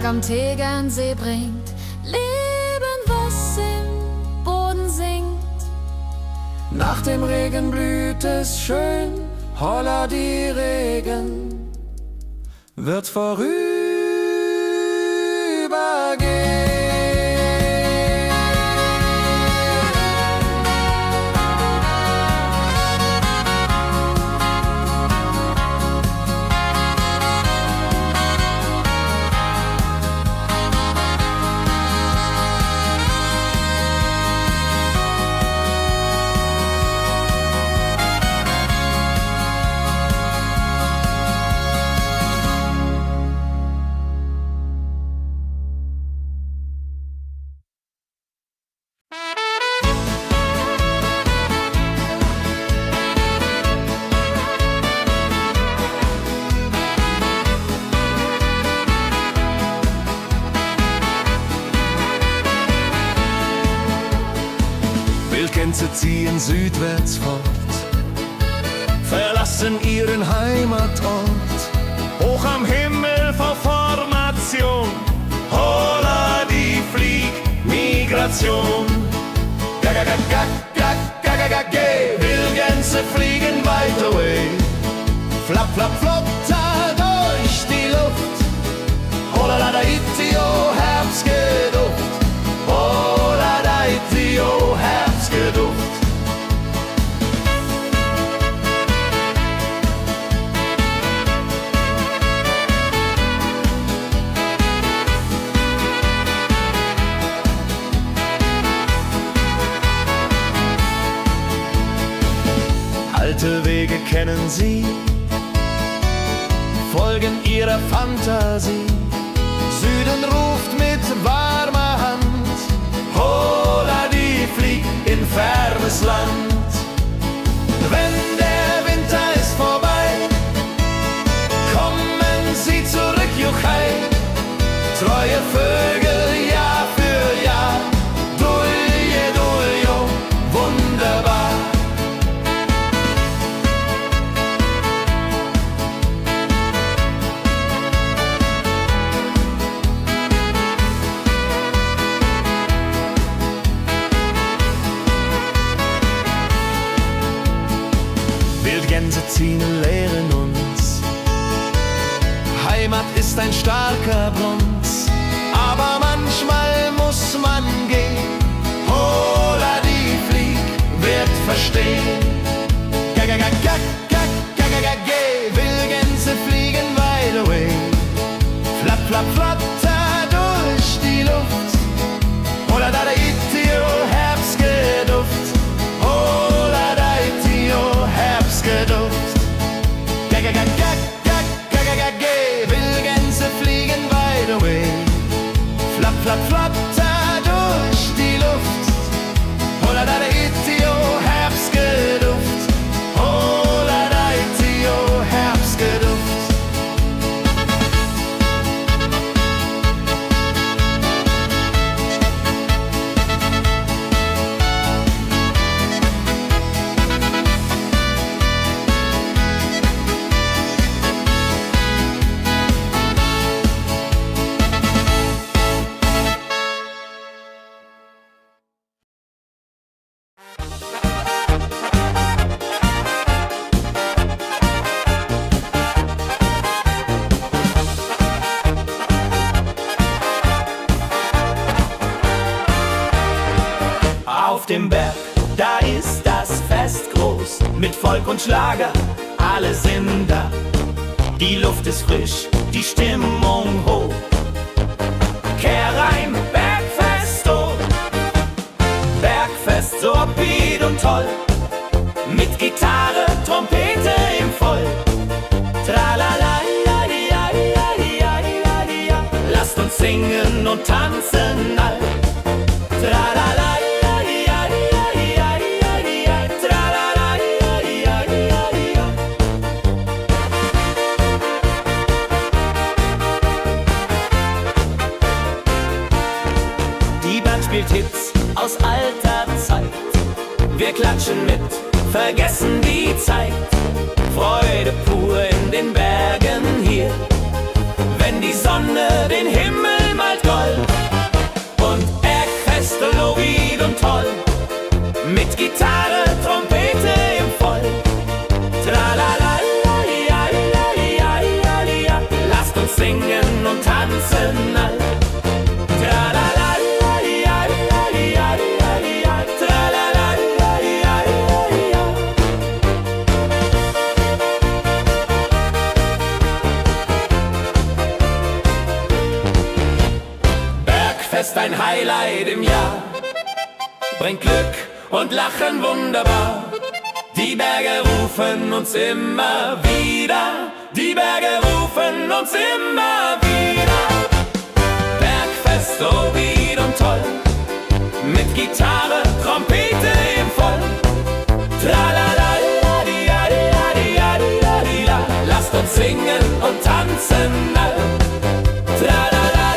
Am Tegernsee bringt Leben, was im Boden singt. Nach dem Regen blüht es schön, holla die Regen wird vorübergehen. Wildgänse ziehen südwärts fort, verlassen ihren Heimatort. Hoch am Himmel vor Formation, holla die Fliegmigration. Wildgänse fliegen weit away, flapp, flapp, flop, da durch die Luft. Holla da itio, Herbstgeduft. Holla da itio, Herbstgeduft. Alte Wege kennen sie, folgen ihrer Fantasie. Süden ruft mit warmer Hand, holla die flieg in fernes Land. Wenn der Winter ist vorbei, kommen sie zurück, juchai. Treue Vögel Jahr für Jahr, dulje, duljo, wunderbar. Wildgänse ziehen, lehren uns, Heimat ist ein starker Brunz, aber manchmal muss man gehen. Holla die Flieg wird verstehen. Wildgänse fliegen weit away, flapp, flapp, flatter durch die Luft. Holla da itio, Herbstgeduft. Holla da itio, Herbstgeduft. mit Volk und Schlager, alle sind da. Die Luft ist frisch, die Stimmung hoch. Kehr rein, Bergfest, oh. Bergfest, so upbeat und toll. Mit Gitarre, Trompete im Voll. Tralala, lasst uns singen und tanzen all. Tralala, die Band spielt Hits aus alter Zeit. Wir klatschen mit, vergessen die Zeit. Freude pur in den Bergen hier, wenn die Sonne den Himmel malt gold. Und Bergfest, Lovid und toll, mit Gitarre, Trompete im Voll. Tralala, lasst uns singen und tanzen all. Bergfest, ein Highlight im Jahr, bringt Glück und Lachen wunderbar. Die Berge rufen uns immer wieder, die Berge rufen uns immer wieder. Bergfest, so wied und toll, mit Gitarre, Trompete im Voll. Tralala, lasst uns singen und tanzen all. Tralala,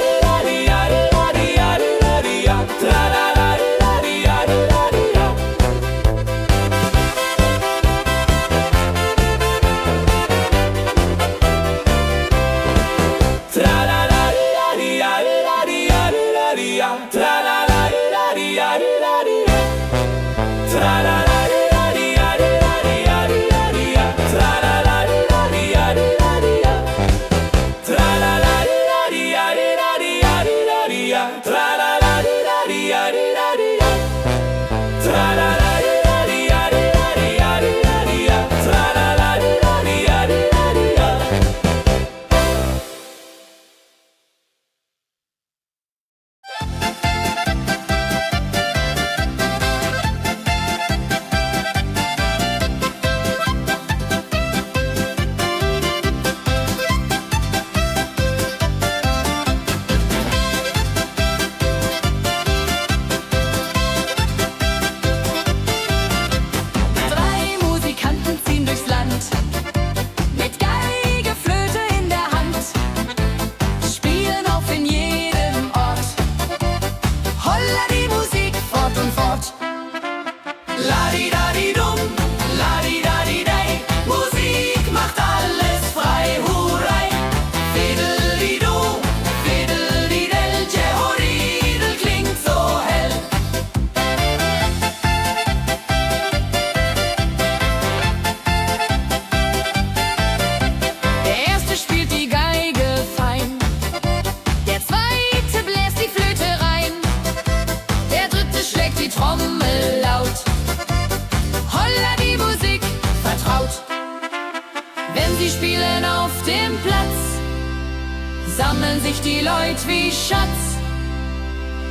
sammeln sich die Leute wie Schatz,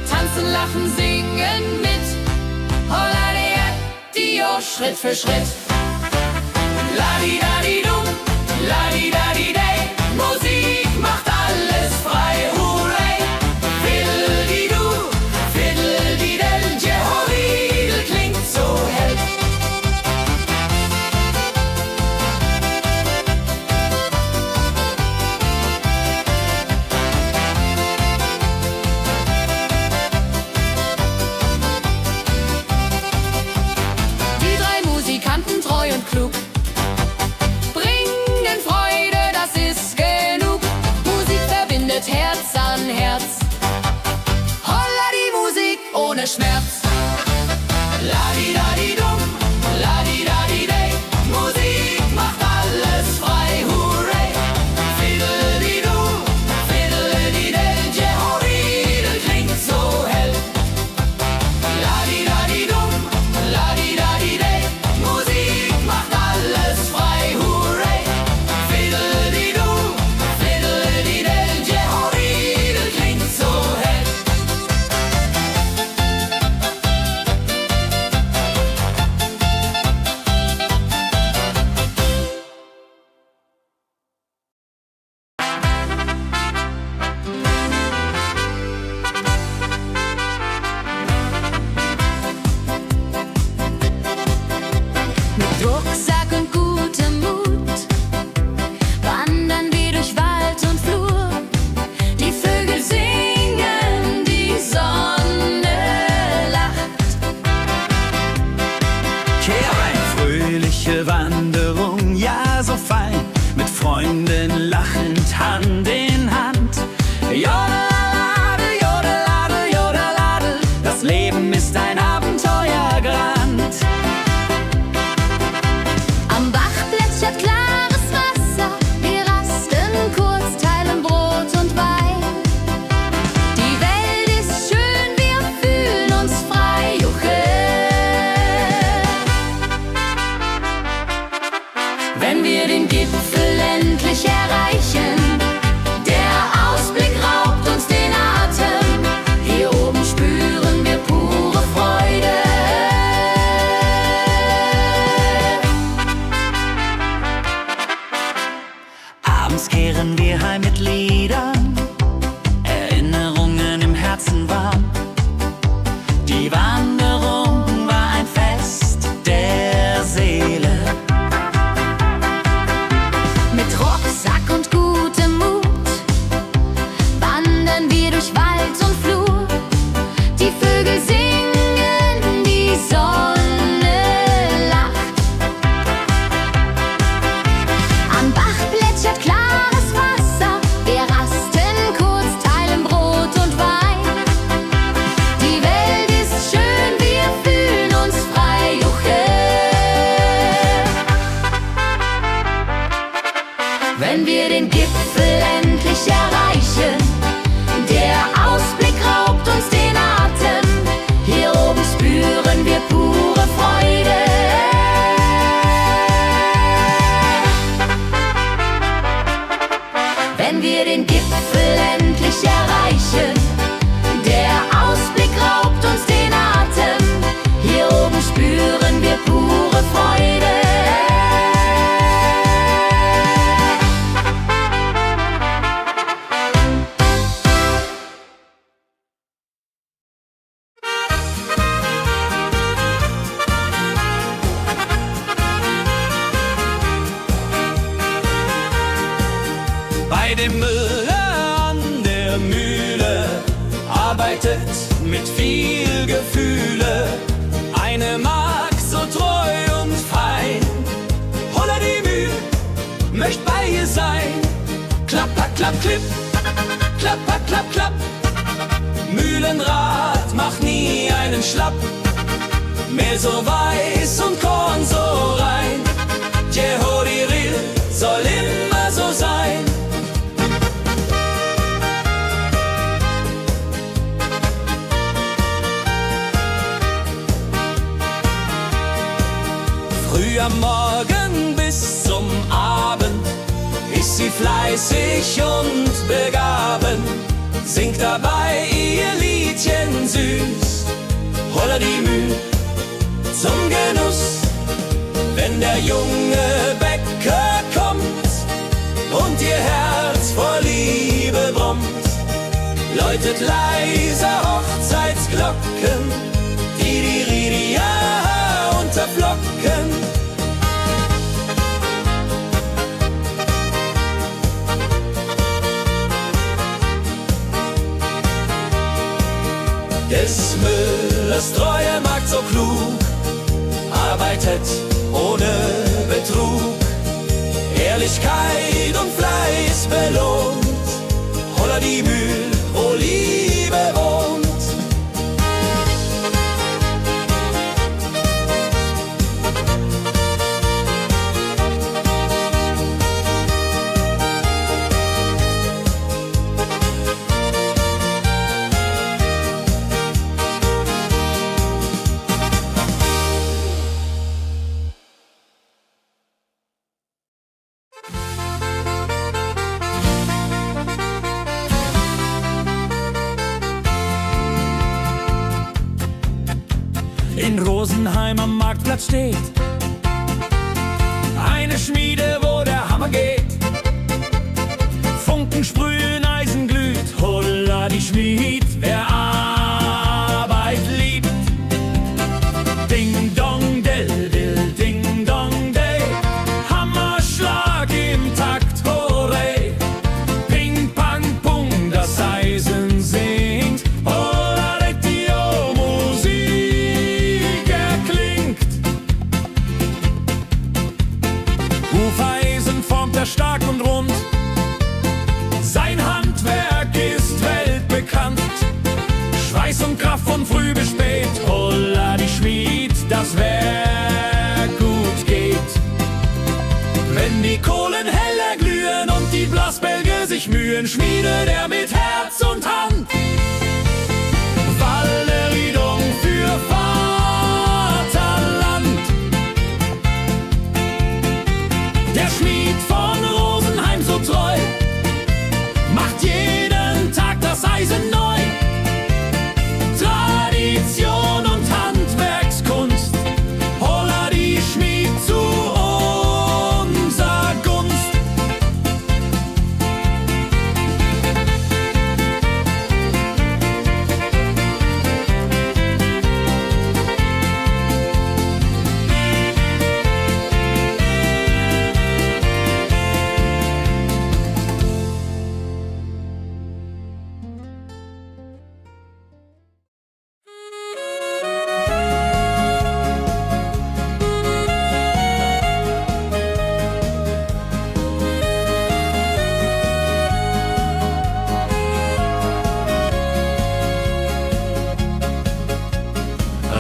tanzen, lachen, singen mit. Holla die Schritt für Schritt. Ladi-dadi-dum, ladi-dadi-day, Musik macht alles frei, hurray. Fiddle-di-du, fiddle-di-del, Jehoridel klingt so hell. Die drei Musikanten, treu und klug, bringen Freude, das Mit Rucksack und gutem Mut wandern wir durch Wald und Flur. Die Vögel singen, die Sonne lacht. Kehr ein, fröhliche Wanderung, ja so fein, mit Freunden lachend Hand in Hand. Jodelade, jodelade, jodelade, das Leben ist ein Abenteuergrand. Am Bach plätschert klares Wasser, wir rasten kurz, teilen Brot und Wein. Die Welt ist schön, wir fühlen uns frei, juche. Wenn wir den Gipfel endlich erreichen, der Ausblick raubt uns den Atem. Hier oben spüren wir pure Freude. Abends kehren wir heim mit Liedern, Erinnerungen im Herzen warm. Die Wanderung war ein Fest der Seele. Mit Rucksack und gutem Mut wandern wir durch Wald und Flur. Die Vögel singen, die Sonne lacht. Am Bach plätschert klares Wasser, wir rasten kurz, teilen Brot und Wein. Die Welt ist schön, wir fühlen uns frei, juche. Wenn wir den Gipfel endlich erreichen, der Ausblick raubt uns den Atem. Hier oben spüren wir pure Freude. Wenn wir den Gipfel endlich erreichen, der Ausblick raubt uns den Atem. Hier oben spüren wir pure Freude. Bei dem Müller an der Mühle arbeitet mit viel Gefühle eine Magd so treu und fein. Holla die Mühl, möcht bei ihr sein. Klapp, klapp, klapp, klipp, klapp, klapp, klapp, klapp. Mühlenrad macht nie einen Schlapp. Mehl so weiß und Korn so rein. Jehodiril soll immer so sein. Früh am Morgen bis zum Abend ist sie fleißig und begaben, singt dabei ihr Liedchen süß. Holla die Mühl zum Genuss, wenn der junge Bäcker kommt und ihr Herz vor Liebe brummt, läutet leiser Hochzeitsglocken, die Ridia unterflocken. Des Müllers treue Magd so klug, arbeitet ohne Betrug, Ehrlichkeit und Fleiß belohnt. Holla die Mühl, wo Liebe wohnt. In Rosenheim am Marktplatz steht eine Schmiede, wo der Hammer geht. Funken sprühen, Eisen glüht, holla die Schmied, wer Arbeit liebt. Ding dong, dill, dill, ding dong, sich Mühen schmiedet er mit Herz und Hand. Walleriedung für Vaterland. Der Schmied von Rosenheim so treu macht jeden Tag das Eisen neu. Tradition und Handwerkskunst, holla die Schmied zu unser Gunst.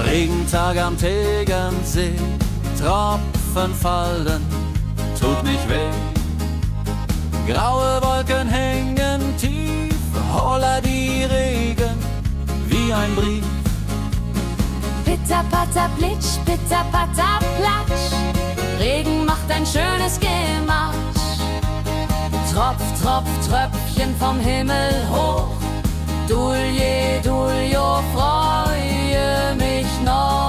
Regentag am Tegernsee, Tropfen fallen, tut nicht weh. Graue Wolken hängen tief, holla die Regen wie ein Brief. Pitter, patter, plitsch, pitter, patter, platsch. Regen macht ein schönes Gematsch. Tropf, Tropf, Tröpfchen vom Himmel hoch. Dulje, Duljo, freue mich noch.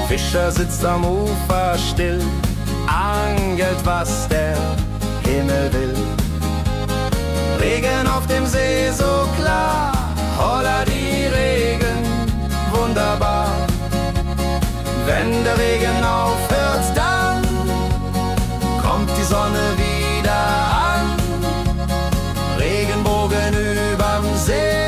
Fischer sitzt am Ufer still, angelt, was der Himmel will. Regen auf dem See so klar, holla die Regen, wunderbar. Wenn der Regen aufhört, dann kommt die Sonne wieder an. Regenbogen überm See.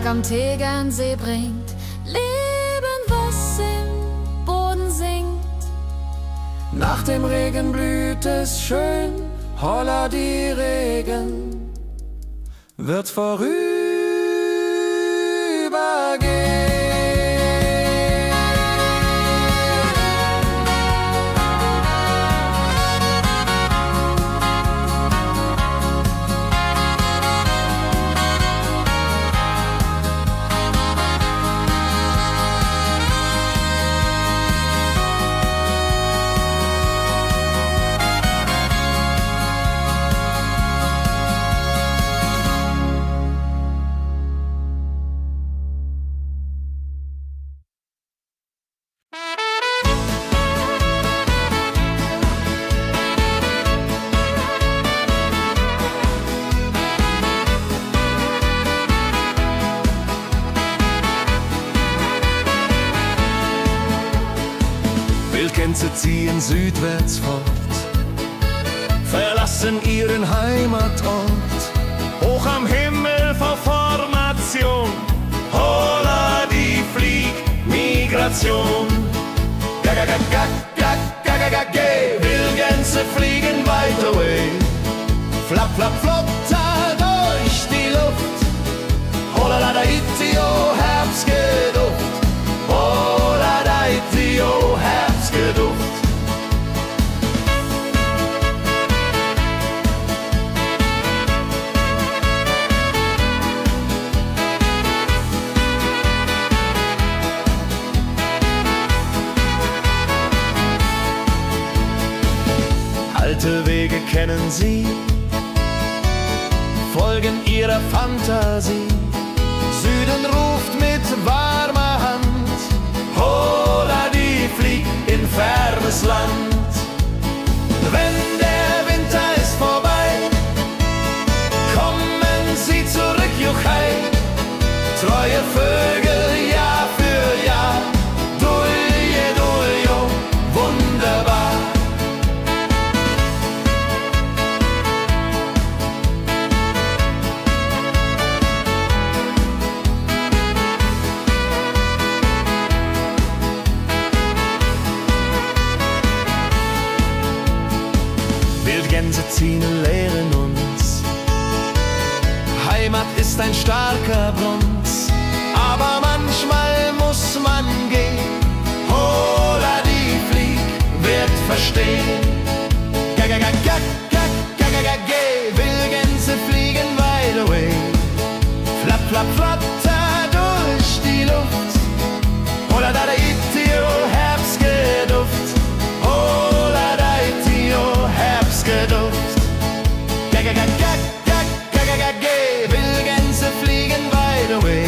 Am Tegernsee bringt Leben, was im Boden singt. Nach dem Regen blüht es schön, holla die Regen wird vorübergehen. Wildgänse ziehen südwärts fort, verlassen ihren Heimatort. Hoch am Himmel vor Formation, holla die Fliegmigration. Wildgänse fliegen weit away, flapp, flapp, flotter durch die Luft. Holla la da itio, Herbstgeduft. Holla da itio, Herbstgeduft. Alte Wege kennen sie, folgen ihrer Fantasie. Süden ruft mit warmer Hand, holla fernes Land. Wenn der Winter ist vorbei, kommen sie zurück, Juchai. Treue Vögel, Jahr für Jahr, Dulje, Duljo, wunderbar. Wildgänse ziehen lehren uns, Heimat ist ein starker Bruns, aber manchmal muss man gehen. Hola, die Flieg wird verstehen. Geh, Wildgänse fliegen wide away. Flapp, flapp, flatter durch die Luft. Hola, da, Itio, Herbstgeduft. Hola, da, Itio, Herbstgeduft. Geh, Wildgänse fliegen wide away.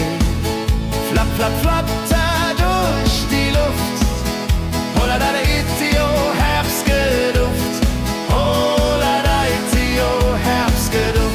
Flapp, flapp, flatter durch die Luft. Hola, da, Itio, Herbstgeduft. Hola, da, Itio, Herbstgeduft.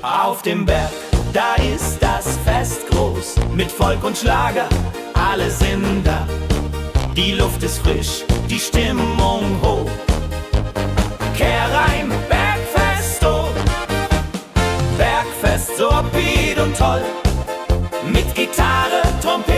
Auf dem Berg, da ist das Fest groß, mit Volk und Schlager, alle sind da. Die Luft ist frisch, die Stimmung hoch. Kehr rein, Bergfest, oh. Bergfest, so upbeat und toll. Mit Gitarre, Trompete